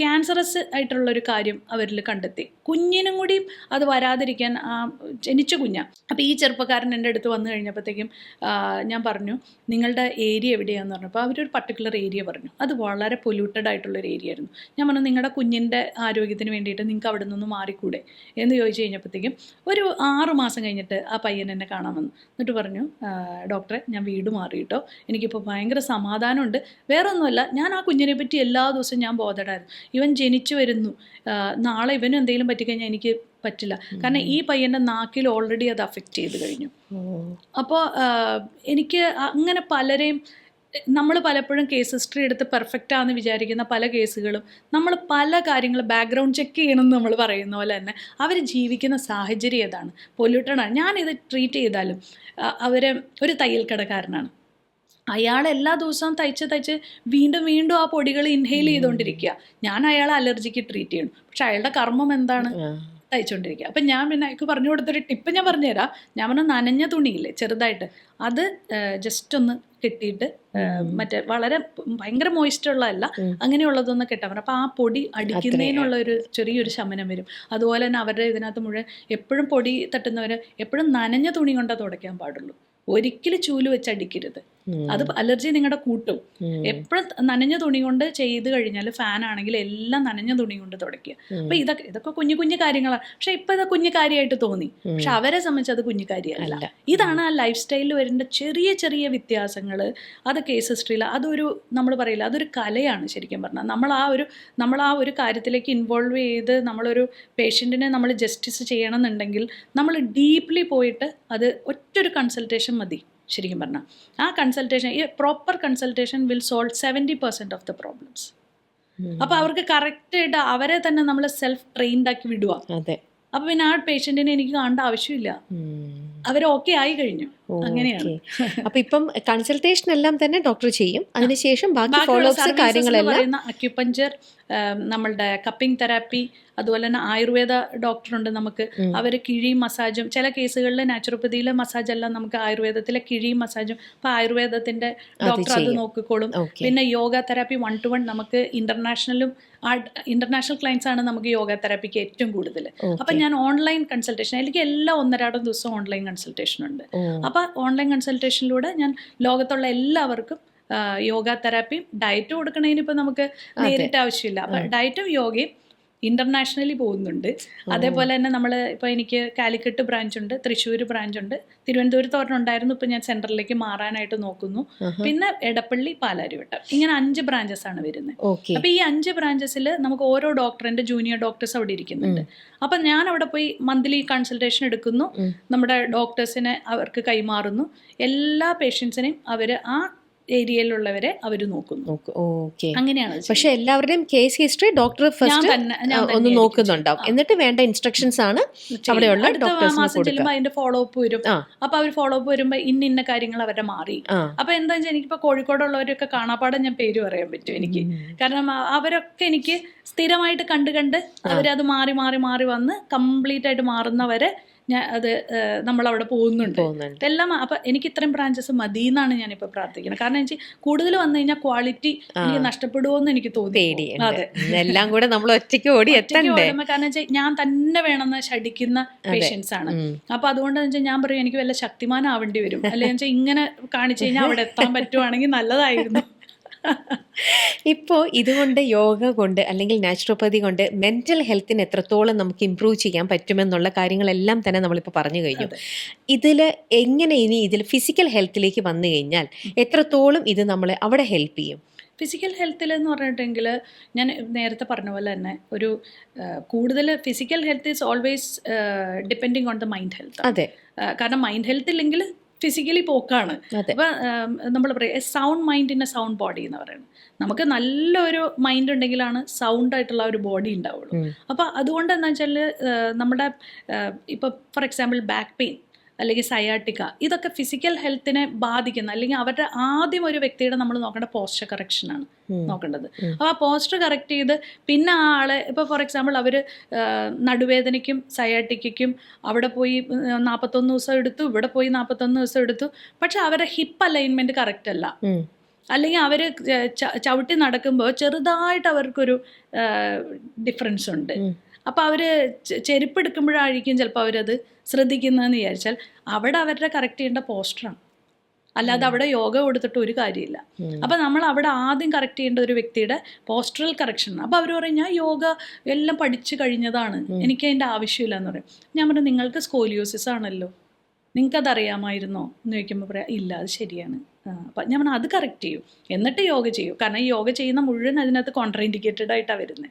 ക്യാൻസറസ് ആയിട്ടുള്ളൊരു കാര്യം അവരിൽ കണ്ടെത്തി. കുഞ്ഞിനും കൂടിയും അത് വരാതിരിക്കാൻ, ജനിച്ച കുഞ്ഞാണ്. അപ്പോൾ ഈ ചെറുപ്പക്കാരൻ എൻ്റെ അടുത്ത് വന്നു കഴിഞ്ഞപ്പോഴത്തേക്കും ഞാൻ പറഞ്ഞു നിങ്ങളുടെ ഏരിയ എവിടെയാണെന്ന് പറഞ്ഞപ്പോൾ അവരൊരു പർട്ടിക്കുലർ ഏരിയ പറഞ്ഞു. അത് വളരെ പൊല്യൂട്ടഡ് ആയിട്ടുള്ളൊരു ഏരിയ ആയിരുന്നു. ഞാൻ പറഞ്ഞു നിങ്ങളുടെ കുഞ്ഞിൻ്റെ ആരോഗ്യത്തിന് വേണ്ടിയിട്ട് നിങ്ങൾക്ക് അവിടെ നിന്ന് മാറിക്കൂടെ എന്ന് ചോദിച്ചു കഴിഞ്ഞപ്പോഴത്തേക്കും ഒരു 6 മാസം കഴിഞ്ഞിട്ട് ആ പയ്യൻ എന്നെ കാണാൻ വന്നു. എന്നിട്ട് പറഞ്ഞു ഡോക്ടറെ ഞാൻ വീട് മാറിയിട്ടോ, എനിക്കിപ്പോൾ ഭയങ്കര സമാധാനമുണ്ട്, വേറെ ഒന്നുമല്ല, ഞാൻ ആ കുഞ്ഞിനെ പറ്റി എല്ലാ ദിവസവും ഞാൻ ബോധഡായിരുന്നു. ഇവൻ ജനിച്ചു വരുന്നു, നാളെ ഇവനും എന്തെങ്കിലും പറ്റിക്കഴിഞ്ഞാൽ എനിക്ക് പറ്റില്ല. കാരണം ഈ പയ്യൻ്റെ നാക്കിൽ ഓൾറെഡി അത് അഫക്റ്റ് ചെയ്ത് കഴിഞ്ഞു. അപ്പോൾ എനിക്ക് അങ്ങനെ പലരെയും നമ്മൾ പലപ്പോഴും കേസ് ഹിസ്റ്ററി എടുത്ത് പെർഫെക്റ്റ് ആണെന്ന് വിചാരിക്കുന്ന പല കേസുകളും നമ്മൾ പല കാര്യങ്ങൾ ബാക്ക്ഗ്രൗണ്ട് ചെക്ക് ചെയ്യണമെന്ന് നമ്മൾ പറയുന്ന പോലെ തന്നെ അവർ ജീവിക്കുന്ന സാഹചര്യം ഏതാണ്, പൊല്യൂട്ടഡാണ്. ഞാനിത് ട്രീറ്റ് ചെയ്താലും അവർ ഒരു തയ്യൽ കടക്കാരനാണ്, അയാൾ എല്ലാ ദിവസവും തയ്ച്ച് വീണ്ടും വീണ്ടും ആ പൊടികൾ ഇൻഹെയിൽ ചെയ്തുകൊണ്ടിരിക്കുക. ഞാൻ അയാളെ അലർജിക്ക് ട്രീറ്റ് ചെയ്യണം, പക്ഷെ അയാളുടെ കർമ്മം എന്താണ്, തയ്ച്ചുകൊണ്ടിരിക്കുക. അപ്പം ഞാൻ പിന്നെ അയാൾക്ക് പറഞ്ഞു കൊടുത്തൊരു ടിപ്പ് ഞാൻ പറഞ്ഞുതരാം. ഞാൻ പറഞ്ഞ നനഞ്ഞ തുണിയില്ലേ ചെറുതായിട്ട്, അത് ജസ്റ്റ് ഒന്ന് കെട്ടിയിട്ട് മറ്റേ വളരെ ഭയങ്കര മോയിസ്റ്റുള്ളതല്ല, അങ്ങനെയുള്ളതൊന്ന് കെട്ടാൻ പറഞ്ഞു. അപ്പോൾ ആ പൊടി അടിക്കുന്നതിനുള്ള ഒരു ചെറിയൊരു ശമനം വരും. അതുപോലെ തന്നെ അവരുടെ ഇതിനകത്ത് മുഴുവൻ എപ്പോഴും പൊടി തട്ടുന്നവർ എപ്പോഴും നനഞ്ഞ തുണി കൊണ്ടേ തുടയ്ക്കാൻ പാടുള്ളൂ, ഒരിക്കലും ചൂല് വെച്ച് അടിക്കരുത്. അത് അലർജി നിങ്ങളുടെ കൂട്ടും. എപ്പോഴും നനഞ്ഞ തുണി കൊണ്ട് ചെയ്ത് കഴിഞ്ഞാൽ ഫാൻ ആണെങ്കിൽ എല്ലാം നനഞ്ഞ തുണി കൊണ്ട് തുടയ്ക്കുക. അപ്പൊ ഇതൊക്കെ കുഞ്ഞു കുഞ്ഞു കാര്യങ്ങളാണ്. പക്ഷെ ഇപ്പൊ ഇത് കുഞ്ഞു കാര്യമായിട്ട് തോന്നി, പക്ഷെ അവരെ സംബന്ധിച്ച് അത് കുഞ്ഞു കാര്യമല്ല. ഇതാണ് ആ ലൈഫ് സ്റ്റൈലിൽ വരുന്ന ചെറിയ ചെറിയ വ്യത്യാസങ്ങൾ. അത് കേസ് ഹിസ്റ്ററിയിൽ അതൊരു നമ്മൾ പറയില്ല, അതൊരു കലയാണ് ശരിക്കും പറഞ്ഞാൽ. നമ്മൾ ആ ഒരു കാര്യത്തിലേക്ക് ഇൻവോൾവ് ചെയ്ത് നമ്മളൊരു പേഷ്യൻറ്റിനെ നമ്മൾ ജസ്റ്റിസ് ചെയ്യണമെന്നുണ്ടെങ്കിൽ നമ്മൾ ഡീപ്ലി പോയിട്ട് അത് ഒറ്റൊരു കൺസൾട്ടേഷൻ മതി ശരിക്കും പറഞ്ഞാൽ. ആ കൺസൾട്ടേഷൻ, ഈ proper consultation will solve 70% of the problems. അപ്പോൾ അവർക്ക് കറക്റ്റായിട്ട് അവരെ തന്നെ നമ്മൾ സെൽഫ് ട്രെയിൻഡ് ആക്കി വിടുക. അപ്പോൾ പിന്നെ ആ പേഷ്യൻറ്റിനെ എനിക്ക് കാണേണ്ട ആവശ്യമില്ല, അവർ ഓക്കെ ആയി കഴിഞ്ഞു. അങ്ങനെയാണ്. അപ്പൊ ഇപ്പം കൺസൾട്ടേഷൻ എല്ലാം തന്നെ ഡോക്ടർ ചെയ്യും, അതിനുശേഷം ബാക്കി ഫോളോ അപ്സ് കാര്യങ്ങളെല്ലാം അക്യുപഞ്ചർ, നമ്മളുടെ കപ്പിംഗ് തെറാപ്പി, അതുപോലെ തന്നെ ആയുർവേദ ഡോക്ടറുണ്ട് നമുക്ക്. അവർ കിഴിയും മസാജും, ചില കേസുകളിൽ നാച്ചുറോപ്പതിയിലെ മസാജ് എല്ലാം നമുക്ക് ആയുർവേദത്തിലെ കിഴിയും മസാജും, അപ്പോൾ ആയുർവേദത്തിന്റെ ഡോക്ടർ അത് നോക്കിക്കോളും. പിന്നെ യോഗ തെറാപ്പി 1-to-1 നമുക്ക് ഇന്റർനാഷണൽ ക്ലയൻസ് ആണ് നമുക്ക് യോഗ തെറാപ്പിക്ക് ഏറ്റവും കൂടുതൽ. അപ്പം ഞാൻ ഓൺലൈൻ കൺസൾട്ടേഷൻ, എനിക്ക് എല്ലാ 1-2 ദിവസം ഓൺലൈൻ കൺസൾട്ടേഷൻ ഉണ്ട്. അപ്പം ഓൺലൈൻ കൺസൾട്ടേഷനിലൂടെ ഞാൻ ലോകത്തുള്ള എല്ലാവർക്കും യോഗ തെറാപ്പിയും ഡയറ്റ് കൊടുക്കണതിന് ഇപ്പം നമുക്ക് നേരിട്ട് ആവശ്യമില്ല. അപ്പം ഡയറ്റും യോഗയും ഇന്റർനാഷണലി പോകുന്നുണ്ട്. അതേപോലെ തന്നെ നമ്മൾ ഇപ്പോൾ എനിക്ക് കാലിക്കറ്റ് ബ്രാഞ്ചുണ്ട്, തൃശ്ശൂർ ബ്രാഞ്ചുണ്ട്, തിരുവനന്തപുരത്ത് ഒരെണ്ണമുണ്ടായിരുന്നു, ഇപ്പം ഞാൻ സെൻറ്ററിലേക്ക് മാറാനായിട്ട് നോക്കുന്നു. പിന്നെ എടപ്പള്ളി, പാലാരിവട്ടം, ഇങ്ങനെ 5 ബ്രാഞ്ചസ് ആണ് വരുന്നത്. അപ്പോൾ ഈ 5 ബ്രാഞ്ചസിൽ നമുക്ക് ഓരോ ഡോക്ടറിൻ്റെ ജൂനിയർ ഡോക്ടേഴ്സ് അവിടെ ഇരിക്കുന്നുണ്ട്. അപ്പം ഞാൻ അവിടെ പോയി മന്ത്ലി കൺസൾട്ടേഷൻ എടുക്കുന്നു, നമ്മുടെ ഡോക്ടേഴ്സിനെ അവർക്ക് കൈമാറുന്നു. എല്ലാ പേഷ്യൻസിനെയും അവർ ആ ഏരിയയിലുള്ളവരെ അവർ നോക്കുന്നു. അങ്ങനെയാണ്. പക്ഷെ എല്ലാവരുടെയും കേസ് ഹിസ്റ്ററി ഡോക്ടർ ഫസ്റ്റ് ഒന്ന് നോക്കുന്നുണ്ടാവും, എന്നിട്ട് വേണ്ട ഇൻസ്ട്രക്ഷൻസ് ആണ് അവിടെയുള്ള മാസം ചെല്ലുമ്പോൾ അതിന്റെ ഫോളോ അപ്പ് വരും. അപ്പൊ അവർ ഫോളോ അപ്പ് വരുമ്പോ ഇന്ന കാര്യങ്ങൾ അവരുടെ മാറി. അപ്പൊ എന്താ വെച്ചാൽ എനിക്കിപ്പോ കോഴിക്കോടുള്ളവരൊക്കെ കാണാപ്പാടെ ഞാൻ പേര് പറയാൻ പറ്റും എനിക്ക്, കാരണം അവരൊക്കെ എനിക്ക് സ്ഥിരമായിട്ട് കണ്ട് അവരത് മാറി മാറി മാറി വന്ന് കംപ്ലീറ്റ് ആയിട്ട് മാറുന്നവരെ അത് നമ്മളവിടെ പോകുന്നുണ്ട് എല്ലാം. അപ്പം എനിക്ക് ഇത്രയും ബ്രാഞ്ചസ് മതി എന്നാണ് ഞാനിപ്പോൾ പ്രാർത്ഥിക്കുന്നത്. കാരണം എനിക്ക് കൂടുതൽ വന്നു കഴിഞ്ഞാൽ ക്വാളിറ്റി എനിക്ക് നഷ്ടപ്പെടുമോ എന്ന് എനിക്ക് തോന്നി. അതെ, എല്ലാം കൂടെ നമ്മൾ ഒറ്റയ്ക്ക് ഓടി എത്തണ്ടേ. കാരണം വെച്ചാൽ ഞാൻ തന്നെ വേണമെന്ന് ശഠിക്കുന്ന പേഷ്യൻസ് ആണ്. അപ്പം അതുകൊണ്ടെന്ന് വെച്ചാൽ ഞാൻ പറയും എനിക്ക് വല്ല ശക്തിമാനാവേണ്ടി വരും, അല്ലെങ്കിൽ വെച്ചാൽ ഇങ്ങനെ കാണിച്ചു കഴിഞ്ഞാൽ അവിടെ എത്താൻ പറ്റുവാണെങ്കിൽ നല്ലതായിരുന്നു. ഇപ്പോൾ ഇതുകൊണ്ട് യോഗ കൊണ്ട് അല്ലെങ്കിൽ നാച്ചുറോപ്പതി കൊണ്ട് മെൻ്റൽ ഹെൽത്തിന് എത്രത്തോളം നമുക്ക് ഇമ്പ്രൂവ് ചെയ്യാൻ പറ്റുമെന്നുള്ള കാര്യങ്ങളെല്ലാം തന്നെ നമ്മളിപ്പോൾ പറഞ്ഞു കഴിഞ്ഞു. ഇതിൽ എങ്ങനെ ഇനി ഇതിൽ ഫിസിക്കൽ ഹെൽത്തിലേക്ക് വന്നു കഴിഞ്ഞാൽ എത്രത്തോളം ഇത് നമ്മളെ അവിടെ ഹെൽപ്പ് ചെയ്യും? ഫിസിക്കൽ ഹെൽത്തിൽ എന്ന് പറഞ്ഞിട്ടുണ്ടെങ്കിൽ ഞാൻ നേരത്തെ പറഞ്ഞ പോലെ തന്നെ ഒരു കൂടുതൽ physical health is always depending on the mind health. അതെ, കാരണം മൈൻഡ് ഹെൽത്ത് ഇല്ലെങ്കിൽ ഫിസിക്കലി പോക്കാണ്. അപ്പം നമ്മൾ പറയും A sound mind in A sound body എന്ന് പറയുന്നത്. നമുക്ക് നല്ലൊരു മൈൻഡ് ഉണ്ടെങ്കിലാണ് സൗണ്ട് ആയിട്ടുള്ള ഒരു ബോഡി ഉണ്ടാവുള്ളൂ. അപ്പം അതുകൊണ്ട് എന്താ വെച്ചാൽ നമ്മുടെ ഇപ്പോൾ ഫോർ എക്സാമ്പിൾ ബാക്ക് പെയിൻ അല്ലെങ്കിൽ സയാട്ടിക്ക, ഇതൊക്കെ ഫിസിക്കൽ ഹെൽത്തിനെ ബാധിക്കുന്ന, അല്ലെങ്കിൽ അവരുടെ ആദ്യം ഒരു വ്യക്തിയുടെ നമ്മൾ നോക്കേണ്ട പോസ്ചർ കറക്ഷനാണ് നോക്കേണ്ടത്. അപ്പോൾ ആ പോസ്ചർ കറക്റ്റ് ചെയ്ത് പിന്നെ ആ ആളെ ഇപ്പോൾ ഫോർ എക്സാമ്പിൾ അവർ നടുവേദനയ്ക്കും സയാട്ടിക്കും അവിടെ പോയി 41 ദിവസം എടുത്തു, ഇവിടെ പോയി 41 ദിവസം എടുത്തു, പക്ഷെ അവരുടെ ഹിപ്പ് അലൈൻമെൻറ്റ് കറക്റ്റ് അല്ല, അല്ലെങ്കിൽ അവർ ചവിട്ടി നടക്കുമ്പോൾ ചെറുതായിട്ട് അവർക്കൊരു ഡിഫറൻസ് ഉണ്ട്. അപ്പോൾ അവർ ചെരുപ്പ് എടുക്കുമ്പോഴായിരിക്കും ചിലപ്പോൾ അവരത് ശ്രദ്ധിക്കുന്നതെന്ന് വിചാരിച്ചാൽ അവിടെ അവരുടെ കറക്റ്റ് ചെയ്യേണ്ട പോസ്റ്ററാണ്, അല്ലാതെ അവിടെ യോഗ കൊടുത്തിട്ട് ഒരു കാര്യമില്ല. അപ്പം നമ്മൾ അവിടെ ആദ്യം കറക്റ്റ് ചെയ്യേണ്ട ഒരു വ്യക്തിയുടെ പോസ്റ്ററൽ കറക്ഷൻ. അപ്പോൾ അവർ പറയും ഞാൻ യോഗ എല്ലാം പഠിച്ചു കഴിഞ്ഞതാണ്, എനിക്ക് അതിൻ്റെ ആവശ്യമില്ല എന്ന് പറയും. ഞാൻ പറഞ്ഞു നിങ്ങൾക്ക് സ്കോലിയോസിസ് ആണല്ലോ, നിങ്ങൾക്കതറിയാമായിരുന്നോ എന്ന് ചോദിക്കുമ്പോൾ പറയാം ഇല്ല അത് ശരിയാണ്. അപ്പം ഞാൻ പറഞ്ഞാൽ അത് കറക്റ്റ് ചെയ്യൂ, എന്നിട്ട് യോഗ ചെയ്യൂ. കാരണം ഈ യോഗ ചെയ്യുന്ന മുഴുവൻ അതിനകത്ത് കോൺട്രാ ഇൻഡിക്കേറ്റഡ് ആയിട്ടാണ് വരുന്നത്.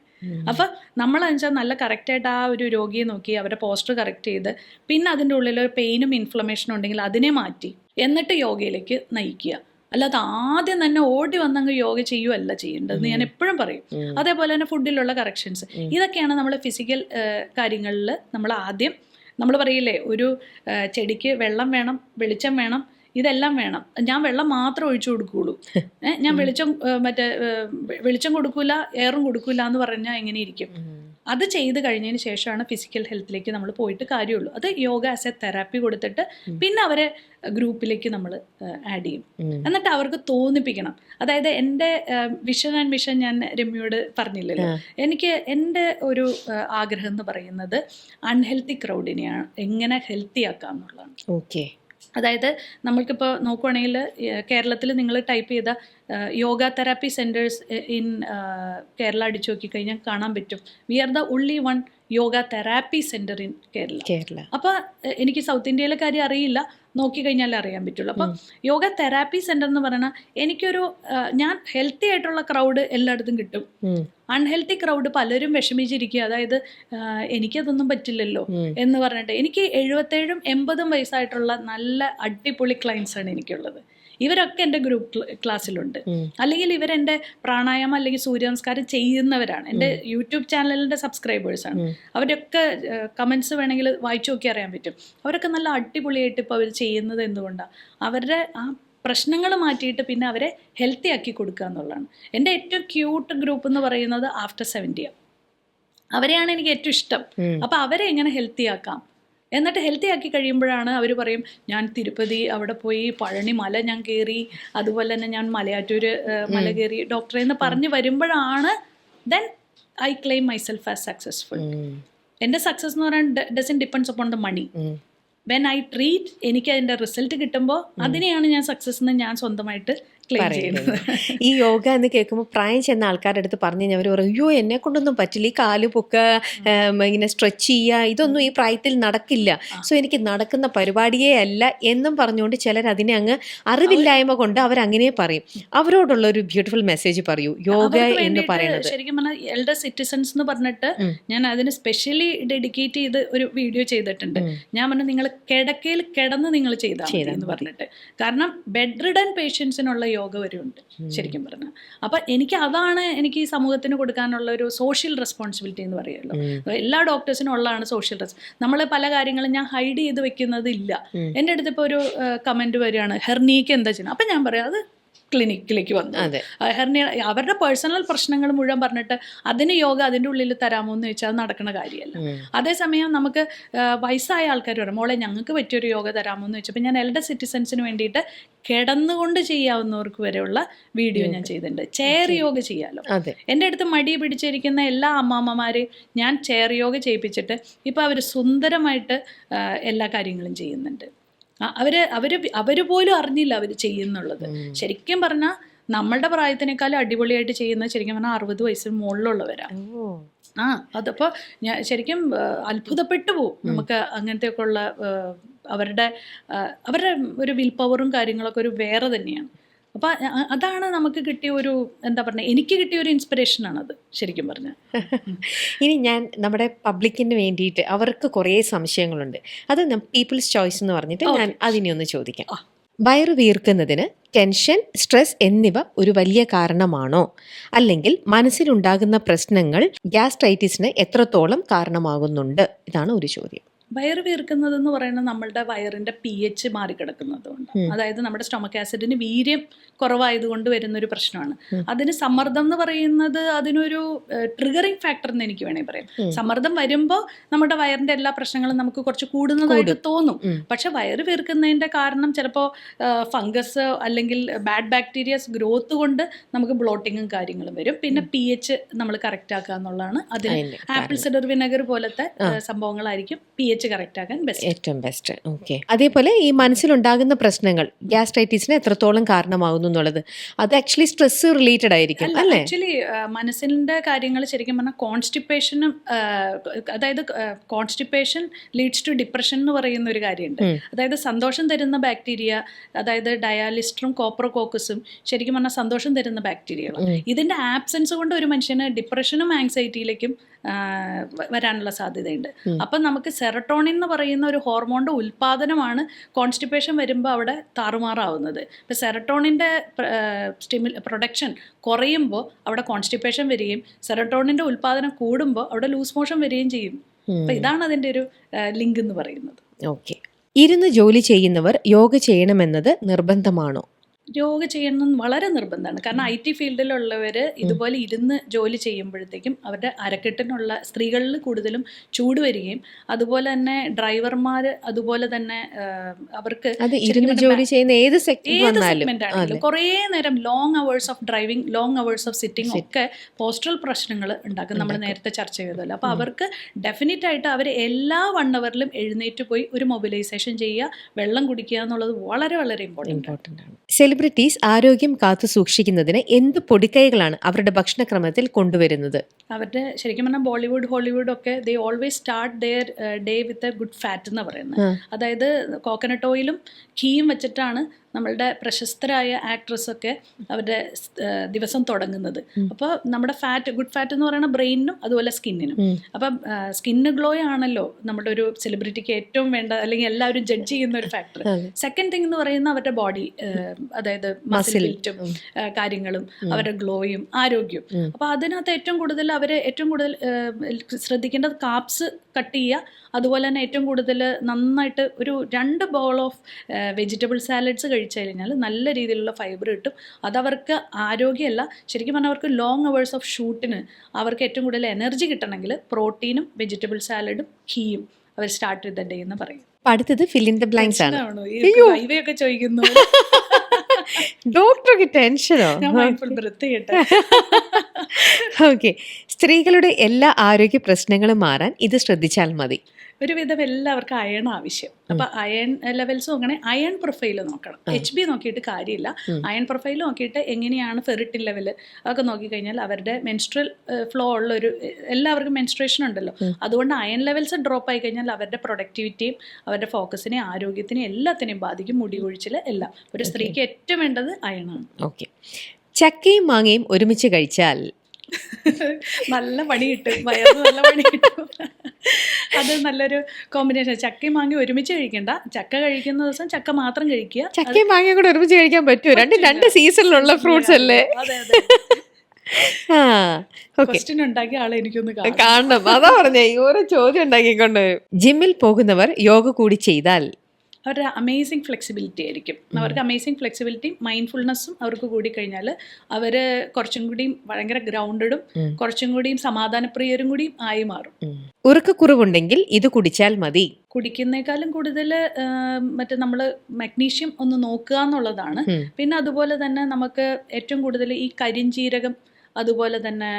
അപ്പം നമ്മളെന്ന് വെച്ചാൽ നല്ല കറക്റ്റായിട്ട് ആ ഒരു രോഗിയെ നോക്കി അവരുടെ പോസ്റ്റർ കറക്റ്റ് ചെയ്ത് പിന്നെ അതിൻ്റെ ഉള്ളിൽ ഒരു പെയിനും ഇൻഫ്ലമേഷനും ഉണ്ടെങ്കിൽ അതിനെ മാറ്റി എന്നിട്ട് യോഗയിലേക്ക് നയിക്കുക. അല്ലാതെ ആദ്യം തന്നെ ഓടി വന്നങ്ങ് യോഗ ചെയ്യുകയല്ല ചെയ്യേണ്ടതെന്ന് ഞാൻ എപ്പോഴും പറയും. അതേപോലെ തന്നെ ഫുഡിലുള്ള കറക്ഷൻസ്, ഇതൊക്കെയാണ് നമ്മൾ ഫിസിക്കൽ കാര്യങ്ങളിൽ നമ്മൾ ആദ്യം നമ്മൾ പറയില്ലേ, ഒരു ചെടിക്ക് വെള്ളം വേണം, വെളിച്ചം വേണം, ഇതെല്ലാം വേണം. ഞാൻ വെള്ളം മാത്രം ഒഴിച്ചു കൊടുക്കുകയുള്ളൂ, ഞാൻ വെളിച്ചം കൊടുക്കൂല, എയറും കൊടുക്കൂല എന്ന് പറഞ്ഞാൽ എങ്ങനെ ഇരിക്കും? അത് ചെയ്ത് കഴിഞ്ഞതിന് ശേഷമാണ് ഫിസിക്കൽ ഹെൽത്തിലേക്ക് നമ്മൾ പോയിട്ട് കാര്യമുള്ളൂ. അത് യോഗ ആസ് എ തെറാപ്പി കൊടുത്തിട്ട് പിന്നെ അവരെ ഗ്രൂപ്പിലേക്ക് നമ്മൾ ആഡ് ചെയ്യും. എന്നിട്ട് അവർക്ക് തോന്നിപ്പിക്കണം. അതായത് എൻ്റെ വിഷൻ ആൻഡ് മിഷൻ ഞാൻ രമ്യയോട് പറഞ്ഞില്ലല്ലോ, എനിക്ക് എൻ്റെ ഒരു ആഗ്രഹം എന്ന് പറയുന്നത് അൺഹെൽത്തി ക്രൗഡിനെയാണ് എങ്ങനെ ഹെൽത്തി ആക്കാം എന്നുള്ളതാണ്. ഓക്കെ. അതായത് നമ്മൾക്കിപ്പോൾ നോക്കുവാണെങ്കിൽ കേരളത്തിൽ നിങ്ങൾ ടൈപ്പ് ചെയ്ത yoga therapy centres in Kerala അടിച്ചു നോക്കിക്കഴിഞ്ഞാൽ കാണാൻ പറ്റും. We are the only one yoga therapy centre in Kerala. അപ്പോൾ എനിക്ക് സൗത്ത് ഇന്ത്യയിലെ കാര്യം അറിയില്ല, നോക്കിക്കഴിഞ്ഞാലേ അറിയാൻ പറ്റുള്ളൂ. അപ്പം യോഗ തെറാപ്പി സെൻറ്റർ എന്ന് പറഞ്ഞാൽ എനിക്കൊരു ഞാൻ ഹെൽത്തി ആയിട്ടുള്ള ക്രൗഡ് എല്ലായിടത്തും കിട്ടും. അൺഹെൽത്തി ക്രൗഡ് പലരും വിഷമിച്ചിരിക്കുക, അതായത് എനിക്കതൊന്നും പറ്റില്ലല്ലോ എന്ന് പറഞ്ഞിട്ട്. എനിക്ക് 77-80 വയസ്സായിട്ടുള്ള നല്ല അടിപൊളി ക്ലയൻസ് ആണ് എനിക്കുള്ളത്. ഇവരൊക്കെ എൻ്റെ ഗ്രൂപ്പ് ക്ലാസ്സിലുണ്ട്. അല്ലെങ്കിൽ ഇവരെൻ്റെ പ്രാണായാമം അല്ലെങ്കിൽ സൂര്യനമസ്കാരം ചെയ്യുന്നവരാണ്, എൻ്റെ യൂട്യൂബ് ചാനലിൻ്റെ സബ്സ്ക്രൈബേഴ്സാണ്. അവരൊക്കെ കമൻസ് വേണമെങ്കിൽ വായിച്ചു നോക്കി അറിയാൻ പറ്റും. അവരൊക്കെ നല്ല അടിപൊളിയായിട്ട് ഇപ്പോൾ അവർ ചെയ്യുന്നത് എന്തുകൊണ്ടാണ്? അവരുടെ ആ പ്രശ്നങ്ങൾ മാറ്റിയിട്ട് പിന്നെ അവരെ ഹെൽത്തി ആക്കി കൊടുക്കുക എന്നുള്ളതാണ്. എൻ്റെ ഏറ്റവും ക്യൂട്ട് ഗ്രൂപ്പ് എന്ന് പറയുന്നത് ആഫ്റ്റർ 70. അവരെയാണ് എനിക്ക് ഏറ്റവും ഇഷ്ടം. അപ്പോൾ അവരെ എങ്ങനെ ഹെൽത്തി ആക്കാം, എന്നിട്ട് ഹെൽത്തി ആക്കി കഴിയുമ്പോഴാണ് അവർ പറയും, ഞാൻ തിരുപ്പതി അവിടെ പോയി, പഴനി മല ഞാൻ കയറി, അതുപോലെ തന്നെ ഞാൻ മലയാറ്റൂർ മല കയറി ഡോക്ടറെ എന്ന് പറഞ്ഞ് വരുമ്പോഴാണ് then I claim myself as successful. എൻ്റെ സക്സസ് എന്ന് പറയുന്നത് doesn't depends upon the money. When I treat, എനിക്ക് അതിൻ്റെ റിസൾട്ട് കിട്ടുമ്പോൾ അതിനെയാണ് ഞാൻ സക്സസ് എന്ന് ഞാൻ സ്വന്തമായിട്ട് ക്ലെയിം ചെയ്യുന്നത്. ഈ യോഗ എന്ന് കേൾക്കുമ്പോൾ പ്രായം ചെന്ന ആൾക്കാരുടെ അടുത്ത് പറഞ്ഞു കഴിഞ്ഞാൽ അവർ പറയും, അയ്യോ എന്നെ കൊണ്ടൊന്നും പറ്റില്ല, ഈ കാല് പൊക്ക, ഇങ്ങനെ സ്ട്രെച്ച് ചെയ്യുക, ഇതൊന്നും ഈ പ്രായത്തിൽ നടക്കില്ല, സോ എനിക്ക് നടക്കുന്ന പരിപാടിയേ അല്ല എന്നും പറഞ്ഞുകൊണ്ട് ചിലർ അതിനെ അങ്ങ് അറിവില്ലായ്മ കൊണ്ട് അവരങ്ങനെ പറയും. അവരോടുള്ള ഒരു ബ്യൂട്ടിഫുൾ മെസ്സേജ് പറയൂ യോഗ എന്ന് പറയുന്നത്. ശരിക്കും പറഞ്ഞാൽ എൽഡർ സിറ്റിസൺസ് എന്ന് പറഞ്ഞിട്ട് ഞാൻ അതിന് സ്പെഷ്യലി ഡെഡിക്കേറ്റ് ചെയ്ത് ഒരു വീഡിയോ ചെയ്തിട്ടുണ്ട്. ഞാൻ പറഞ്ഞു, നിങ്ങൾ കിടക്കയിൽ കിടന്ന് നിങ്ങൾ ചെയ്താൽ എന്ന് പറഞ്ഞിട്ട്. കാരണം ബെഡ് റിഡൻ പേഷ്യൻസിനുള്ള യോഗ വരെയുണ്ട് ശരിക്കും പറഞ്ഞാൽ. അപ്പം എനിക്ക് ഈ സമൂഹത്തിന് കൊടുക്കാനുള്ള ഒരു സോഷ്യൽ റെസ്പോൺസിബിലിറ്റി എന്ന് പറയുമല്ലോ. എല്ലാ ഡോക്ടേഴ്സിനും ഉള്ളതാണ് സോഷ്യൽ നമ്മൾ പല കാര്യങ്ങളും ഞാൻ ഹൈഡ് ചെയ്ത് വെക്കുന്നത് ഇല്ല. എൻ്റെ അടുത്ത് ഇപ്പോൾ ഒരു കമൻറ്റ് വരികയാണ്, ഹെർണിയക്ക് എന്താ ചെയ്യുന്നത്? അപ്പം ഞാൻ പറയാം, അത് ക്ലിനിക്കിലേക്ക് വന്നു ഹെർണിയ അവരുടെ പേഴ്സണൽ പ്രശ്നങ്ങൾ മുഴുവൻ പറഞ്ഞിട്ട് അതിന് യോഗ അതിൻ്റെ ഉള്ളിൽ തരാമോ എന്ന് ചോദിച്ചാൽ അത് നടക്കുന്ന കാര്യമല്ല. അതേസമയം നമുക്ക് വയസ്സായ ആൾക്കാർ പറയും, മോളെ ഞങ്ങൾക്ക് പറ്റിയൊരു യോഗ തരാമോ എന്ന് ചോദിച്ചപ്പോൾ ഞാൻ എൽഡർ സിറ്റിസൺസിന് വേണ്ടിയിട്ട് കിടന്നുകൊണ്ട് ചെയ്യാവുന്നവർക്ക് വരെയുള്ള വീഡിയോ ഞാൻ ചെയ്തിട്ടുണ്ട്. ചെയർ യോഗ ചെയ്യാമല്ലോ. എൻ്റെ അടുത്ത് മടി പിടിച്ചിരിക്കുന്ന എല്ലാ അമ്മാമ്മമാരെയും ഞാൻ ചെയർ യോഗ ചെയ്യിപ്പിച്ചിട്ട് ഇപ്പോൾ അവർ സുന്ദരമായിട്ട് എല്ലാ കാര്യങ്ങളും ചെയ്യുന്നുണ്ട്. അവർ പോലും അറിഞ്ഞില്ല അവർ ചെയ്യുന്നുള്ളത്. ശരിക്കും പറഞ്ഞാൽ നമ്മളുടെ പ്രായത്തിനേക്കാളും അടിപൊളിയായിട്ട് ചെയ്യുന്നത് ശരിക്കും പറഞ്ഞാൽ 60 വയസ്സിന് മുകളിലുള്ളവരാണ്. അതപ്പോൾ ഞാൻ ശരിക്കും അത്ഭുതപ്പെട്ടു പോവും. നമുക്ക് അങ്ങനത്തെയൊക്കെ ഉള്ള അവരുടെ ഒരു വിൽ പവറും കാര്യങ്ങളൊക്കെ ഒരു വേറെ തന്നെയാണ്. അപ്പം അതാണ് നമുക്ക് കിട്ടിയ ഒരു എനിക്ക് കിട്ടിയ ഒരു ഇൻസ്പിറേഷനാണത് ശരിക്കും പറഞ്ഞാൽ. ഇനി ഞാൻ നമ്മുടെ പബ്ലിക്കിന് വേണ്ടിയിട്ട് അവർക്ക് കുറേ സംശയങ്ങളുണ്ട്, അത് പീപ്പിൾസ് ചോയ്സ് എന്ന് പറഞ്ഞിട്ട് ഞാൻ അതിനെ ഒന്ന് ചോദിക്കാം. വയറ് വീർക്കുന്നതിന് ടെൻഷൻ, സ്ട്രെസ് എന്നിവ ഒരു വലിയ കാരണമാണോ? അല്ലെങ്കിൽ മനസ്സിലുണ്ടാകുന്ന പ്രശ്നങ്ങൾ ഗ്യാസ്ട്രൈറ്റിസിന് എത്രത്തോളം കാരണമാകുന്നുണ്ട്? ഇതാണ് ഒരു ചോദ്യം. വയറ് വീർക്കുന്നത് എന്ന് പറയുന്നത് നമ്മളുടെ വയറിൻ്റെ pH മാറിക്കിടക്കുന്നതുകൊണ്ട്, അതായത് നമ്മുടെ സ്റ്റൊമക് ആസിഡിന് വീര്യം കുറവായതുകൊണ്ട് വരുന്നൊരു പ്രശ്നമാണ്. അതിന് സമ്മർദ്ദം എന്ന് പറയുന്നത് അതിനൊരു ട്രിഗറിങ് ഫാക്ടർ എന്ന് എനിക്ക് വേണമെങ്കിൽ പറയാം. സമ്മർദ്ദം വരുമ്പോൾ നമ്മുടെ വയറിൻ്റെ എല്ലാ പ്രശ്നങ്ങളും നമുക്ക് കുറച്ച് കൂടുന്നതായിട്ട് തോന്നും. പക്ഷെ വയറ് വീർക്കുന്നതിൻ്റെ കാരണം ചിലപ്പോൾ ഫംഗസ് അല്ലെങ്കിൽ ബാഡ് ബാക്ടീരിയസ് ഗ്രോത്ത് കൊണ്ട് നമുക്ക് ബ്ലോട്ടിങ്ങും കാര്യങ്ങളും വരും. പിന്നെ pH നമ്മൾ കറക്റ്റ് ആക്കുക എന്നുള്ളതാണ്. അതിന് ആപ്പിൾ സിഡർ വിനെഗർ പോലത്തെ സംഭവങ്ങളായിരിക്കും pH കറക്റ്റ് ആക്കാൻ ഏറ്റവും ബെസ്റ്റ്. ഓക്കെ. അതേപോലെ ഈ മനസ്സിലുണ്ടാകുന്ന പ്രശ്നങ്ങൾ ഗ്യാസ്ട്രൈറ്റിസിന് എത്രത്തോളം കാരണമാകുന്നു എന്നുള്ളത് അത് ആക്ച്വലി സ്ട്രെസ് റിലേറ്റഡ് ആയിരിക്കും അല്ലേ? ആക്ച്വലി മനസ്സിൻ്റെ കാര്യങ്ങൾ ശരിക്കും പറഞ്ഞാൽ കോൺസ്റ്റിപ്പേഷനും, അതായത് കോൺസ്റ്റിപ്പേഷൻ ലീഡ്സ് ടു ഡിപ്രഷൻ എന്ന് പറയുന്ന ഒരു കാര്യമുണ്ട്. അതായത് സന്തോഷം തരുന്ന ബാക്ടീരിയ, അതായത് ഡയാലിസ്ട്രും കോപ്രോകോക്കസും ശരിക്കും പറഞ്ഞാൽ സന്തോഷം തരുന്ന ബാക്ടീരിയകളാണ്. ഇതിൻ്റെ ആബ്സെൻസ് കൊണ്ട് ഒരു മനുഷ്യന് ഡിപ്രഷനും ആങ്സൈറ്റിയിലേക്കും വരാനുള്ള സാധ്യതയുണ്ട്. അപ്പം നമുക്ക് സെറട്ടോണിൻ സെറട്ടോണിൻ എന്ന് പറയുന്ന ഒരു ഹോർമോണിൻ്റെ ഉൽപ്പാദനമാണ് കോൺസ്റ്റിപ്പേഷൻ വരുമ്പോൾ അവിടെ താറുമാറാവുന്നത്. ഇപ്പോൾ സെറട്ടോണിൻ്റെ പ്രൊഡക്ഷൻ കുറയുമ്പോൾ അവിടെ കോൺസ്റ്റിപ്പേഷൻ വരികയും സെറട്ടോണിൻ്റെ ഉൽപ്പാദനം കൂടുമ്പോൾ അവിടെ ലൂസ് മോഷൻ വരികയും ചെയ്യും. അപ്പോൾ ഇതാണ് അതിൻ്റെ ഒരു ലിങ്ക് എന്ന് പറയുന്നത്. ഓക്കെ. ഇരുന്ന് ജോലി ചെയ്യുന്നവർ യോഗ ചെയ്യണമെന്നത് നിർബന്ധമാണോ? യോഗ ചെയ്യണം വളരെ നിർബന്ധമാണ്. കാരണം IT ഫീൽഡിലുള്ളവർ ഇതുപോലെ ഇരുന്ന് ജോലി ചെയ്യുമ്പോഴത്തേക്കും അവരുടെ അരക്കെട്ടിനുള്ള സ്ത്രീകളിൽ കൂടുതലും ചൂട് വരികയും അതുപോലെ തന്നെ ഡ്രൈവർമാർ അതുപോലെ തന്നെ അവർക്ക് ജോലി ചെയ്യുന്ന ഏത് സെഗ്മെന്റ് ആണെങ്കിലും കുറേ നേരം long hours of driving, long hours of sitting ഒക്കെ പോസ്റ്ററൽ പ്രശ്നങ്ങൾ ഉണ്ടാക്കും. നമ്മൾ നേരത്തെ ചർച്ച ചെയ്തല്ലോ. അപ്പോൾ അവർക്ക് ഡെഫിനറ്റ് ആയിട്ട് അവർ എല്ലാ 1 അവറിലും എഴുന്നേറ്റ് പോയി ഒരു മൊബിലൈസേഷൻ ചെയ്യുക, വെള്ളം കുടിക്കുക എന്നുള്ളത് വളരെ വളരെ ഇമ്പോർട്ടൻ്റ് ആണ്. സെലിബ്രിറ്റീസ് ആരോഗ്യം കാത്തു സൂക്ഷിക്കുന്നതിന് എന്ത് പൊടിക്കൈകളാണ് അവരുടെ ഭക്ഷണക്രമത്തിൽ കൊണ്ടുവരുന്നത്? അവരുടെ ശരിക്കും പറഞ്ഞാൽ ബോളിവുഡ്, ഹോളിവുഡ് ഒക്കെ they always start their day with a good fat എന്ന് പറയുന്നത്. അതായത് കോക്കനട്ട് ഓയിലും ഘീയും വെച്ചിട്ടാണ് നമ്മളുടെ പ്രശസ്തരായ ആക്ട്രസ്സൊക്കെ അവരുടെ ദിവസം തുടങ്ങുന്നത്. അപ്പോൾ നമ്മുടെ ഗുഡ് ഫാറ്റ് എന്ന് പറയുന്ന ബ്രെയിനിനും അതുപോലെ സ്കിന്നിനും. അപ്പം സ്കിന്ന് ഗ്ലോ ആണല്ലോ നമ്മുടെ ഒരു സെലിബ്രിറ്റിക്ക് ഏറ്റവും വേണ്ട, അല്ലെങ്കിൽ എല്ലാവരും ജഡ്ജ് ചെയ്യുന്ന ഒരു ഫാക്ടർ. സെക്കൻഡ് തിങ് എന്ന് പറയുന്ന അവരുടെ ബോഡി, അതായത് മസിൽ ബിൽറ്റും കാര്യങ്ങളും അവരുടെ ഗ്ലോയും ആരോഗ്യവും. അപ്പോൾ അതിനകത്ത് ഏറ്റവും കൂടുതൽ ശ്രദ്ധിക്കേണ്ടത് കാപ്സ് കട്ട് ചെയ്യുക, അതുപോലെ തന്നെ ഏറ്റവും കൂടുതൽ നന്നായിട്ട് ഒരു 2 ബൗൾ ഓഫ് വെജിറ്റബിൾ സാലഡ്സ് കഴിച്ചു കഴിഞ്ഞാൽ നല്ല രീതിയിലുള്ള ഫൈബർ കിട്ടും. അതവർക്ക് ആരോഗ്യമല്ല, ശരിക്കും പറഞ്ഞാൽ അവർക്ക് ലോങ് അവേഴ്സ് ഓഫ് ഷൂട്ടിന് അവർക്ക് ഏറ്റവും കൂടുതൽ എനർജി കിട്ടണമെങ്കിൽ പ്രോട്ടീനും വെജിറ്റബിൾ സാലഡും ഘീയും അവർ സ്റ്റാർട്ട് ചെയ്ത ഡേ എന്ന് പറയും. അടുത്തത് ഫിൽ ഇൻ ദ ബ്ലാങ്ക്സ് ആണ്. ഹൈവേയൊക്കെ ചോദിക്കുന്നു. ഡോക്ടർക്ക് ടെൻഷനോ? ഓക്കെ. സ്ത്രീകളുടെ എല്ലാ ആരോഗ്യ പ്രശ്നങ്ങളും മാറാൻ ഇത് ശ്രദ്ധിച്ചാൽ മതി. ഒരുവിധം എല്ലാവർക്കും അയൺ ആവശ്യം. അപ്പോൾ അയൺ ലെവൽസ് നോക്കണേ, അയൺ പ്രൊഫൈൽ നോക്കണം. HB നോക്കിയിട്ട് കാര്യമില്ല, അയൺ പ്രൊഫൈൽ നോക്കിയിട്ട് എങ്ങനെയാണ് ഫെറിറ്റിൻ ലെവൽ അതൊക്കെ നോക്കിക്കഴിഞ്ഞാൽ അവരുടെ മെൻസ്ട്രൽ ഫ്ലോ ഉള്ളൊരു, എല്ലാവർക്കും മെൻസ്ട്രേഷൻ ഉണ്ടല്ലോ, അതുകൊണ്ട് അയൺ ലെവൽസ് ഡ്രോപ്പ് ആയി കഴിഞ്ഞാൽ അവരുടെ പ്രൊഡക്ടിവിറ്റിയും അവരുടെ ഫോക്കസിനെയും ആരോഗ്യത്തിനെയും എല്ലാത്തിനെയും ബാധിക്കും, മുടി കൊഴിച്ചിൽ എല്ലാം. ഒരു സ്ത്രീക്ക് ഏറ്റവും വേണ്ടത് അയണാണ്. ഓക്കെ. ചക്കയും മാങ്ങയും ഒരുമിച്ച് കഴിച്ചാൽ നല്ല പണി കിട്ടും, വയറ് നല്ല പണി കിട്ടും. അത് നല്ലൊരു കോമ്പിനേഷൻ. ചക്കയും മാങ്ങയും ഒരുമിച്ച് കഴിക്കണ്ട, ചക്ക കഴിക്കുന്ന ദിവസം ചക്ക മാത്രം കഴിക്കുക. ചക്കയും മാങ്ങയും കൂടെ ഒരുമിച്ച് കഴിക്കാൻ പറ്റുമോ? രണ്ട് സീസണിലുള്ള ഫ്രൂട്ട്സ് അല്ലേ? ക്വസ്റ്റ്യൻ ഉണ്ടാക്കിയ ആളെ എനിക്കൊന്ന് കാണണം, അതാ പറഞ്ഞേ, ഓരോ ചോദ്യം ഉണ്ടാക്കിക്കൊണ്ട്. ജിമ്മിൽ പോകുന്നവർ യോഗ കൂടി ചെയ്താൽ അവരുടെ അമേസിങ് ഫ്ലെക്സിബിലിറ്റി ആയിരിക്കും. അവർക്ക് അമേസിങ് ഫ്ലെക്സിബിലിറ്റിയും മൈൻഡ്ഫുൾനെസ്സും അവർക്ക് കൂടിക്കഴിഞ്ഞാൽ അവർ കുറച്ചും കൂടിയും ഭയങ്കര ഗ്രൗണ്ടഡും കുറച്ചും കൂടിയും സമാധാനപ്രിയരും കൂടിയും ആയി മാറും. ഉറക്കക്കുറവുണ്ടെങ്കിൽ ഇത് കുടിച്ചാൽ മതി. കുടിക്കുന്നേക്കാളും കൂടുതൽ മറ്റേ നമ്മൾ മഗ്നീഷ്യം ഒന്ന് നോക്കുക എന്നുള്ളതാണ്. പിന്നെ അതുപോലെ തന്നെ നമുക്ക് ഏറ്റവും കൂടുതൽ ഈ കരിഞ്ജീരകം, അതുപോലെ തന്നെ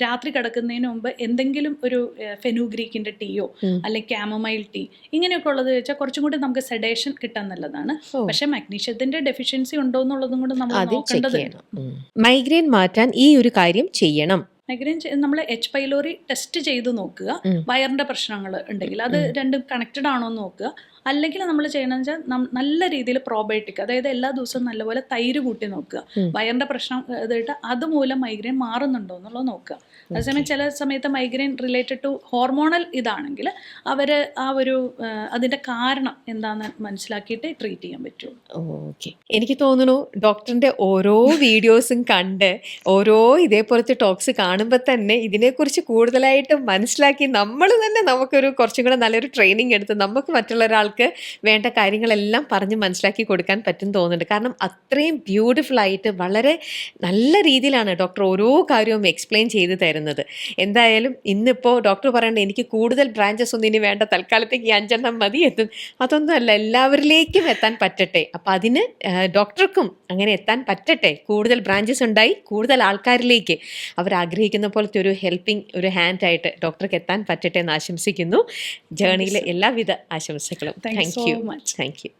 രാത്രി കിടക്കുന്നതിന് മുമ്പ് എന്തെങ്കിലും ഒരു ഫെനുഗ്രീക്കിന്റെ ടീയോ അല്ലെങ്കിൽ ക്യാമമൈൽ ടീ ഇങ്ങനെയൊക്കെ ഉള്ളത് വെച്ചാൽ കുറച്ചും കൂടി നമുക്ക് സെഡേഷൻ കിട്ടാൻ നല്ലതാണ്. പക്ഷെ മഗ്നീഷ്യത്തിന്റെ ഡെഫിഷ്യൻസി ഉണ്ടോ എന്നുള്ളതും കൂടെ നമ്മൾ നോക്കേണ്ടതുണ്ട്. മൈഗ്രെയിൻ മാറ്റാൻ ഈ ഒരു കാര്യം ചെയ്യണം. മൈഗ്രെയിൻ നമ്മൾ H. പൈലോറി ടെസ്റ്റ് ചെയ്ത് നോക്കുക. വയറിന്റെ പ്രശ്നങ്ങൾ ഉണ്ടെങ്കിൽ അത് രണ്ടും കണക്റ്റഡ് ആണോ എന്ന് നോക്കുക. അല്ലെങ്കിൽ നമ്മൾ ചെയ്യണമെന്ന് വെച്ചാൽ നല്ല രീതിയിൽ പ്രോബയോട്ടിക്, അതായത് എല്ലാ ദിവസവും നല്ലപോലെ തൈര് കൂട്ടി നോക്കുക. വയറിന്റെ പ്രശ്നം ഇതായിട്ട് അതുമൂലം മൈഗ്രെയിൻ മാറുന്നുണ്ടോ എന്നുള്ളത് നോക്കുക. അതേസമയം ചില സമയത്ത് മൈഗ്രെയിൻ റിലേറ്റഡ് ടു ഹോർമോണൽ ഇതാണെങ്കിൽ അവർ ആ ഒരു അതിന്റെ കാരണം എന്താണെന്ന് മനസ്സിലാക്കിയിട്ട് ട്രീറ്റ് ചെയ്യാൻ പറ്റുള്ളൂ. ഓക്കെ. എനിക്ക് തോന്നുന്നു ഡോക്ടറിന്റെ ഓരോ വീഡിയോസും കണ്ട് ഓരോ ഇതേപോലത്തെ ടോക്സ് കാണുമ്പോൾ തന്നെ ഇതിനെക്കുറിച്ച് കൂടുതലായിട്ട് മനസ്സിലാക്കി നമ്മൾ തന്നെ നമുക്കൊരു കുറച്ചും കൂടെ നല്ലൊരു ട്രെയിനിങ് എടുത്ത് നമുക്ക് മറ്റുള്ള ഒരാൾക്ക് വേണ്ട കാര്യങ്ങളെല്ലാം പറഞ്ഞ് മനസ്സിലാക്കി കൊടുക്കാൻ പറ്റും തോന്നുന്നുണ്ട്. കാരണം അത്രയും ബ്യൂട്ടിഫുൾ ആയിട്ട് വളരെ നല്ല രീതിയിലാണ് ഡോക്ടർ ഓരോ കാര്യവും എക്സ്പ്ലെയിൻ ചെയ്ത് തരുന്നത്. എന്തായാലും ഇന്നിപ്പോൾ ഡോക്ടർ പറയേണ്ടത് എനിക്ക് കൂടുതൽ ബ്രാഞ്ചസ് ഒന്നും ഇനി വേണ്ട, തൽക്കാലത്തേക്ക് 5 മതി, അതൊന്നുമല്ല, എല്ലാവരിലേക്കും എത്താൻ പറ്റട്ടെ. അപ്പം അതിന് ഡോക്ടർക്കും അങ്ങനെ എത്താൻ പറ്റട്ടെ, കൂടുതൽ ബ്രാഞ്ചസ് ഉണ്ടായി കൂടുതൽ ആൾക്കാരിലേക്ക് അവർ ആഗ്രഹിക്കുന്ന പോലത്തെ ഒരു ഹെൽപ്പിംഗ് ഒരു ഹാൻഡായിട്ട് ഡോക്ടർക്ക് എത്താൻ പറ്റട്ടെ എന്ന് ആശംസിക്കുന്നു. ജേർണിയിലെ എല്ലാവിധ ആശംസകളും. Thank you so much. Thank you.